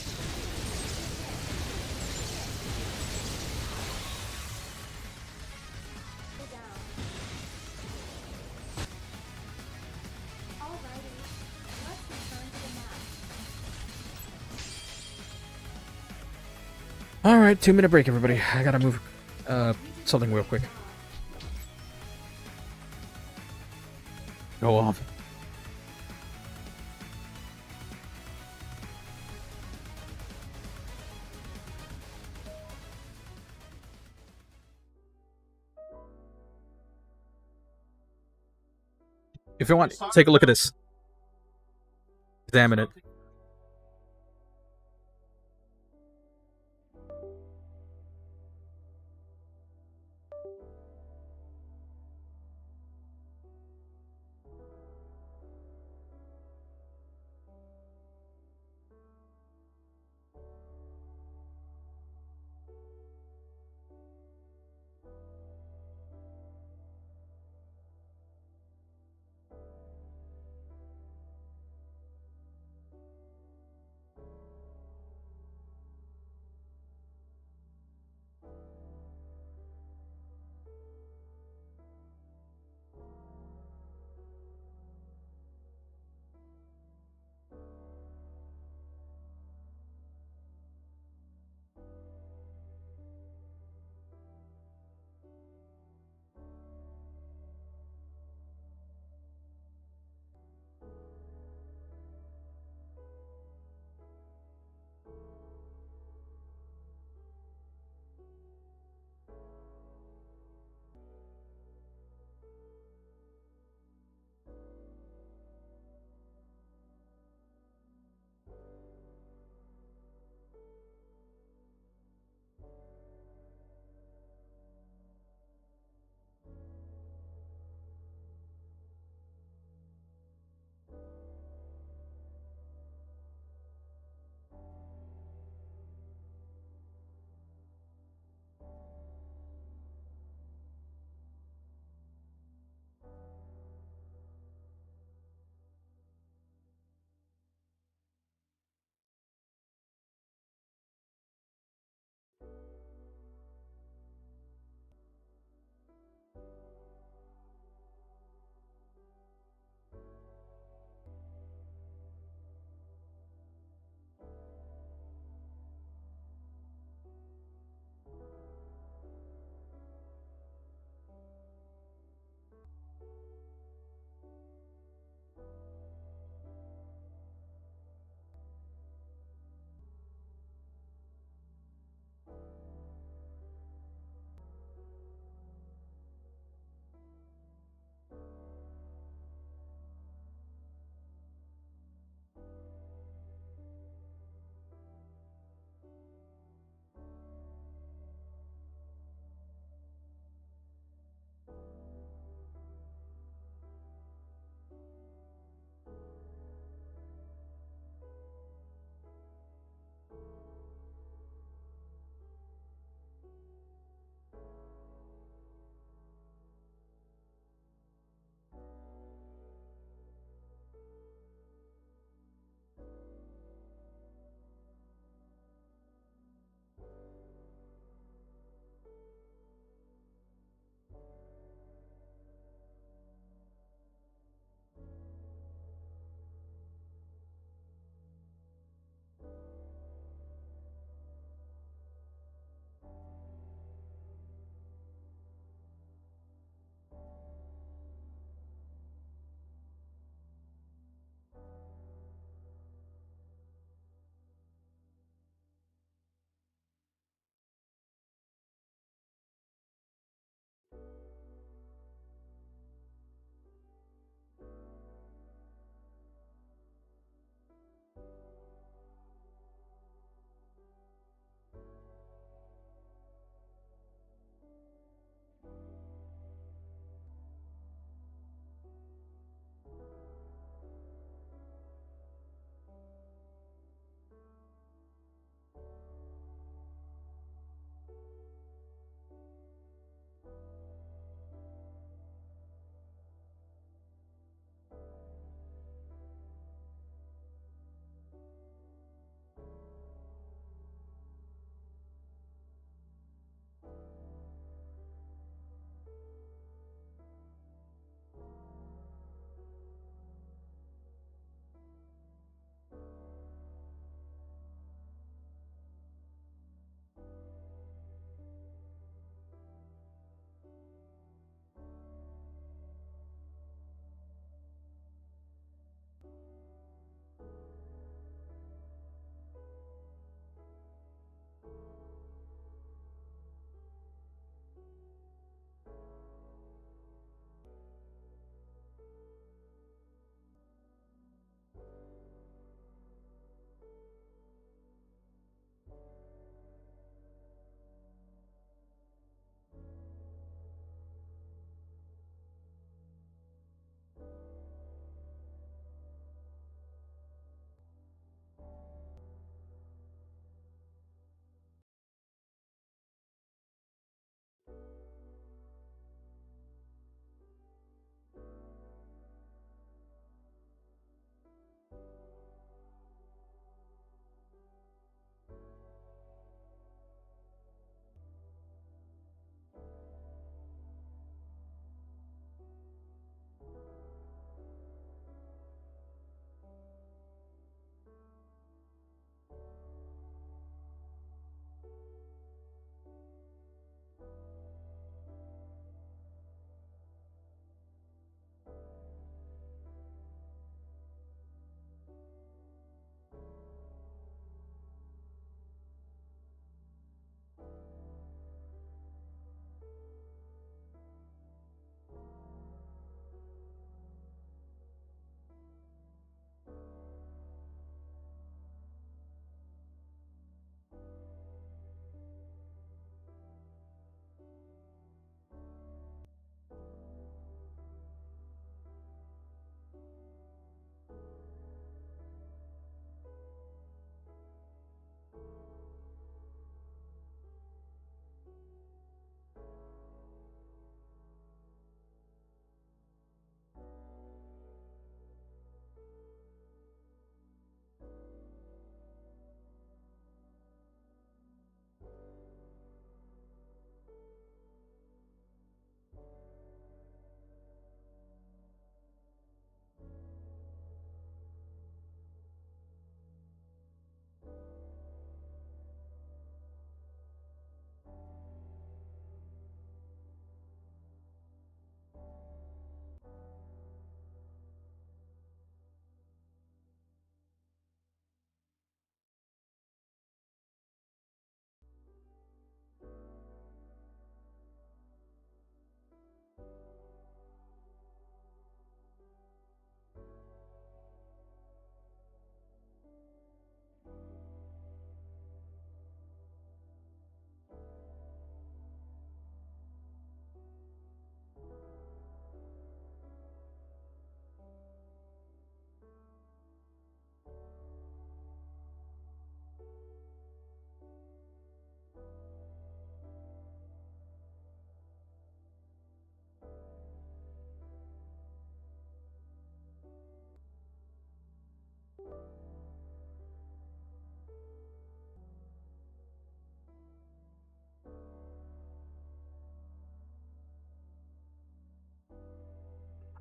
Go down. Alrighty, let's return to the match. All right, 2-minute break, everybody. I gotta move something real quick. Go off. If you want, take a look at this. Examine it.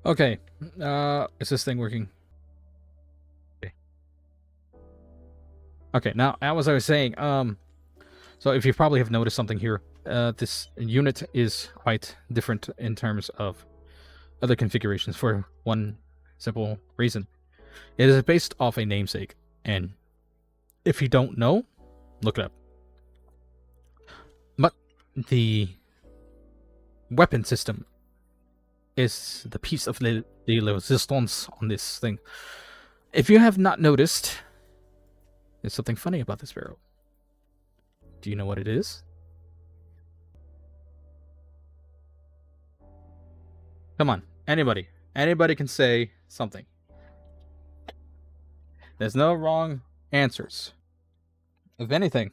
Okay. Is this thing working? Okay, now as I was saying, so if you probably have noticed something here, this unit is quite different in terms of other configurations for one simple reason. It is based off a namesake, and if you don't know, look it up. But the weapon system is the piece of the resistance on this thing. If you have not noticed, there's something funny about this barrel. Do you know what it is? Come on, anybody. Anybody can say something. There's no wrong answers. If anything,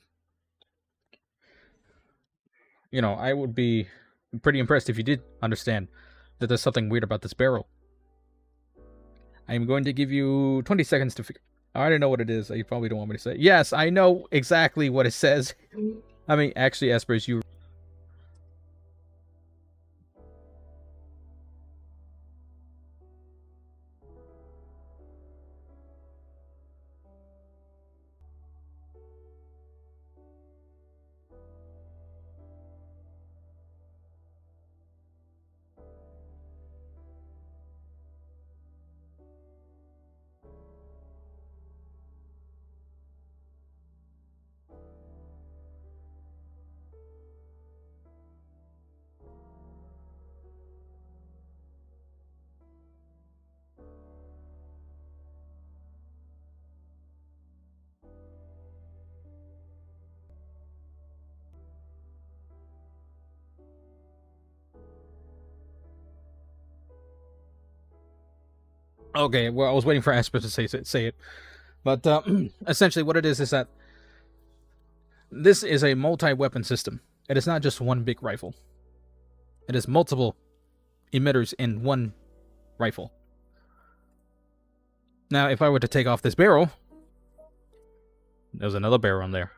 you know, I would be pretty impressed if you did understand that there's something weird about this barrel. I'm going to give you 20 seconds to figure. I already know what it is. You probably don't want me to say. Yes, I know exactly what it says. I mean, actually, Espers, you. Okay, well, I was waiting for Esper to say it. But essentially, what it is that this is a multi-weapon system. It is not just one big rifle. It is multiple emitters in one rifle. Now, if I were to take off this barrel, there's another barrel in there.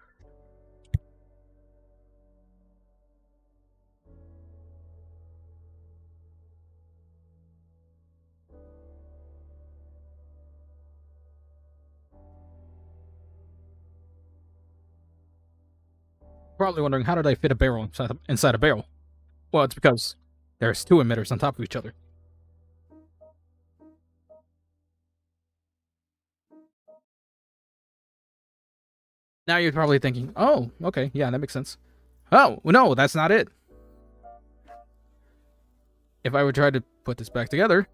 Probably wondering, how did I fit a barrel inside a barrel? Well, it's because there's two emitters on top of each other. Now you're probably thinking, oh, okay, yeah, that makes sense. Oh, no, that's not it. If I would try to put this back together,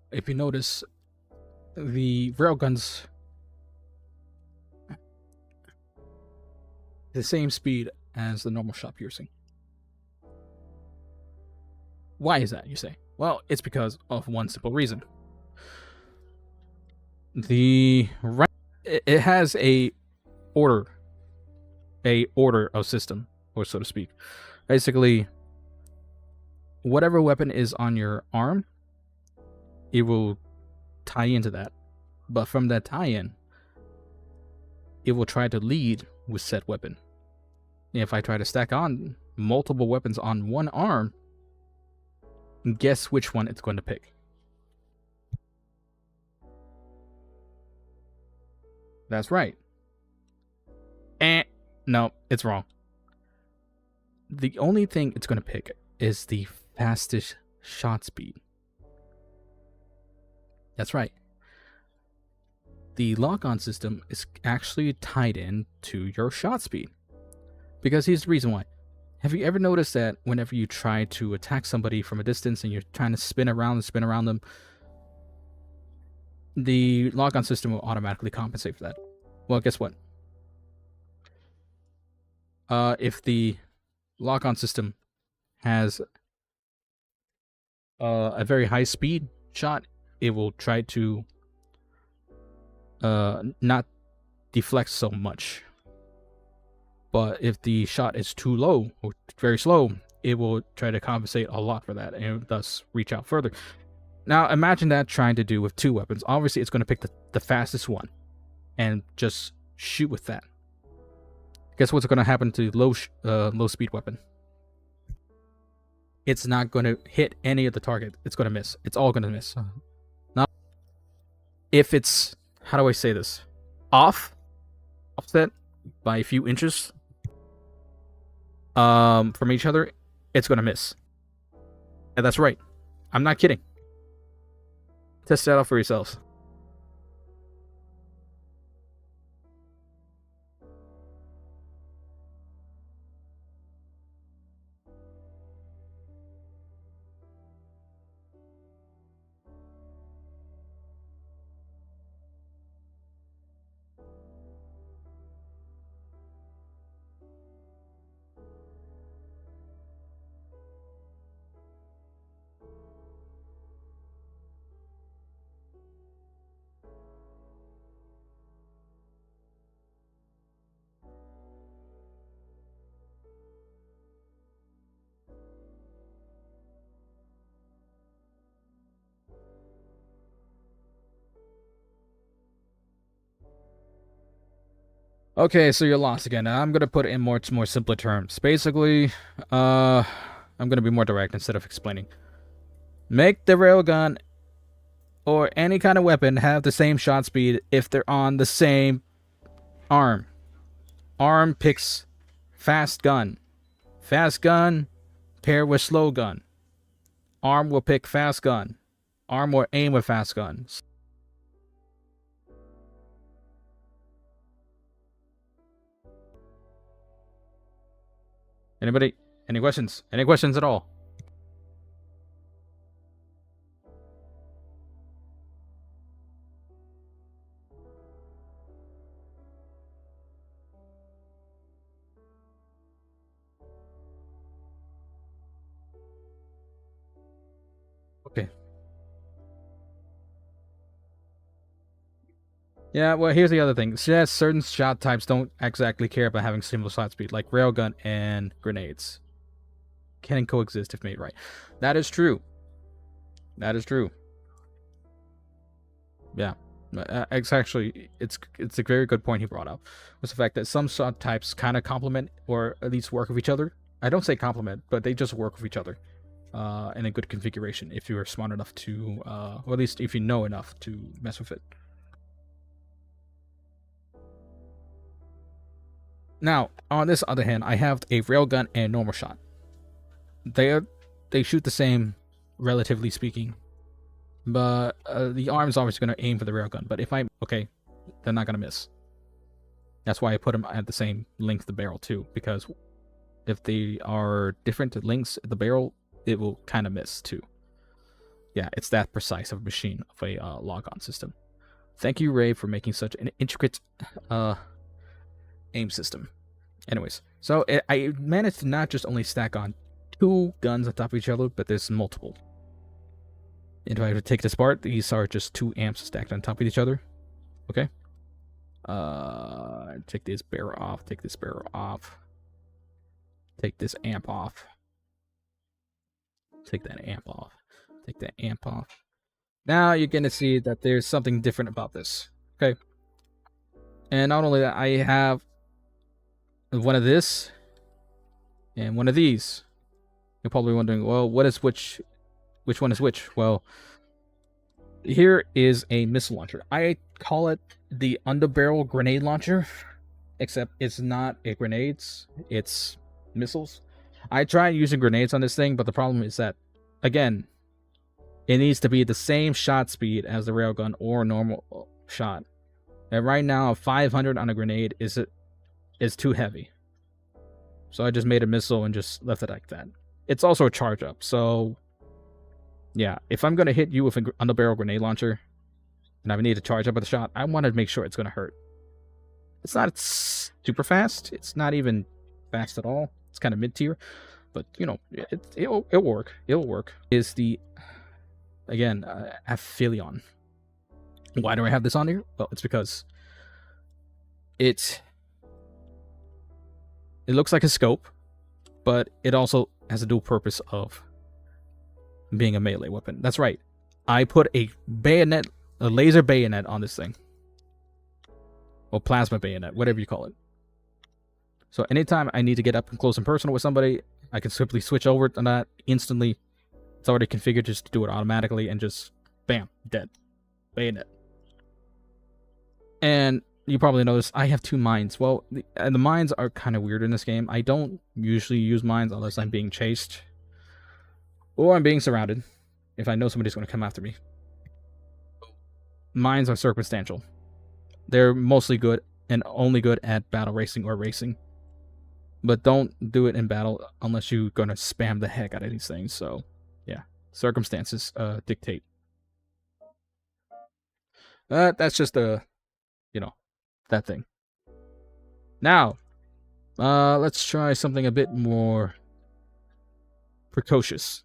if you notice, the railguns the same speed as the normal shot piercing. Why is that, you say? Well, it's because of one simple reason. It has a order of system, or so to speak. Basically, whatever weapon is on your arm, it will tie into that. But from that tie-in, it will try to lead with said weapon. If I try to stack on multiple weapons on one arm, guess which one it's going to pick. That's right. No, it's wrong. The only thing it's going to pick is the fastest shot speed. That's right. The lock-on system is actually tied in to your shot speed. Because here's the reason why. Have you ever noticed that whenever you try to attack somebody from a distance and you're trying to spin around them, the lock-on system will automatically compensate for that? Well, guess what? If the lock-on system has a very high speed shot, it will try to not deflect so much. But if the shot is too low or very slow, it will try to compensate a lot for that and thus reach out further. Now imagine that trying to do with 2 weapons. Obviously it's going to pick the fastest one and just shoot with that. Guess what's going to happen to low speed weapon? It's not going to hit any of the target. It's going to miss. It's all going to miss. Now, if it's, how do I say this? Offset by a few inches from each other, it's going to miss. And that's right. I'm not kidding. Test that out for yourselves. Okay, so you're lost again. I'm gonna put it in more simpler terms. Basically, I'm gonna be more direct instead of explaining. Make the railgun or any kind of weapon have the same shot speed if they're on the same arm. Arm picks fast gun. Fast gun paired with slow gun. Arm will pick fast gun. Arm will aim with fast guns. Anybody? Any questions? Any questions at all? Okay. Yeah, well, here's the other thing. Yes, certain shot types don't exactly care about having similar shot speed, like railgun and grenades. Can coexist if made right. That is true. That is true. Yeah. It's actually, it's a very good point he brought up. Was the fact that some shot types kind of complement or at least work with each other. I don't say complement, but they just work with each other in a good configuration if you're smart enough to, or at least if you know enough to mess with it. Now, on this other hand, I have a railgun and normal shot. They shoot the same, relatively speaking, but the arm is obviously going to aim for the railgun. But if okay, they're not going to miss. That's why I put them at the same length of the barrel too, because if they are different lengths of the barrel, it will kind of miss too. Yeah, it's that precise of a machine of a log-on system. Thank you, Ray, for making such an intricate aim system. Anyways, so I managed to not just only stack on 2 guns on top of each other, but there's multiple. And if I were to take this apart, these are just 2 amps stacked on top of each other. Okay. Take this barrel off. Take this barrel off. Take this amp off. Take that amp off. Take that amp off. Now you're gonna see that there's something different about this. Okay. And not only that, I have one of this and one of these. You're probably wondering, well, what is which one is which? Well, here is a missile launcher. I call it the underbarrel grenade launcher, except it's not a grenades, it's missiles. I tried using grenades on this thing, but the problem is that, again, it needs to be the same shot speed as the railgun or normal shot. And right now, 500 on a grenade is too heavy. So I just made a missile and just left it like that. It's also a charge up, so yeah, if I'm going to hit you with an underbarrel grenade launcher, and I need to charge up with a shot, I want to make sure it's going to hurt. It's not super fast. It's not even fast at all. It's kind of mid-tier, but, you know, it'll work. It'll work. Is the, again, Aphelion. Why do I have this on here? Well, it's because it looks like a scope, but it also has a dual purpose of being a melee weapon. That's right. I put a bayonet, a laser bayonet on this thing. Or plasma bayonet, whatever you call it. So anytime I need to get up and close and personal with somebody, I can simply switch over to that instantly. It's already configured just to do it automatically and just, bam, dead. Bayonet. And you probably noticed I have 2 mines. Well, the mines are kind of weird in this game. I don't usually use mines unless I'm being chased. Or I'm being surrounded. If I know somebody's going to come after me. Mines are circumstantial. They're mostly good and only good at battle racing or racing. But don't do it in battle unless you're going to spam the heck out of these things. So, yeah. Circumstances dictate. That's just a, that thing. Now, let's try something a bit more precocious.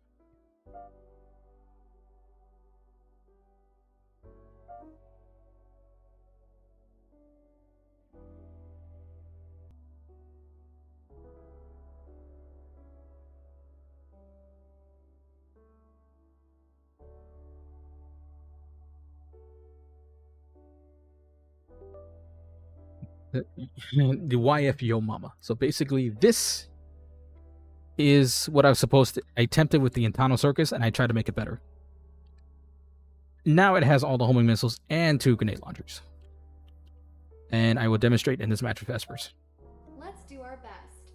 The YF Yo Mama. So basically, this is what I was supposed to. I attempted with the Intano Circus, and I tried to make it better. Now it has all the homing missiles and 2 grenade launchers. And I will demonstrate in this match with Vespers. Let's do our best.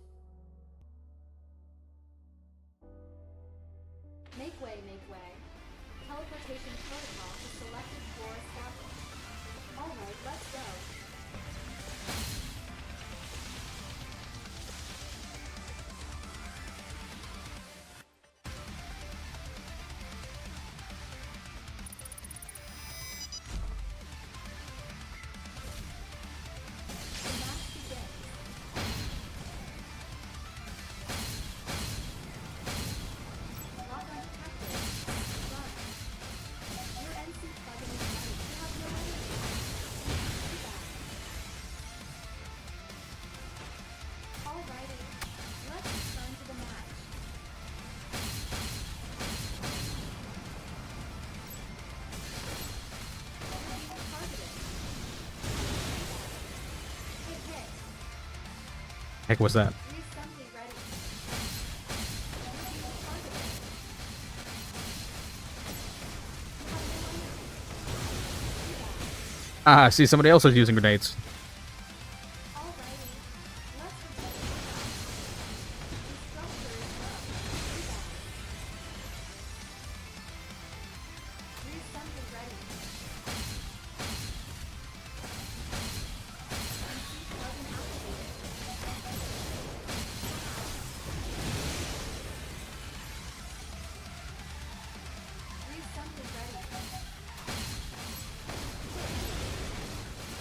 Make way, make way. Teleportation protocol is selected for established. Alright, let's go. The match begins. Lock on detected. Run. Your NC plugin is ready. You have no energy. Feedback. Alrighty. Let's return to the match. You're being targeted. Hit hit. Heck was that? Reassembly ready. You're being targeted. You have no energy. Feedback. Ah, I see somebody else is using grenades. Alrighty. Let's return to the match. Instructor is low. Feedback. Reassembly ready. NC plugin activated. Reassembly ready. You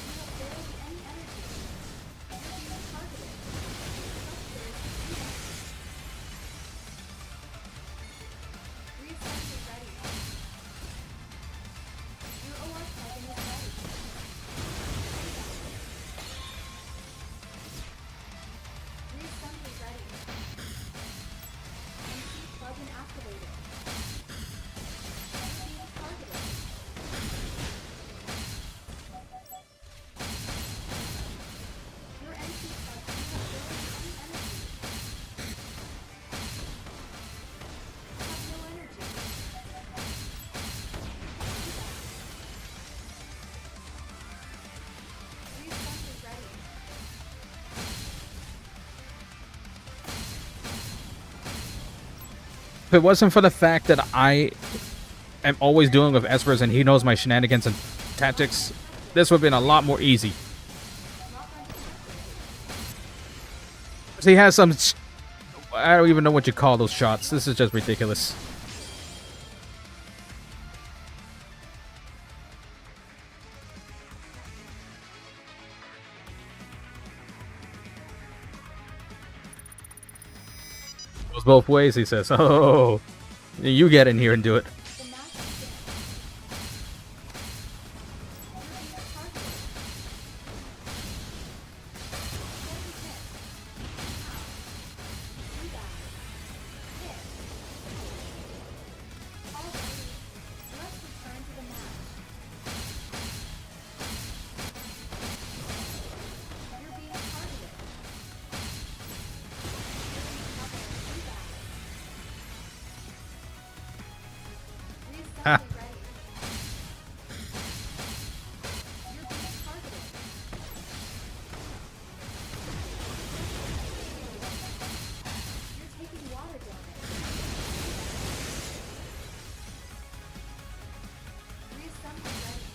have barely any energy. You're being targeted. Instructor is feedback. Reassembly ready. Your OR plugin is ready. Feedback. Reassembly ready. NC plugin activated. You're being targeted. Your NC plugin has barely any energy. Have no energy. Reassembly ready. If it wasn't for the fact that I am always dealing with Espers and he knows my shenanigans and tactics, this would have been a lot more easy. Lock on detected. He has some. I don't even know what you call those shots. This is just ridiculous. Goes both ways, he says. Oh, you get in here and do it. The match begins. taking water damage. Reassembly ready.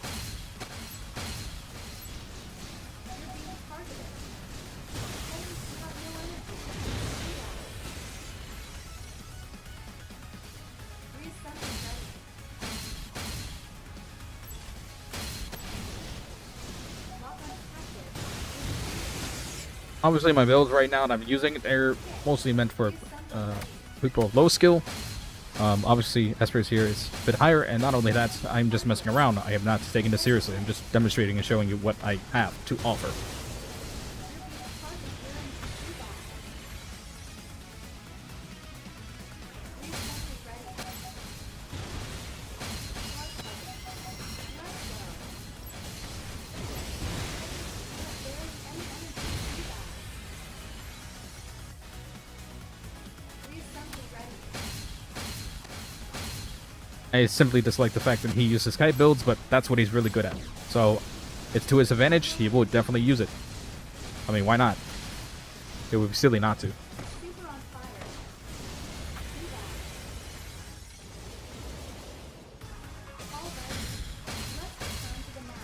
You're being targeted. And you have no energy. See that. Reassembly ready. Lock on captive. Obviously, my builds right now that I'm using, they're mostly meant for people of low skill. Obviously, Esper's here is a bit higher, and not only that, I'm just messing around. I am not taking this seriously. I'm just demonstrating and showing you what I have to offer. I simply dislike the fact that he uses kite builds, but that's what he's really good at. So, it's to his advantage. He will definitely use it. I mean, why not? It would be silly not to. Super on fire. See that. All right. Let's return to the match.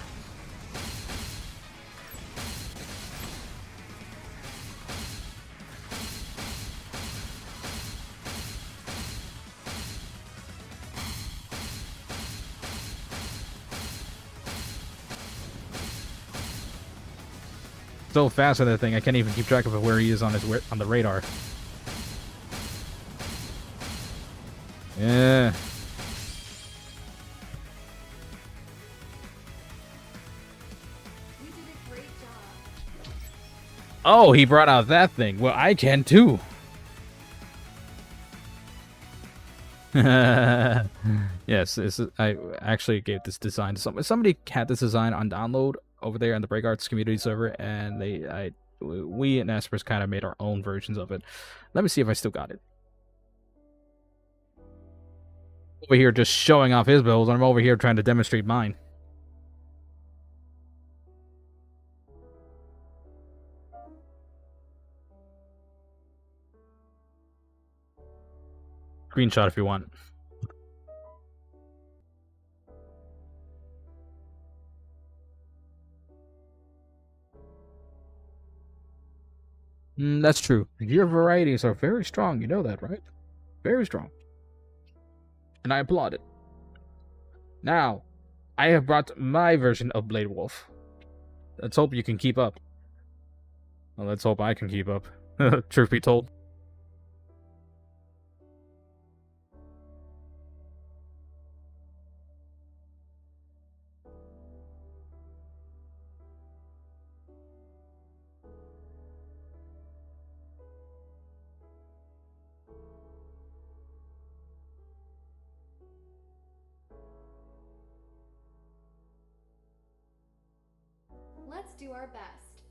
So fast with that thing, I can't even keep track of where he is on the radar. Yeah. You did a great job. Oh, he brought out that thing. Well, I can too. Yes, I actually gave this design to somebody had this design on download over there on the Break Arts community server, and we and Esper's kind of made our own versions of it. Let me see if I still got it. Over here just showing off his builds, I'm over here trying to demonstrate mine. Screenshot if you want. That's true. Your varieties are very strong. You know that, right? Very strong. And I applaud it. Now, I have brought my version of Blade Wolf. Let's hope you can keep up. Well, let's hope I can keep up. Truth be told. Let's do our best.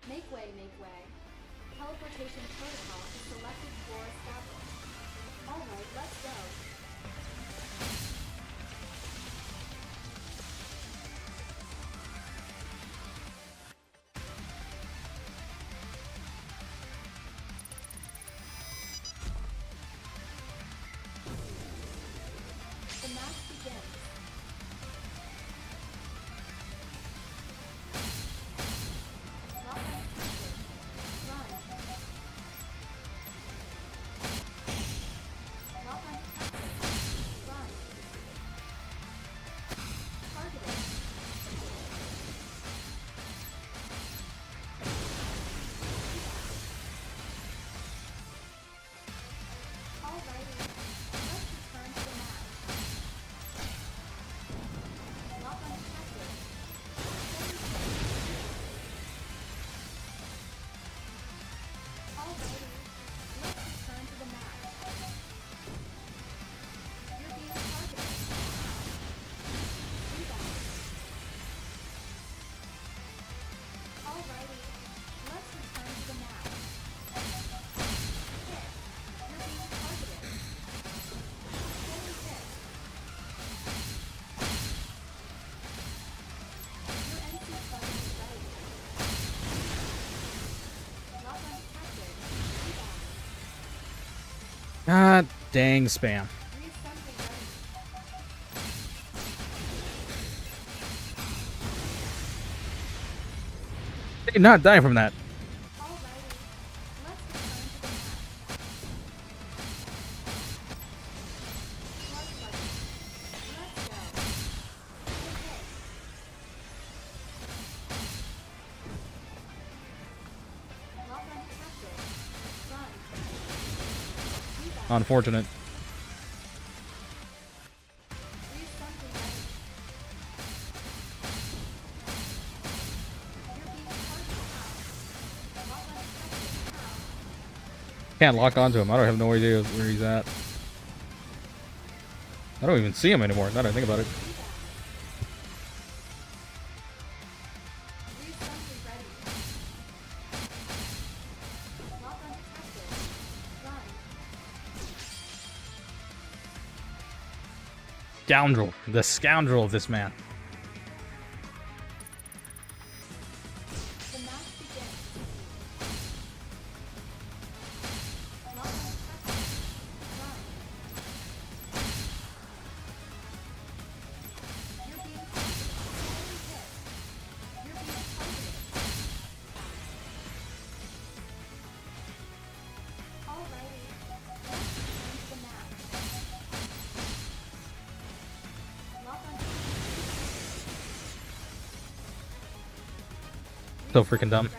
Make way, make way. Teleportation protocol is selected for established. Alright, let's go. The match begins. Lock on captive. Run. God dang spam. Reassembly ready. Did not die from that. Alrighty, let's return to the match. Smart button. Let's go. Good hit. Lock undetected. Run. Rebound. Unfortunate. Reassembly ready. You're being targeted now. Lock undetected now. Can't lock onto him. I don't have no idea where he's at. I don't even see him anymore, now that I think about it. Rebound. Reassembly ready. Lock undetected. Run. Scoundrel. The scoundrel of this man. The match begins. Lock undetected. Run. You're being targeted. Enemy hit. You're being targeted. Alrighty. Let's return to the match. Lock undetected. So freaking dumb. Ready.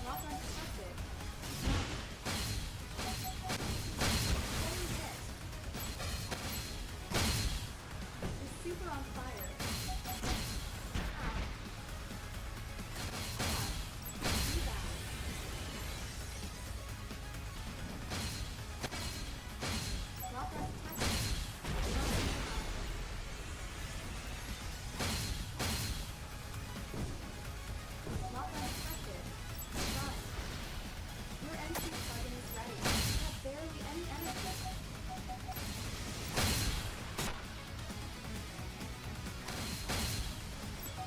Lock undetected. Enemy hit. You're super on fire. Ow. Rebound. Lock undetected. Run. Lock undetected. Run. Your NC plugin is ready. You have barely any energy.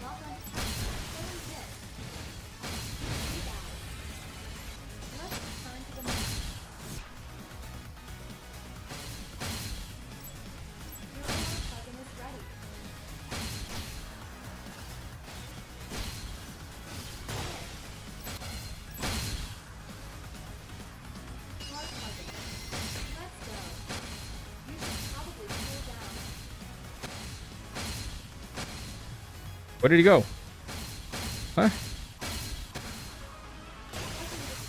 Lock undetected. Killing hit. Rebound. Let's return to the match. Your AI plugin is ready. Smart plugin. Let's go. You should probably cool down. Where did he go? Huh? You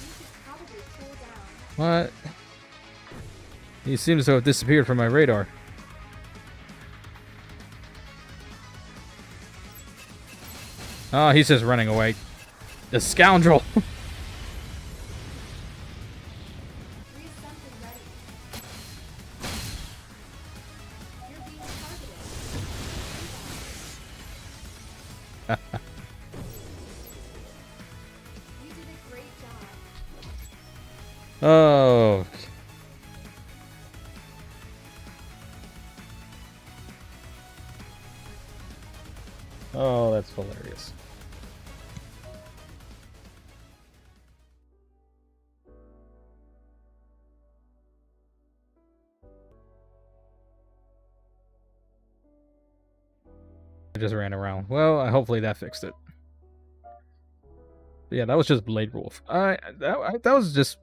should probably cool down. What? He seems to have disappeared from my radar. Oh, he's just running away. The scoundrel! Reassembly ready. You're being targeted. Rebound. You did a great job. Oh. Oh, that's hilarious. I just ran around. Well, hopefully that fixed it. But yeah, that was just Blade Wolf. That was just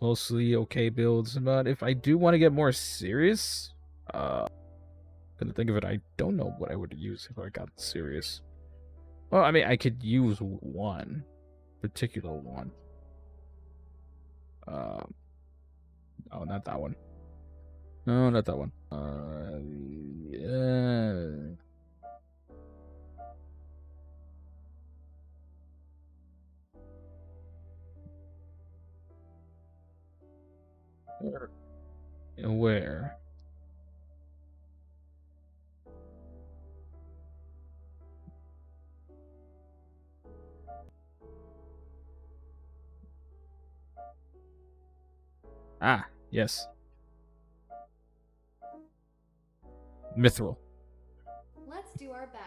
mostly okay builds. But if I do want to get more serious, couldn't think of it. I don't know what I would use if I got serious. Well, I mean, I could use one particular one. Oh, not that one. No, not that one. Yeah. Where? Ah, yes. Mithril. Let's do our best.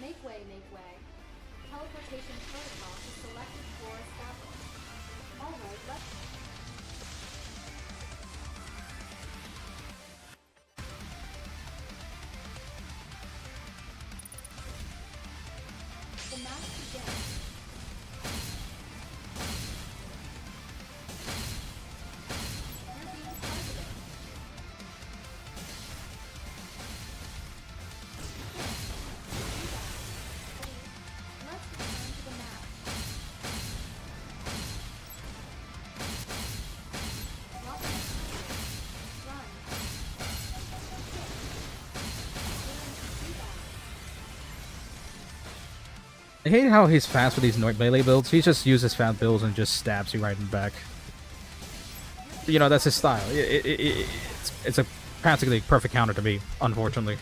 Make way, make way. Teleportation protocol is selected for established. Alright, let's... The match begins. You're being targeted. Let's return to the match. Lock in. Run. I hate how he's fast with these melee builds. He just uses fast builds and just stabs you right in the back. You know, that's his style. It's a practically perfect counter to me, unfortunately.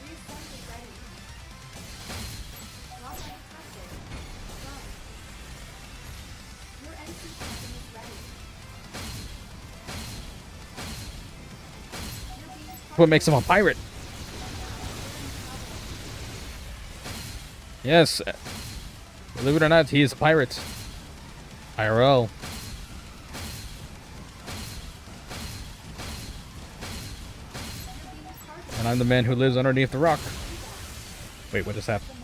Reassembly ready. Lock on active. Run. Your NC system is ready. You're being targeted. What makes him a pirate? Yes. Believe it or not, he is a pirate. IRL. And I'm the man who lives underneath the rock. Wait, what just happened?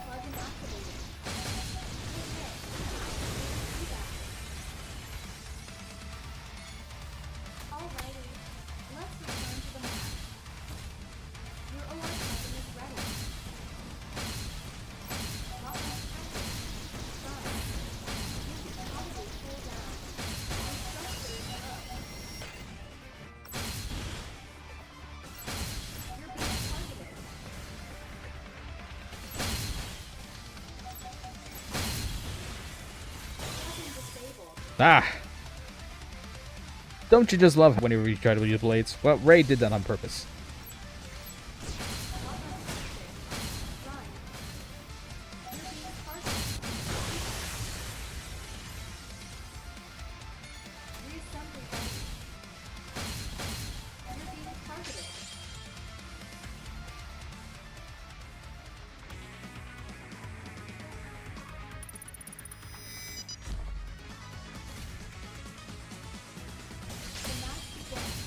Plug-in activated. Alrighty, let's return to the match. Your OR weapon is ready. Lock on active. Run. You should probably cool down. Instructors up. You're being targeted. Weapon disabled. Ah! Don't you just love when you try to use blades? Well, Ray did that on purpose. Lock on active. Run. You're being targeted. Reassembly ready. You're being targeted. The match begins.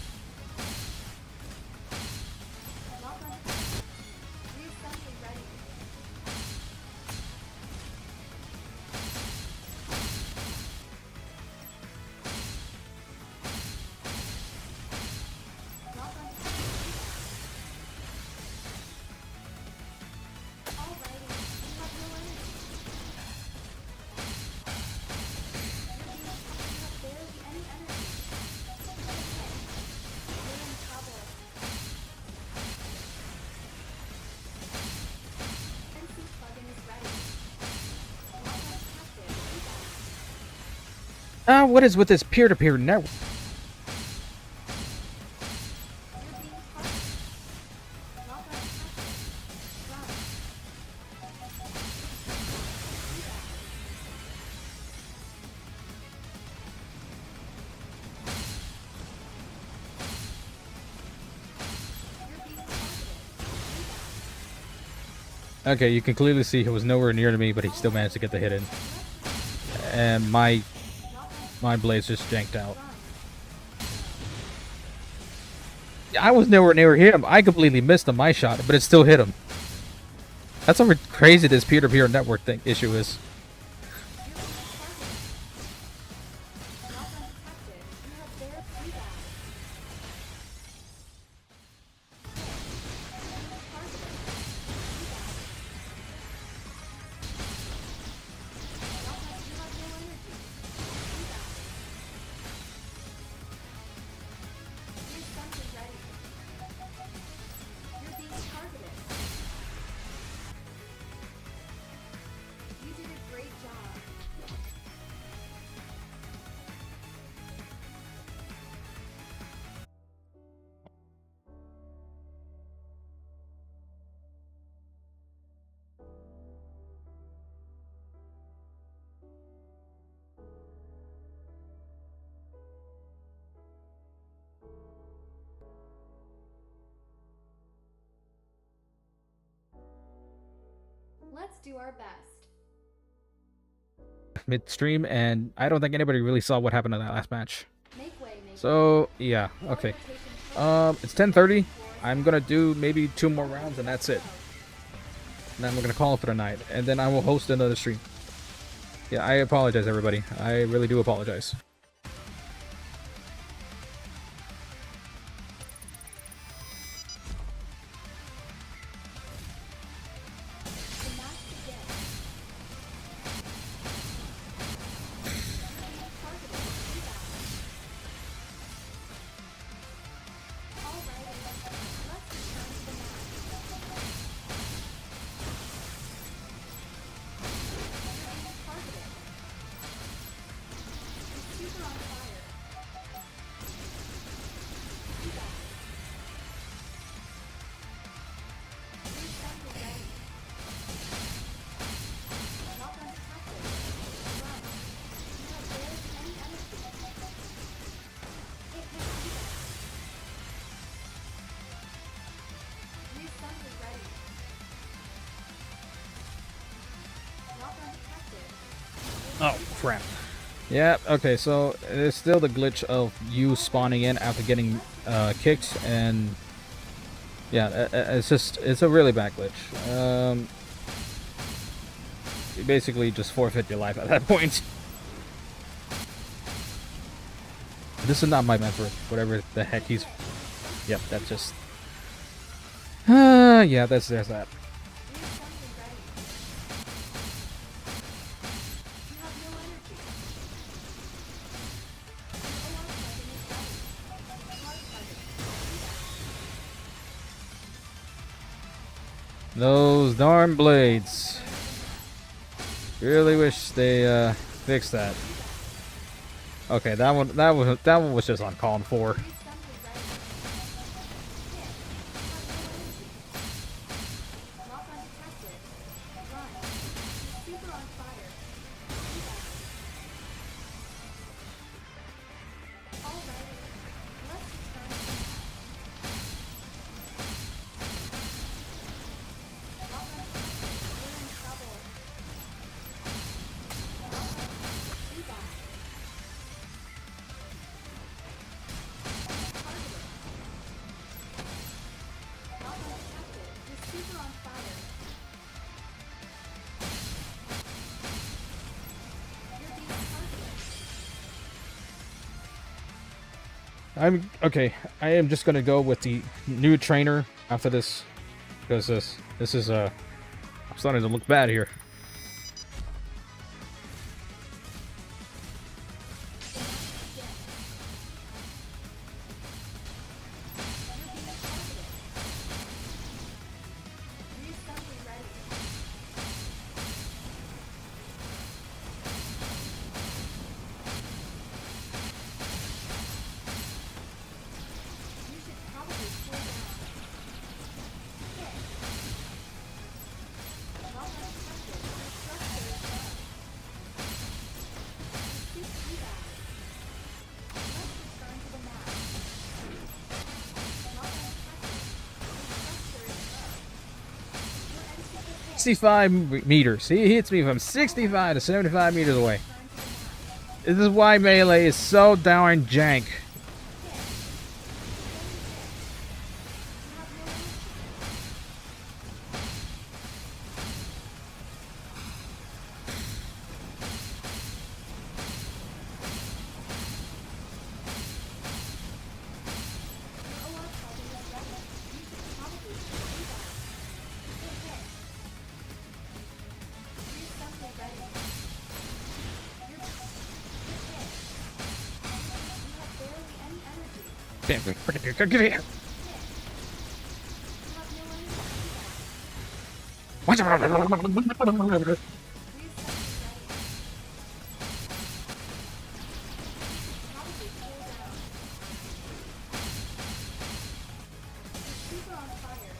Lock on active. Reassembly ready. Lock on active. Alrighty, you have no energy. You have barely any energy. Okay, you're in trouble. NC plugin is ready. Lock on active. What is with this peer-to-peer network? You're being targeted. Lock on active. Run. You're being targeted. Okay, you can clearly see he was nowhere near to me, but he still managed to get the hit in. And my blades just janked out. Run. I was nowhere near him. I completely missed on my shot, but it still hit him. That's how crazy this peer-to-peer network thing issue is. You're being targeted. Lock on detected. You have their feedback. Targeted. Lock on. You have no energy. Feedback. Reassembly ready. You're being targeted. You did it Let's do our best. Midstream, and I don't think anybody really saw what happened in that last match. Make way, make So yeah, okay. It's 10:30. I'm gonna do maybe 2 more rounds, and that's it. And then we're gonna call it for the night, and then I will host another stream. Yeah, I apologize, everybody. I really do apologize. The match begins. Targeted. Rebound. Alrighty. Let's return to the match. Targeted. Super on fire. Rebound. Reset ready. Lock undetected. Run. You have barely any energy. Hit rebound. Reassembly ready. Lock undetected. Oh crap. Yeah, okay, so there's still the glitch of you spawning in after getting kicked, and yeah, it's a really bad glitch. You basically just forfeit your life at that point. This is not my mentor, whatever the heck he's. Yep, that's just. Yeah, there's that. Reassembly ready. You have no energy. OR target is ready. Hard target. Those darn blades. Really wish they fixed that. Okay, that one was just uncalled for. Reassembly ready. Hit. You have no energy. Lock undetected. Run. Super on fire. Rebound. Alrighty. Let's return to the match. Lock undetected. We're in trouble. Lock undetected. Rebound. Targeted. Lock undetected. You're super on fire. You're being targeted. I'm okay. I am just gonna go with the new trainer after this, because this is I'm starting to look bad here. Reassembly ready. You should probably slow down. Hit. Lock undetected. Your structure is low. Shoot rebound. Let's return to the match. Lock undetected. Your structure is low. Your NC hit. 65 meters. He hits me from 65 to 75 meters away. Return to the match. This is why melee is so darn jank. Hit. You have no energy. Your OR target is ready. You should probably shoot rebound. Hit. Reassembly ready. You're hit. You have barely any energy. Damn, get here. Hit. You have no energy. Rebound. Watch out. Reassembly ready. Probably cool down. You're super on fire.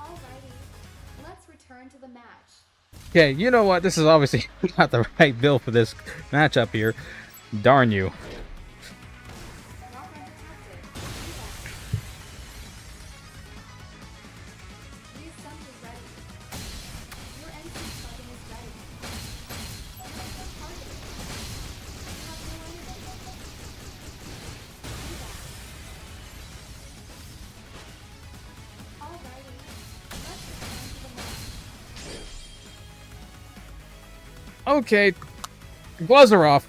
Alrighty. Let's return to the match. Okay, you know what? This is obviously not the right build for this matchup here. Darn you. Lock undetected. Rebound. Okay, gloves are off.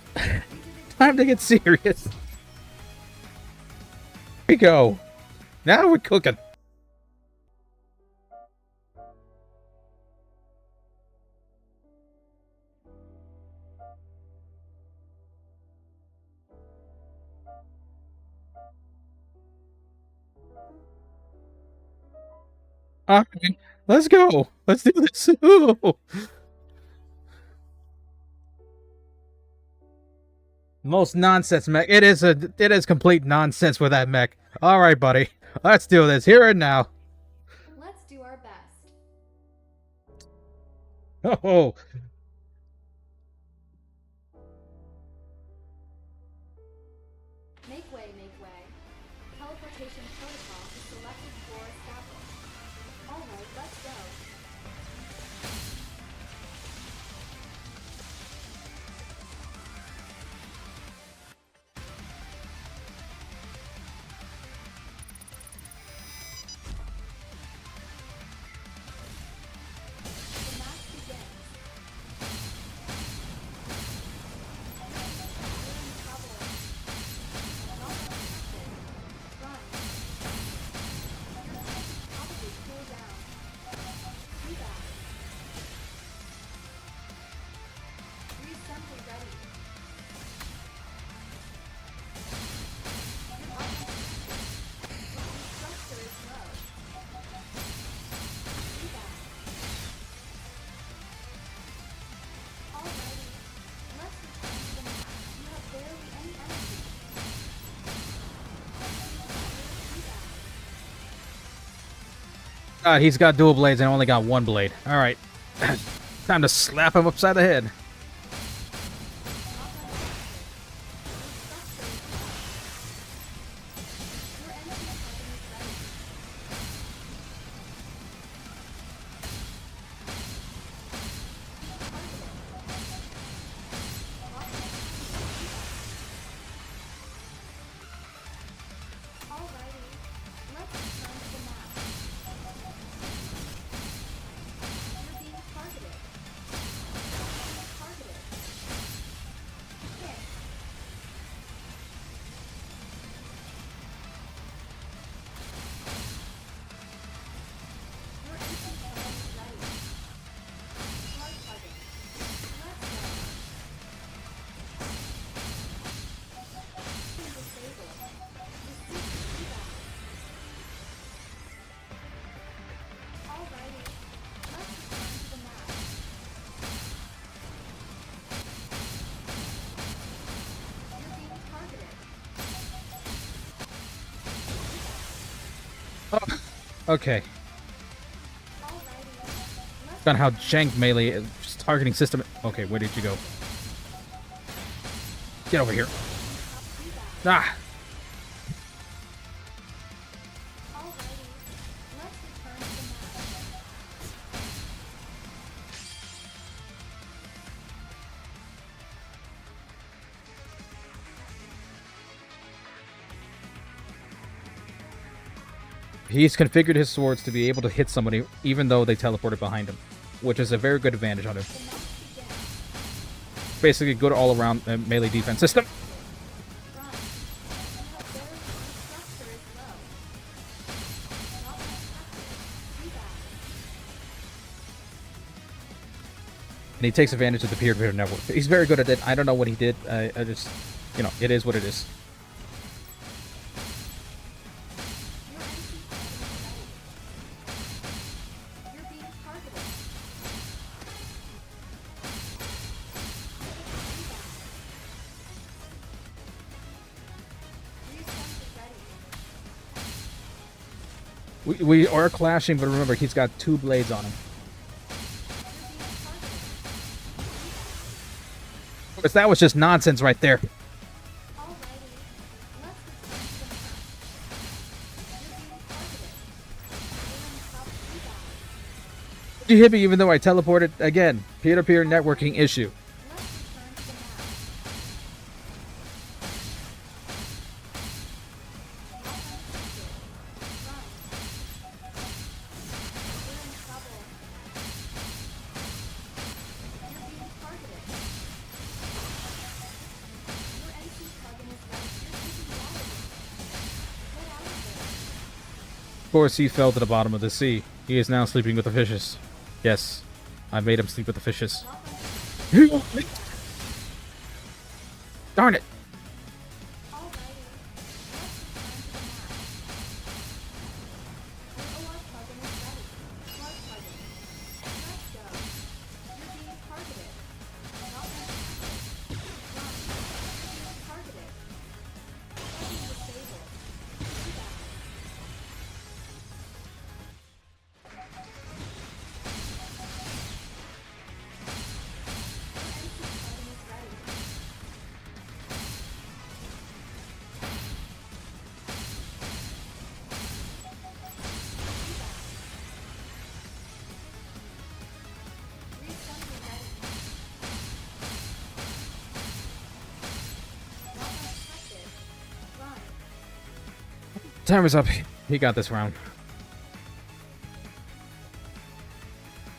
Time to get serious. Here we go. Now we're cooking. Okay, let's go. Let's do this. Ooh. Most nonsense mech. It is complete nonsense with that mech. All right, buddy. Let's do this here and now. Let's do our best. Oh, Make way, make way. Teleportation protocol is selected for established. Alright, let's go. The match begins. You're in trouble. Not protected. Run. Your health should probably cool down. Do that. Reassembly ready. Your body structure is low. Do that. Alrighty. Let's return to the match. You have barely any energy. Do that. God, he's got dual blades and only got one blade. All right, time to slap him upside the head. Alrighty, let's return to the match. You're being targeted. Targeted. Hit. Your entry plan is ready. Hard target. Let's go. Disabled. Receive feedback. Alrighty, let's return to the match. You're being targeted. Okay, Alrighty, let's on how jank melee just targeting system. Okay, where did you go? Get over here. feedback. Ah, Alrighty, let's return to the match. he's configured his swords to be able to hit somebody even though they teleported behind him, which is a very good advantage on him. The match begins. Basically, good all-around melee defense system. Run. You have barely structure is low. Not protected. Do that. And he takes advantage of the peer-to-peer network. He's very good at it. I don't know what he did. I just, you know, it is what it is. Your entry plan is ready. You're being targeted. Reassembly ready. We are clashing, but remember, he's got two blades on him. Because that was just nonsense right there. Alrighty, let's return to the match. You're being targeted. You're in top feedback. You hit me even though I teleported. Again, peer-to-peer networking issue. Let's return to the match. Run. You're in trouble. You're being targeted. course, he fell to the bottom of the sea. He is now sleeping with the fishes. Yes, I made him sleep with the fishes. Darn it! Timer's up. He got this round.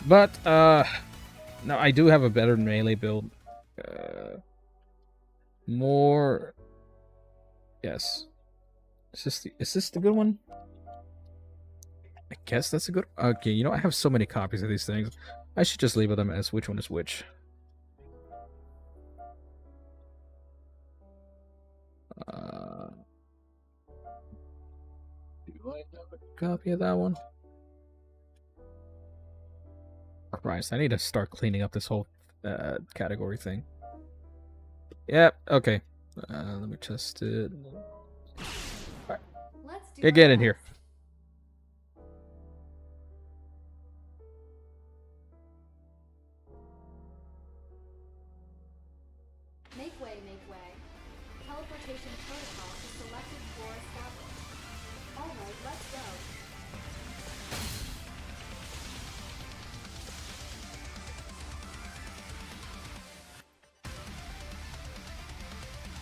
But, no, I do have a better melee build. More... Yes. Is this the good one? I guess that's a good... Okay, you know, I have so many copies of these things. I should just label them as which one is which. Do I have a copy of that one? Christ, I need to start cleaning up this whole category thing. Yep, okay. Let me test it. Alright. Get in here. Make way, make way. Teleportation protocol is selected for established. Alright, let's go.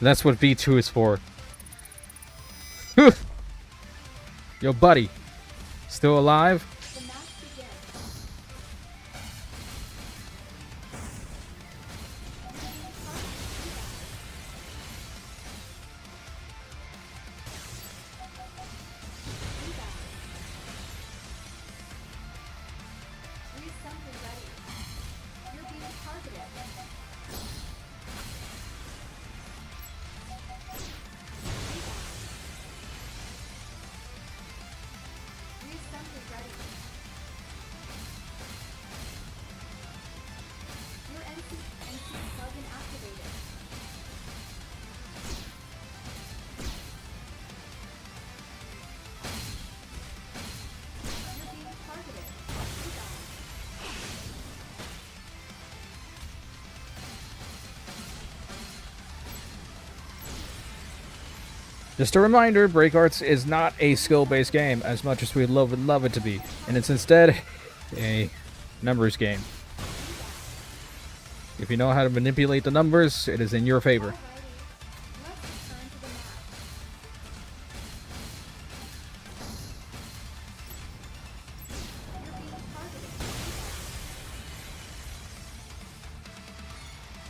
That's what V2 is for. Yo, buddy. Still alive? The match begins. Reassembly ready. You're being targeted. Reassembly ready. Your NC plugin activated. You're being targeted. Rebound. Just a reminder, Break Arts is not a skill-based game as much as we would love it to be, and it's instead a numbers game. If you know how to manipulate the numbers, it is in your favor. Alrighty. Let's return to the match. You're being targeted.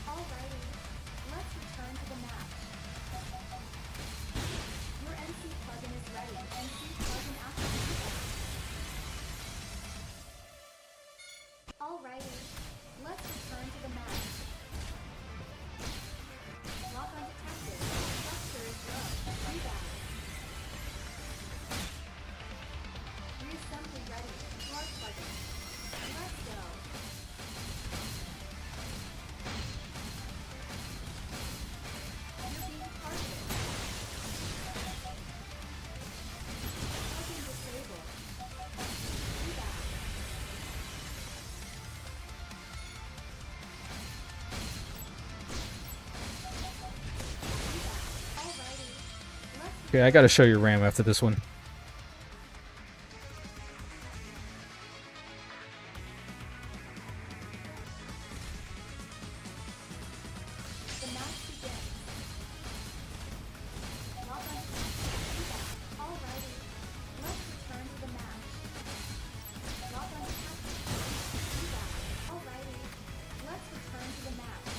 Alrighty. Let's return to the match. Your NC plugin is ready. NC plugin activated. Alrighty. Let's return to the match. Lock on detected. Structure is low. Rebound. Reassembly ready. Smart plugin. Let's go. You're being targeted. Plugin disabled. Rebound. Alrighty. Let's Okay, I gotta show you RAM after this one. The match begins. Lock on rebound. Alrighty. Let's return to the match. Lock on rebound. Alrighty. Let's return to the match.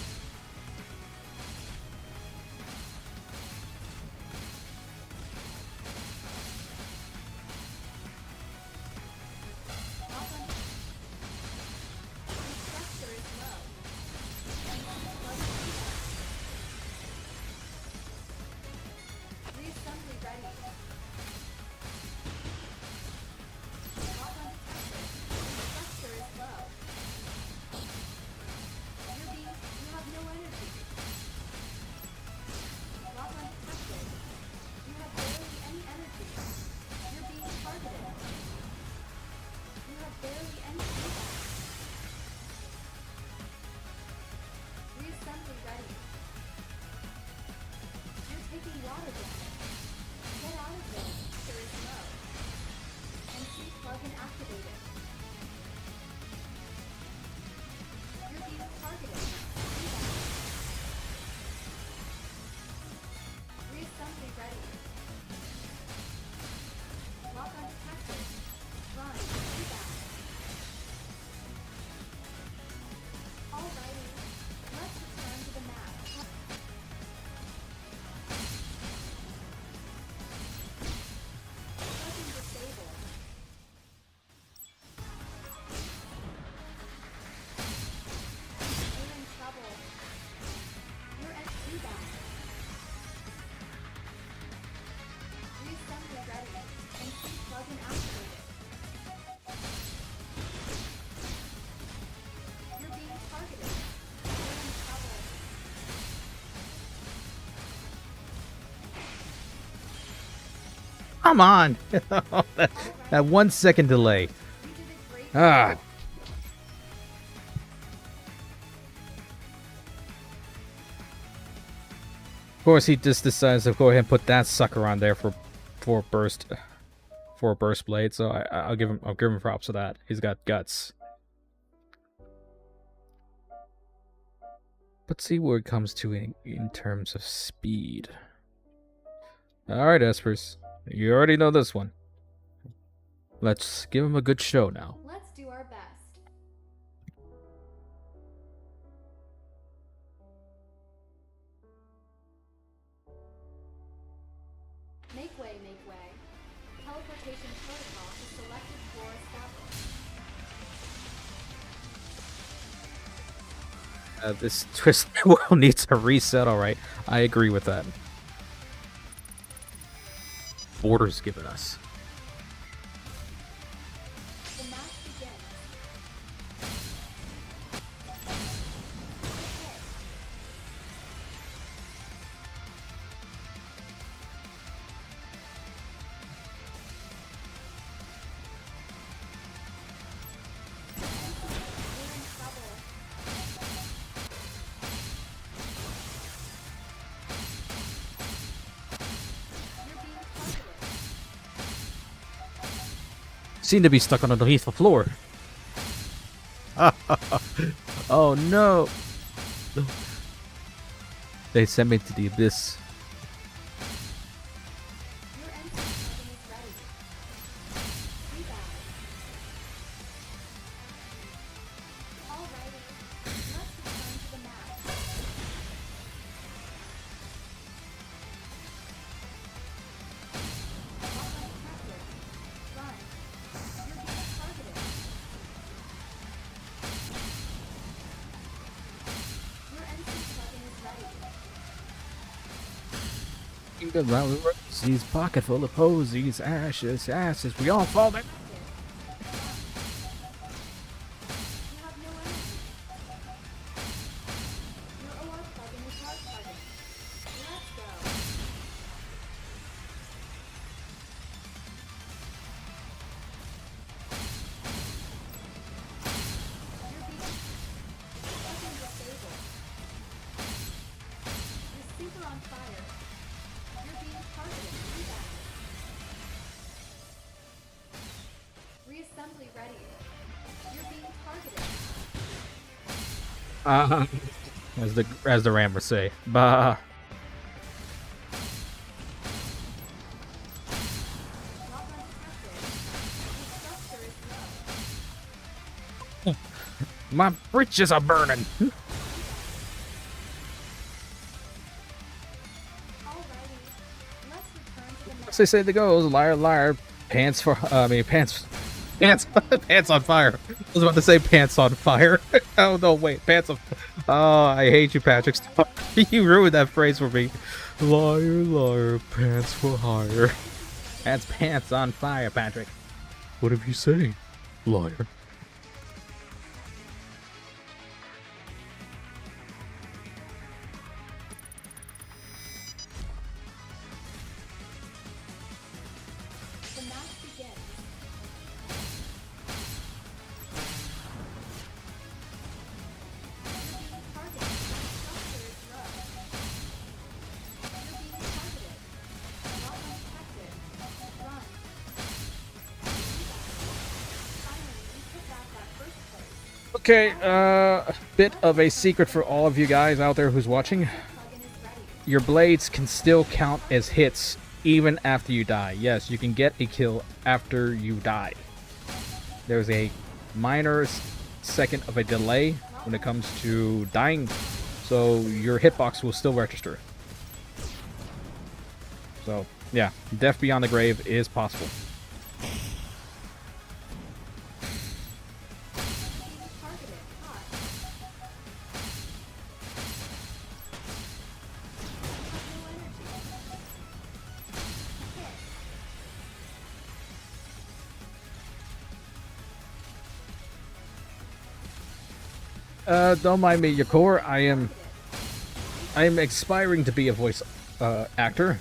Come on! That 1 second delay. You did a great Ah. job. Of course, he just decides to go ahead and put that sucker on there for burst blade. So I'll give him props for that. He's got guts. But see where it comes to in terms of speed. All right, Espers, you already know this one. Let's give him a good show now. Let's do our best. Make way, make way. Teleportation protocol to selected floor established. This twisted world needs a reset. All right, I agree with that. Orders given us. The match begins. You're in trouble. You're being targeted. Seem to be stuck underneath the floor. Oh no! They sent me to the abyss. Your entry weapon is ready. Rebound. Alrighty, let's return to the match. Lock undetected. Run. You're being targeted. Your entry weapon is ready. Good round roses, pocket full of posies, ashes, we all fall down. You have no energy. Your OR plugin is hard plugging. Let's go. You're being plugin disabled. You're super on fire. You're being targeted. Rebound. Reassembly ready. You're being targeted. As the Rammers say, bah. Lock undetected. Your structure is low. My britches are burning. Alrighty. Let's return to the match. As they say the goes, liar, liar, pants for, pants on fire. I was about to say pants on fire. Oh no, wait, pants on. Oh, I hate you, Patrick. Stop. You ruined that phrase for me. Liar, liar, pants for hire. That's pants on fire, Patrick. Whatever you say, liar. The match begins. You're being targeted. Your structure is low. You're being targeted. Lock undetected. Run. Finally, you took back that first place. Okay, a bit of a secret for all of you guys out there who's watching. Plugin is ready. Your blades can still count as hits even after you die. Yes, you can get a kill after you die. There's a minor second of a delay when it comes to dying, so your hitbox will still register. So, yeah, death beyond the grave is possible. Being targeted. Hot. You have no energy. Hit. Don't mind me, Yakor. I am aspiring to be a voice actor.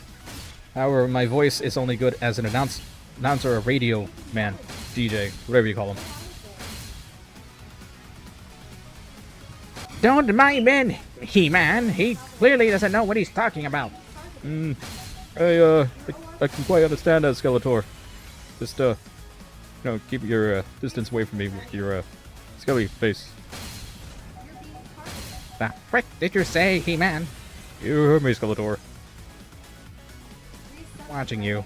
However, my voice is only good as an announcer or radio man, DJ, whatever you call him. Don't mind man, He-Man. He clearly doesn't know what he's talking about. I can quite understand that, Skeletor. Just, keep your distance away from me with your skelly face. The frick did you say, He-Man? You heard me, Skeletor. Watching you.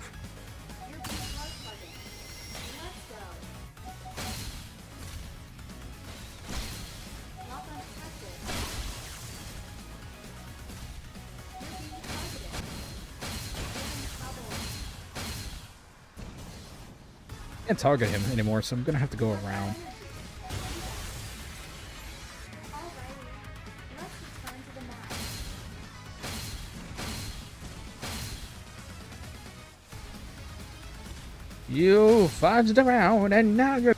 I can't target him anymore, so I'm gonna have to go around. You fudged around and now you're...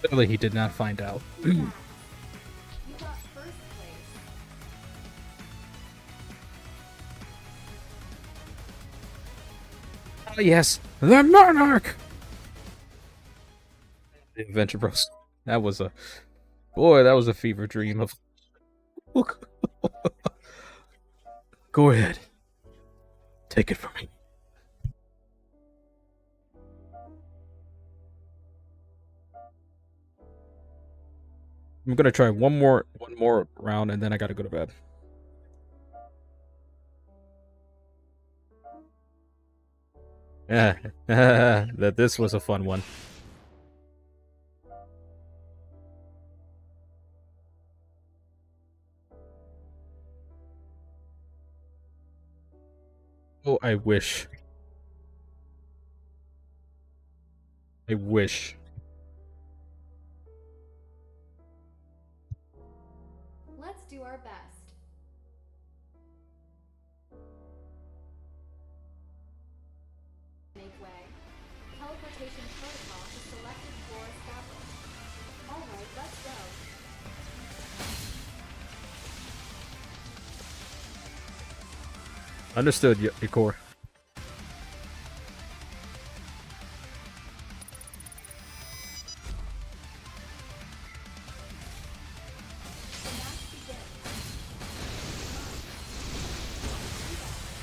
Clearly he did not find out. Oh yes, the Monarch! The Adventure Bros. That was a... Boy, that was a fever dream of... Go ahead. Take it from me. I'm gonna try one more round and then I gotta go to bed. Yeah, that this was a fun one. Oh, I wish. I wish. Let's do our best. Make way. Teleportation protocol to selected floor established. Alright, let's go. Understood, Yakor.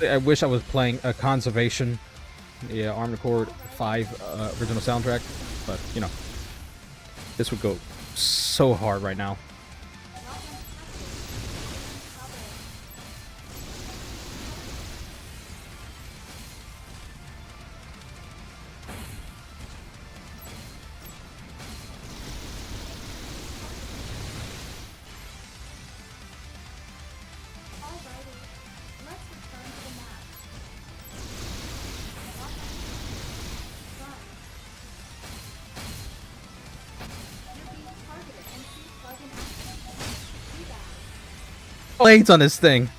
I wish I was playing a Conservation, the Armored Core 5 original soundtrack, but you know, this would go so hard right now. Blades on this thing.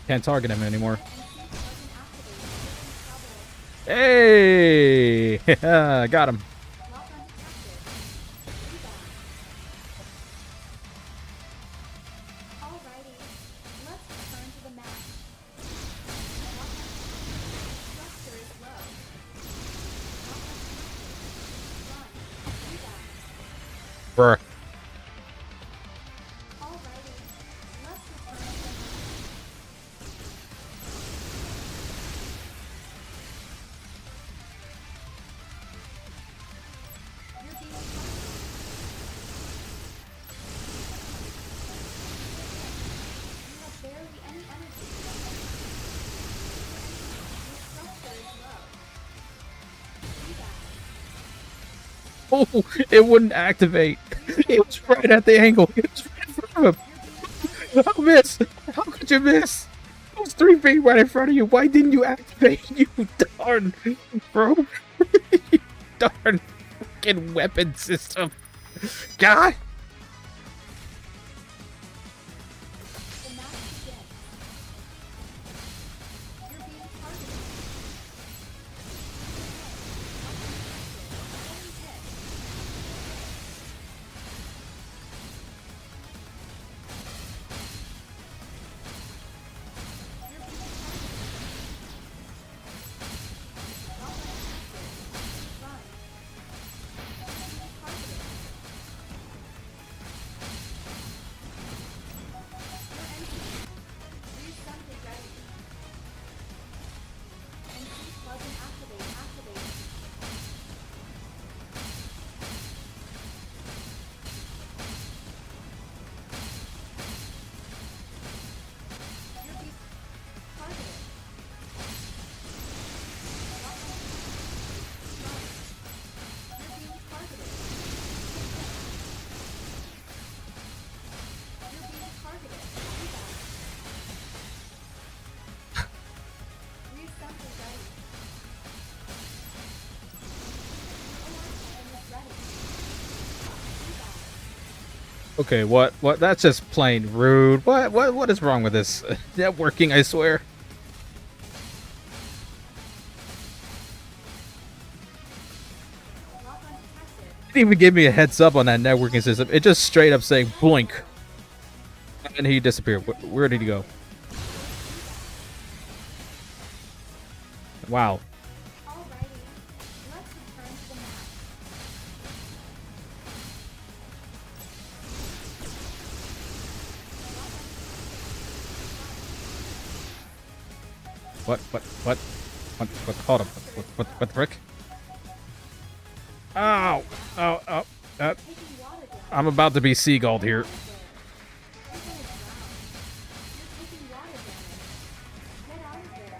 Can't target him anymore. Hey! Got him. Bruh. Oh, it wouldn't activate. It was right at the angle. It was right in front of him. How miss? How could you miss? It was 3 feet right in front of you. Why didn't you activate? You darn, bro. You darn fucking weapon system. God. The match begins. You're being targeted. Enemy hit. You're being targeted. Not unaffected. Run. You're being targeted. Your NC. Reset the ready. NC plug-in activate. Activate. You're being targeted. Not unaffected. Run. You're being targeted. You're being targeted. Rebound. Reassemble ready. Your is ready. Rebound. Okay, what? That's just plain rude. What is wrong with this networking? I swear. Lock undetected. Didn't even give me a heads up on that networking system. It just straight up saying blink, and he disappeared. Where did he go? Wow. Alrighty. Let's return to the match. What? Hold up. What the frick? Ow! Oh! Taking water damage. I'm about to be seagulled here. You're gonna drown. You're taking water damage. Get out of there.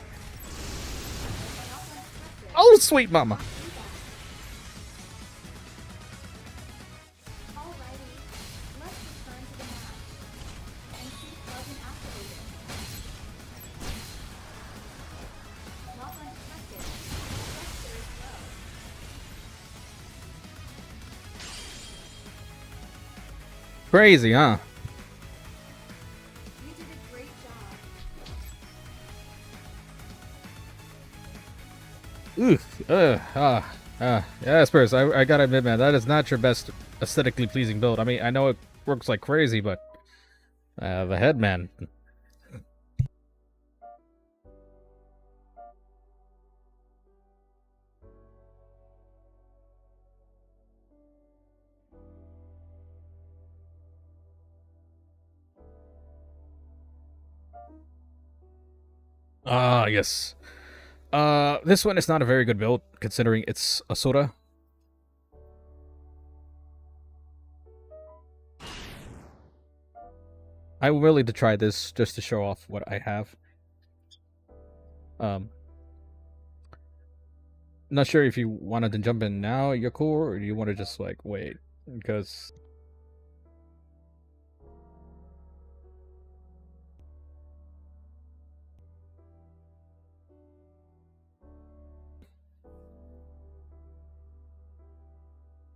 Lock undetected. Oh, sweet mama. Alrighty, let's return to the match. NC plug-in activated. Lock undetected. Pressure is low. Crazy, huh? You did a great job. Oof. Yeah, Spurs. I gotta admit, man, that is not your best aesthetically pleasing build. I mean, I know it works like crazy, but the head, man. Ah, yes. This one is not a very good build considering it's a soda. I'm willing to try this just to show off what I have. Not sure if you wanted to jump in now, you're cool, or do you want to just like wait? Because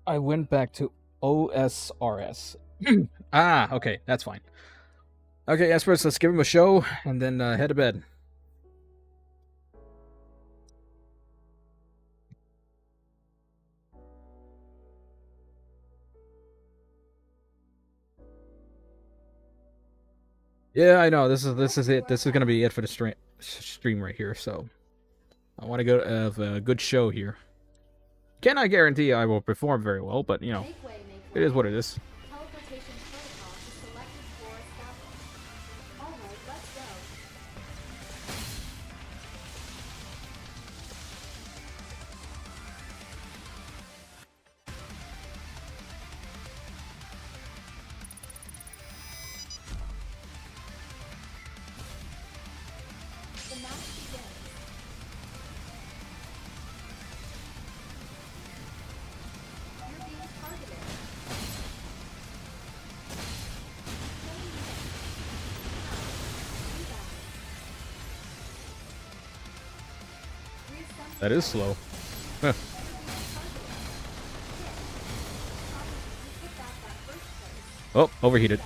I went back to OSRS. Ah, okay, that's fine. Okay, Espers, let's give him a show and then head to bed. Yeah, I know. This is it. This is gonna be it for the stream right here. So I want to go have a good show here. Cannot guarantee I will perform very well, but you know, Make way, make it way. is what it is. Teleportation protocol is selected for established. Alright, let's go. The match begins. You're being targeted. That is slow. Huh. Oh, overheated.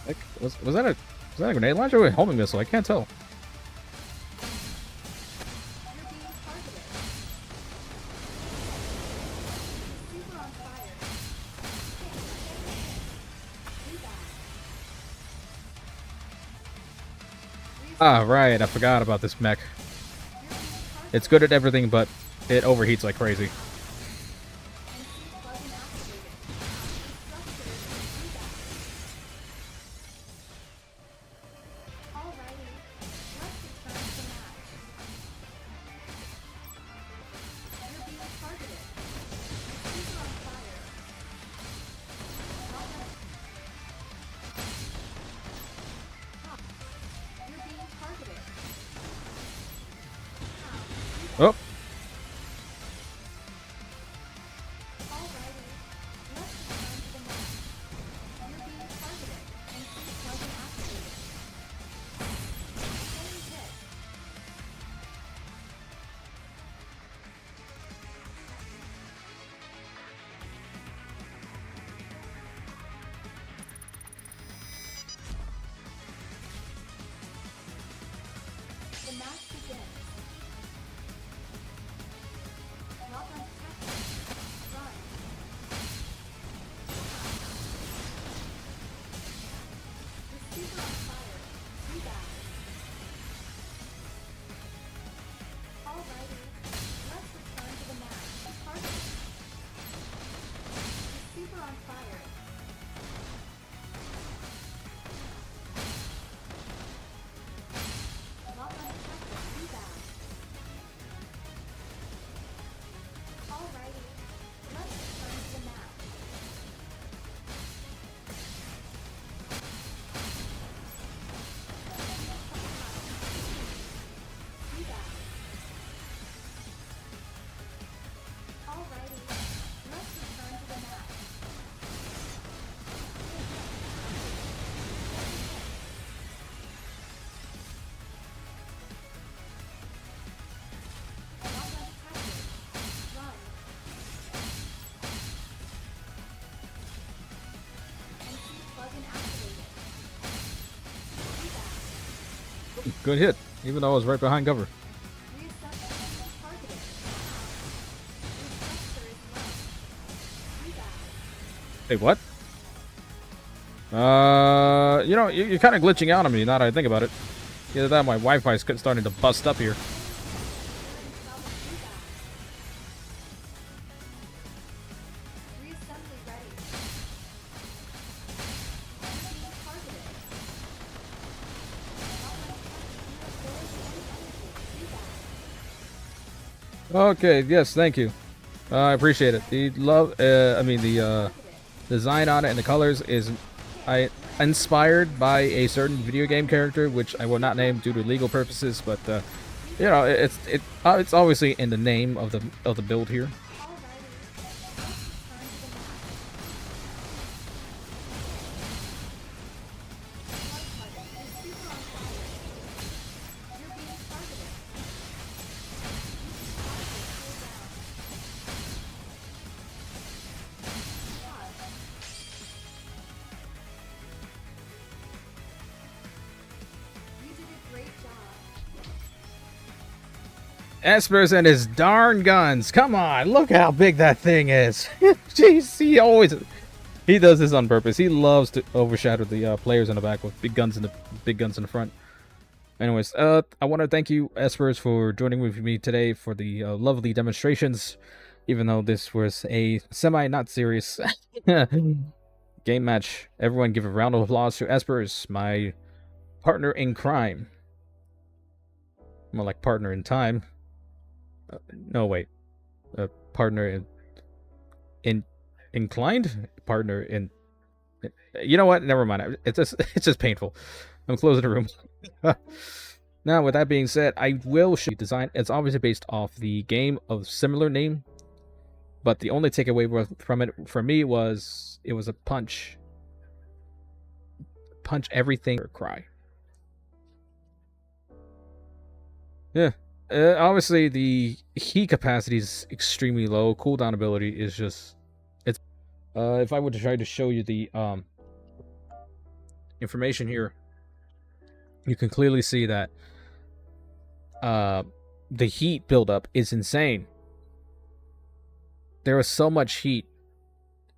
Like, was that a grenade launcher or a homing missile? I can't tell. Ah, right. I forgot about this mech. It's good at everything, but it overheats like crazy. Oh. The match begins. Lock on tactics. Run. Receiver on fire. Rebound. Alrighty. Let's return to the match. Target. Receiver on fire. Lock on tactics. Rebound. Alrighty. Let's return to the match. Rebound. Alrighty. Let's return to the match. Lock on tactics. Run. NC plug-in activated. Rebound. Good hit, even though I was right behind cover. Reassessment targeted. Restructure is low. Rebound. Hey, what? You know, you're kind of glitching out on me now that I think about it. Either that or my Wi-Fi's starting to bust up here. Reassembly ready. Being targeted. Okay, yes, thank you. I appreciate it. The design on it and the colors is inspired by a certain video game character, which I will not name due to legal purposes, but you know, it's obviously in the name of the build here. You did a great job. Espers and his darn guns. Come on, look how big that thing is. Jeez, he does this on purpose. He loves to overshadow the players in the back with big guns in the front. Anyways, I want to thank you, Espers, for joining with me today for the lovely demonstrations. Even though this was a not serious game match, everyone give a round of applause to Espers, my partner in crime. More like partner in time. No, wait. Partner in inclined? Partner in. You know what? Never mind. It's just painful. I'm closing the room. Now, with that being said, I will show you design. It's obviously based off the game of similar name, but the only takeaway from it for me was it was a punch everything or cry. Yeah. Obviously, the heat capacity is extremely low. Cooldown ability is just it's. If I were to try to show you the information here, you can clearly see that the heat buildup is insane. There was so much heat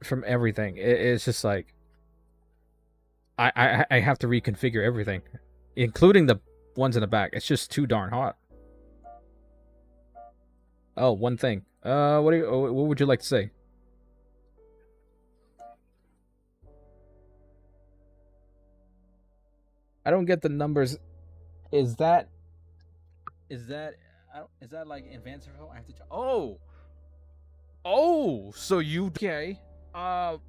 from everything. It's just like I have to reconfigure everything, including the ones in the back. It's just too darn hot. Oh, one thing. What would you like to say? I don't get the numbers. Is that like advanced info? I have to. Oh, so you okay? I've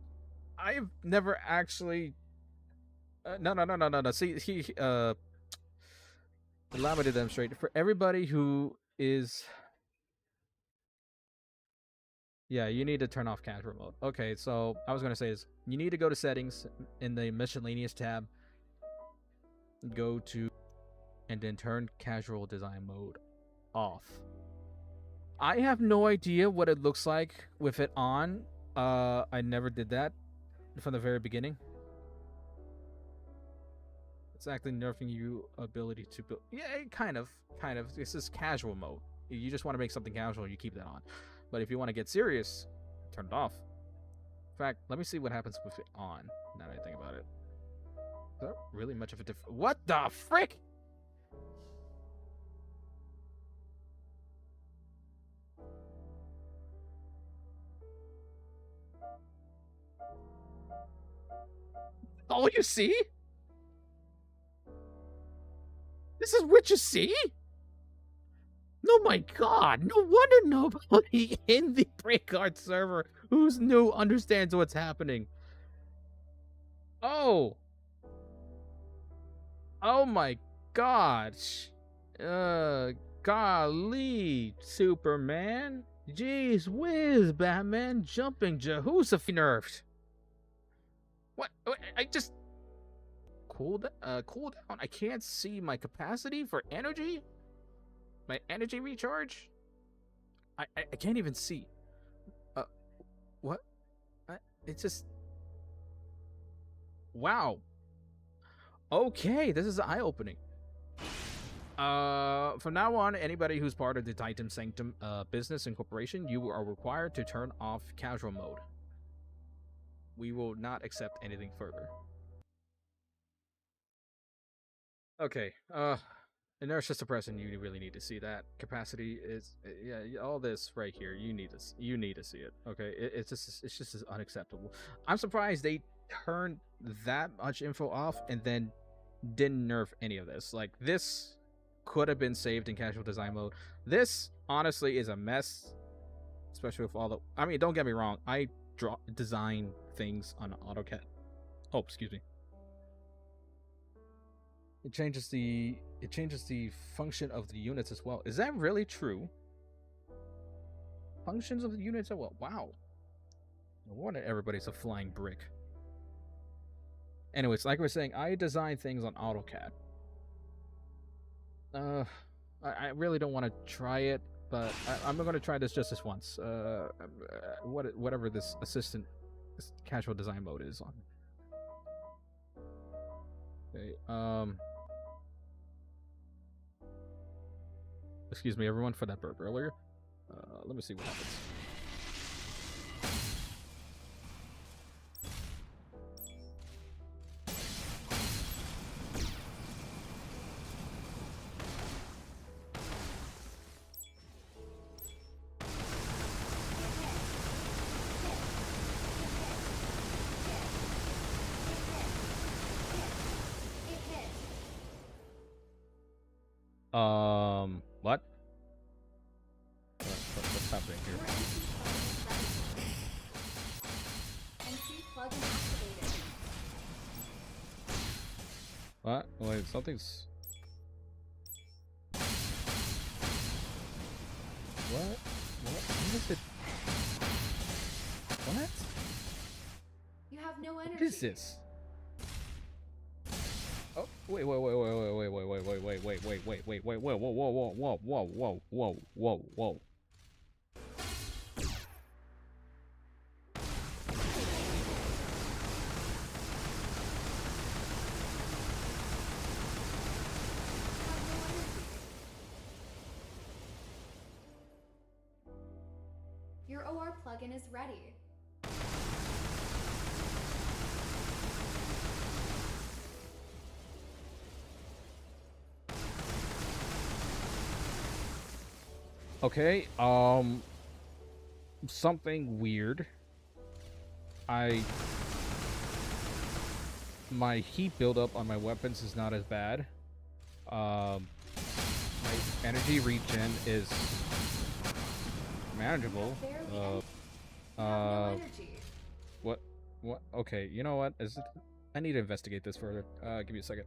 never actually. No. See, allow me to demonstrate for everybody who is. Yeah, you need to turn off casual mode. Okay, so I was gonna say is you need to go to settings in the miscellaneous tab. Go to and then turn casual design mode off. I have no idea what it looks like with it on. I never did that from the very beginning. It's actually nerfing you ability to build. Yeah, kind of. This is casual mode. You just want to make something casual, you keep that on. But if you want to get serious, turn it off. In fact, let me see what happens with it on. Now that I think about it. Is that really much of a difference? What the frick? Oh, you see? This is what you see? Oh my god, no wonder nobody in the Breakguard server who's new understands what's happening. Oh my gosh. Golly, Superman. Jeez whiz, Batman jumping Jehoshaphat nerfed. What? I just cool down. I can't see my capacity for energy. My energy recharge. I can't even see. What? It's just. Wow. Okay, this is eye-opening. From now on, anybody who's part of the Titan Sanctum business and corporation, you are required to turn off casual mode. We will not accept anything further. Okay, inertia suppression, you really need to see that. Capacity is, yeah, all this right here, you need to see it, okay? It's just unacceptable. I'm surprised they turned that much info off and then didn't nerf any of this. Like, this could have been saved in casual design mode. This, honestly, is a mess, especially with all the, I mean, don't get me wrong, I design things on AutoCAD. Oh, excuse me. It changes the function of the units as well. Is that really true? Functions of the units as well. Wow. No wonder everybody's a flying brick. Anyways, like we were saying, I design things on AutoCAD. I really don't want to try it, but I'm going to try this just this once. Whatever this casual design mode is on. Okay. Excuse me, everyone, for that burp earlier. Let me see what happens. What? What's happening Your here? NC plugin activated. What? Wait, something's. What? What is it? What? You have no energy. What is this? Oh, wait, whoa, whoa, whoa. Your OR plugin is ready. Okay, something weird. My heat buildup on my weapons is not as bad. My energy regen is manageable. You have no energy. What? Okay, you know what? Is it? I need to investigate this further. Give me a second.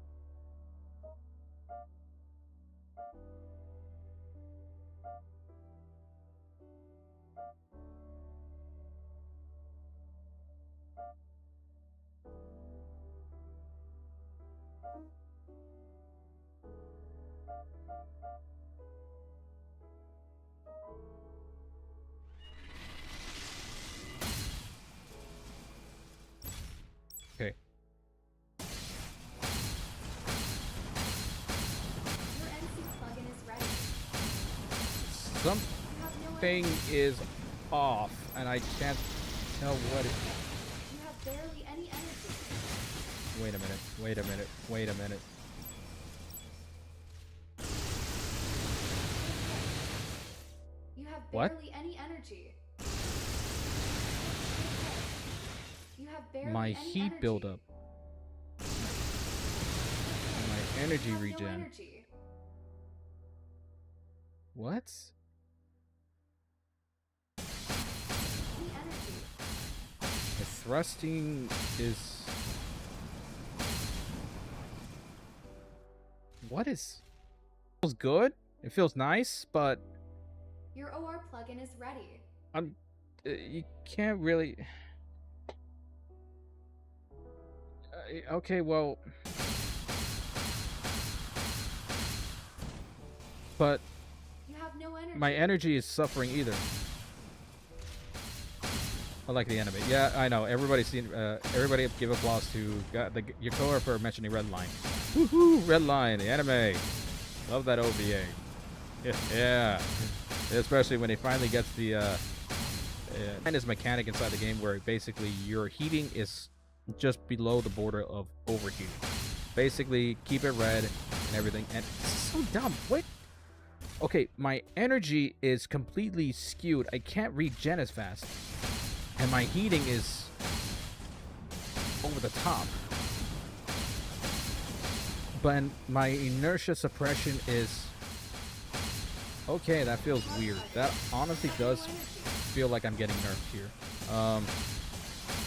Okay. Your NC plugin is ready. You have no Something energy. is off, and I can't tell what it. You have barely any energy. Wait a minute. You have What? barely any energy. You have barely My any heat energy. buildup. My energy You have regen. No energy. What? Any energy. The thrusting is. What is? Feels good. It feels nice, but Your OR plugin is ready. you can't really. Okay, well. But You have no energy. my energy is suffering either. I like the anime. Yeah, I know. Everybody's seen. Everybody give applause to Yakoa for mentioning Red Line. Woohoo! Red Line, the anime. Love that OVA. Yeah. Especially when he finally gets the and his mechanic inside the game where basically your heating is just below the border of overheating. Basically, keep it red and everything. And this is so dumb. What? Okay, my energy is completely skewed. I can't regen as fast. And my heating is over the top. But my inertia suppression is... Okay, that feels weird. That honestly does feel like I'm getting nerfed here.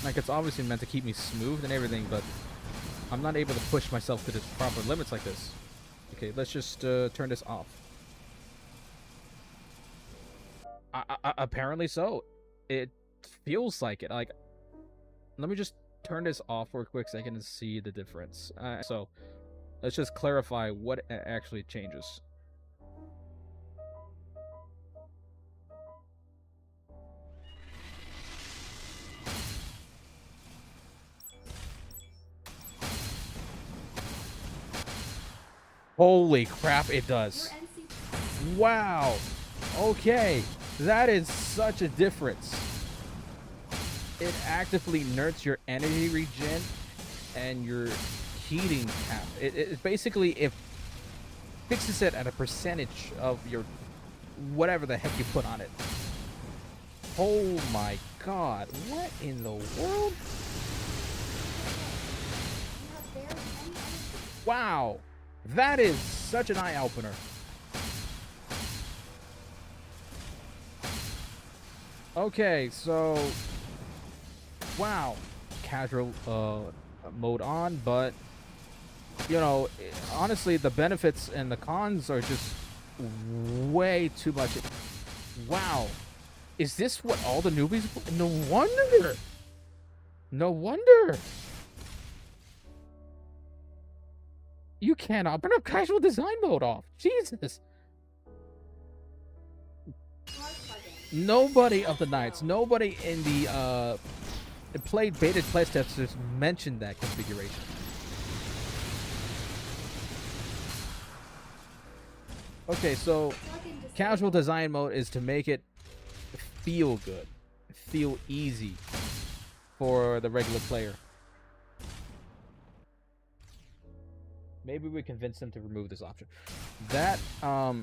Like, it's obviously meant to keep me smooth and everything, but I'm not able to push myself to the proper limits like this. Okay, let's just turn this off. Apparently so. It feels like it. Like, let me just turn this off for a quick second and see the difference. So, let's just clarify what actually changes. Holy crap, it does. Your NC Wow. Okay. That is such a difference. It actively nerfs your energy regen and your heating cap. It basically it fixes it at a percentage of your whatever the heck you put on it. Oh my god. What in the world? you have barely any energy. Wow. That is such an eye opener. Okay, so wow, casual mode on, but you know, honestly, the benefits and the cons are just way too much. Wow, is this what all the newbies? No wonder. No wonder. You cannot put up casual design mode off. Jesus. Hard plugin. Nobody of the Knights, nobody in the played beta playtesters testers mentioned that configuration. Okay, so Plugin disabled. casual design mode is to make it feel good, feel easy for the regular player. Maybe we convince them to remove this option. That I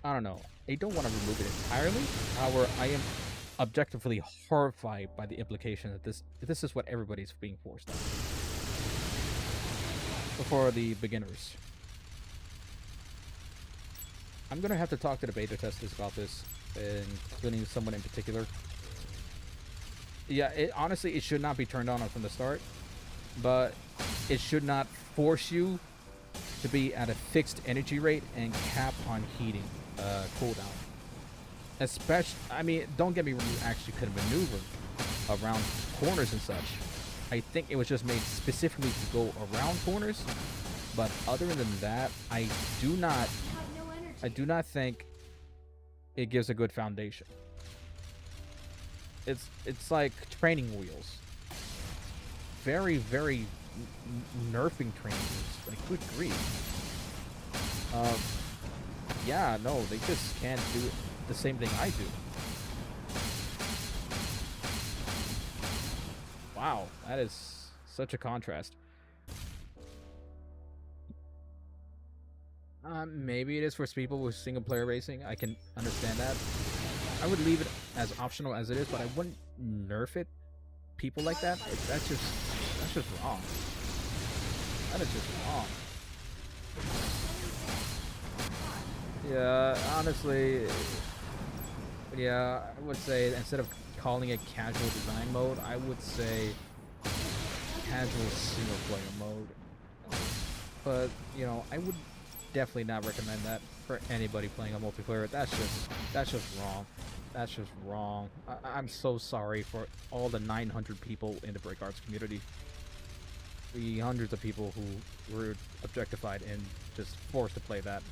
don't know. I don't want to remove it entirely. However, I am objectively horrified by the implication that this is what everybody's being forced on. For the beginners. I'm gonna have to talk to the beta testers about this, including someone in particular. Yeah, honestly, it should not be turned on from the start, but it should not force you to be at a fixed energy rate and cap on heating cooldown. Especially, I mean, don't get me wrong, you actually could maneuver around corners and such. I think it was just made specifically to go around corners, but other than that, I do not You have no energy. I do not think it gives a good foundation. It's like training wheels. Very, very nerfing training wheels. Like, good grief. Yeah, no, they just can't do the same thing I do. Wow, that is such a contrast. Maybe it is for people with single player racing. I can understand that. I would leave it as optional as it is, but I wouldn't nerf it. People like that, that's just wrong. That is just wrong. Yeah, honestly, yeah, I would say instead of calling it casual design mode, I would say casual single player mode. But, you know, I would definitely not recommend that for anybody playing a multiplayer. That's just wrong. That's just wrong. I'm so sorry for all the 900 people in the Break Arts community. The hundreds of people who were objectified and just forced to play that.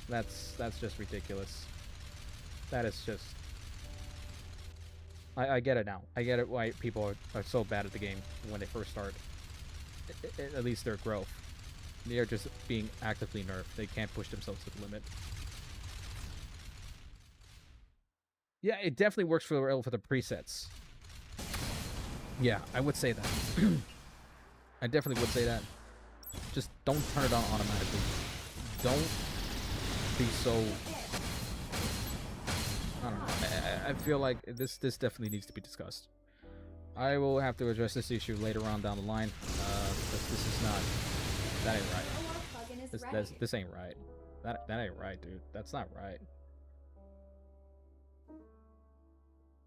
That's just ridiculous. That is just... I get it now. I get it why people are so bad at the game when they first start. At least their growth. They're just being actively nerfed. They can't push themselves to the limit. Yeah, it definitely works for the presets. Yeah, I would say that. I definitely would say that. Just don't turn it on automatically. Don't be so... I don't know. I feel like this definitely needs to be discussed. I will have to address this issue later on down the line. Because this is not... That ain't right. No plugin is ready. This ain't right. That ain't right, dude. That's not right.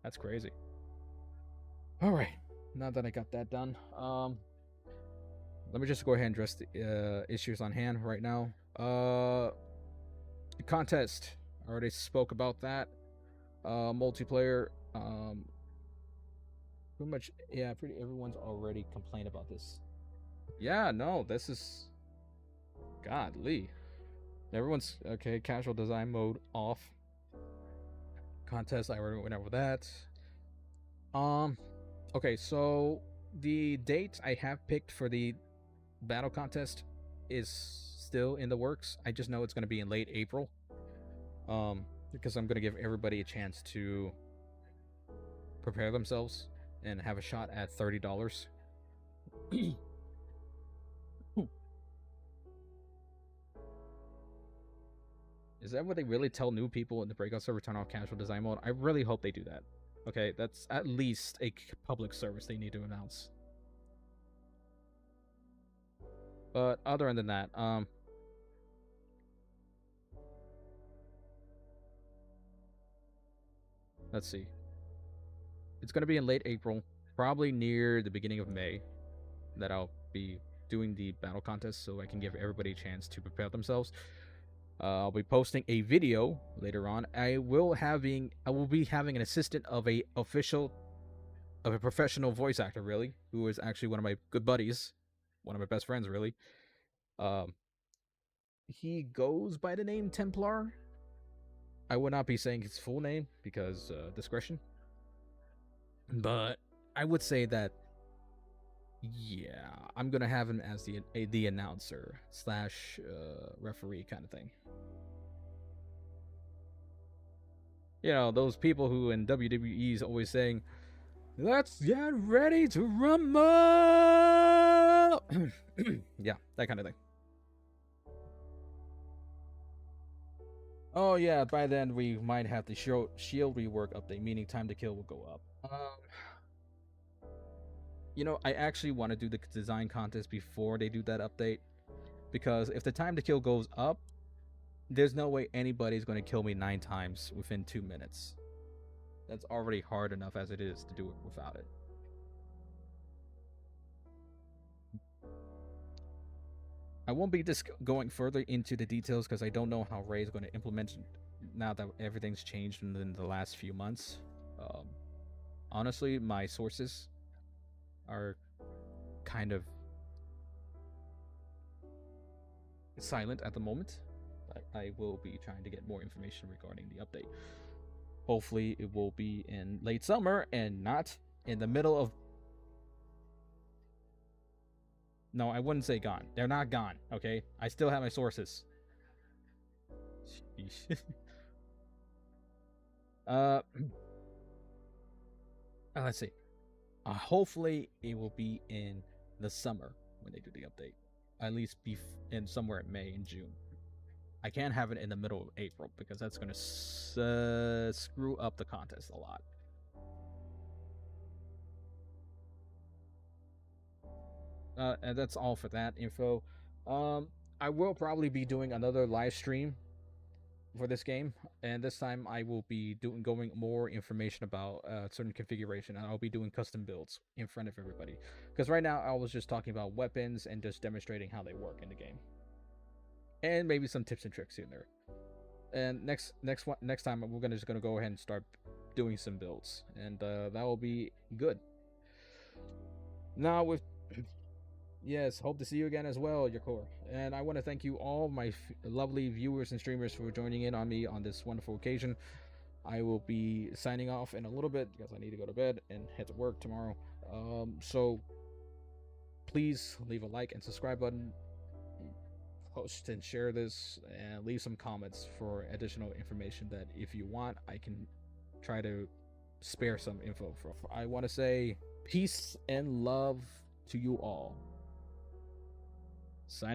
That's crazy. Alright. Now that I got that done, let me just go ahead and address the issues on hand right now. Contest. I already spoke about that. Multiplayer. Pretty much, yeah, pretty everyone's already complained about this. Yeah, no, this is... Godly. Everyone's... Okay, casual design mode off. Contest, I already went over that. Okay, so the date I have picked for the battle contest is still in the works. I just know it's going to be in late April. Because I'm going to give everybody a chance to prepare themselves and have a shot at $30. Is that what they really tell new people in the breakout server, turn off casual design mode? I really hope they do that. Okay, that's at least a public service they need to announce. But other than that, let's see. It's going to be in late April, probably near the beginning of May, that I'll be doing the battle contest so I can give everybody a chance to prepare themselves. I'll be posting a video later on. I will be having an assistant of a professional voice actor, really, who is actually one of my good buddies, one of my best friends, really. He goes by the name Templar. I would not be saying his full name because discretion. But I would say that, yeah, I'm gonna have him as the announcer slash referee kind of thing. You know, those people who in WWE is always saying, "Let's get ready to rumble." Yeah, that kind of thing. Oh yeah, by then we might have the shield rework update, meaning time to kill will go up. You know, I actually want to do the design contest before they do that update, because if the time to kill goes up, there's no way anybody's going to kill me 9 times within 2 minutes. That's already hard enough as it is to do it without it. I won't be going further into the details because I don't know how Ray is going to implement now that everything's changed in the last few months. Honestly, my sources are kind of silent at the moment. I will be trying to get more information regarding the update. Hopefully, it will be in late summer and not in the middle of... No, I wouldn't say gone. They're not gone, okay? I still have my sources. Let's see. Hopefully, it will be in the summer when they do the update. At least be in somewhere in May and June. I can't have it in the middle of April because that's going to screw up the contest a lot. And that's all for that info. I will probably be doing another live stream for this game, and this time I will be going more information about certain configuration, and I'll be doing custom builds in front of everybody. Because right now I was just talking about weapons and just demonstrating how they work in the game, and maybe some tips and tricks in there. And next time we're just gonna go ahead and start doing some builds, and that will be good. Now with yes, hope to see you again as well, Yakor. And I want to thank you all, my lovely viewers and streamers, for joining in on me on this wonderful occasion. I will be signing off in a little bit because I need to go to bed and head to work tomorrow. So please leave a like and subscribe button, post and share this, and leave some comments for additional information that if you want, I can try to spare some info for. I want to say peace and love to you all. Signing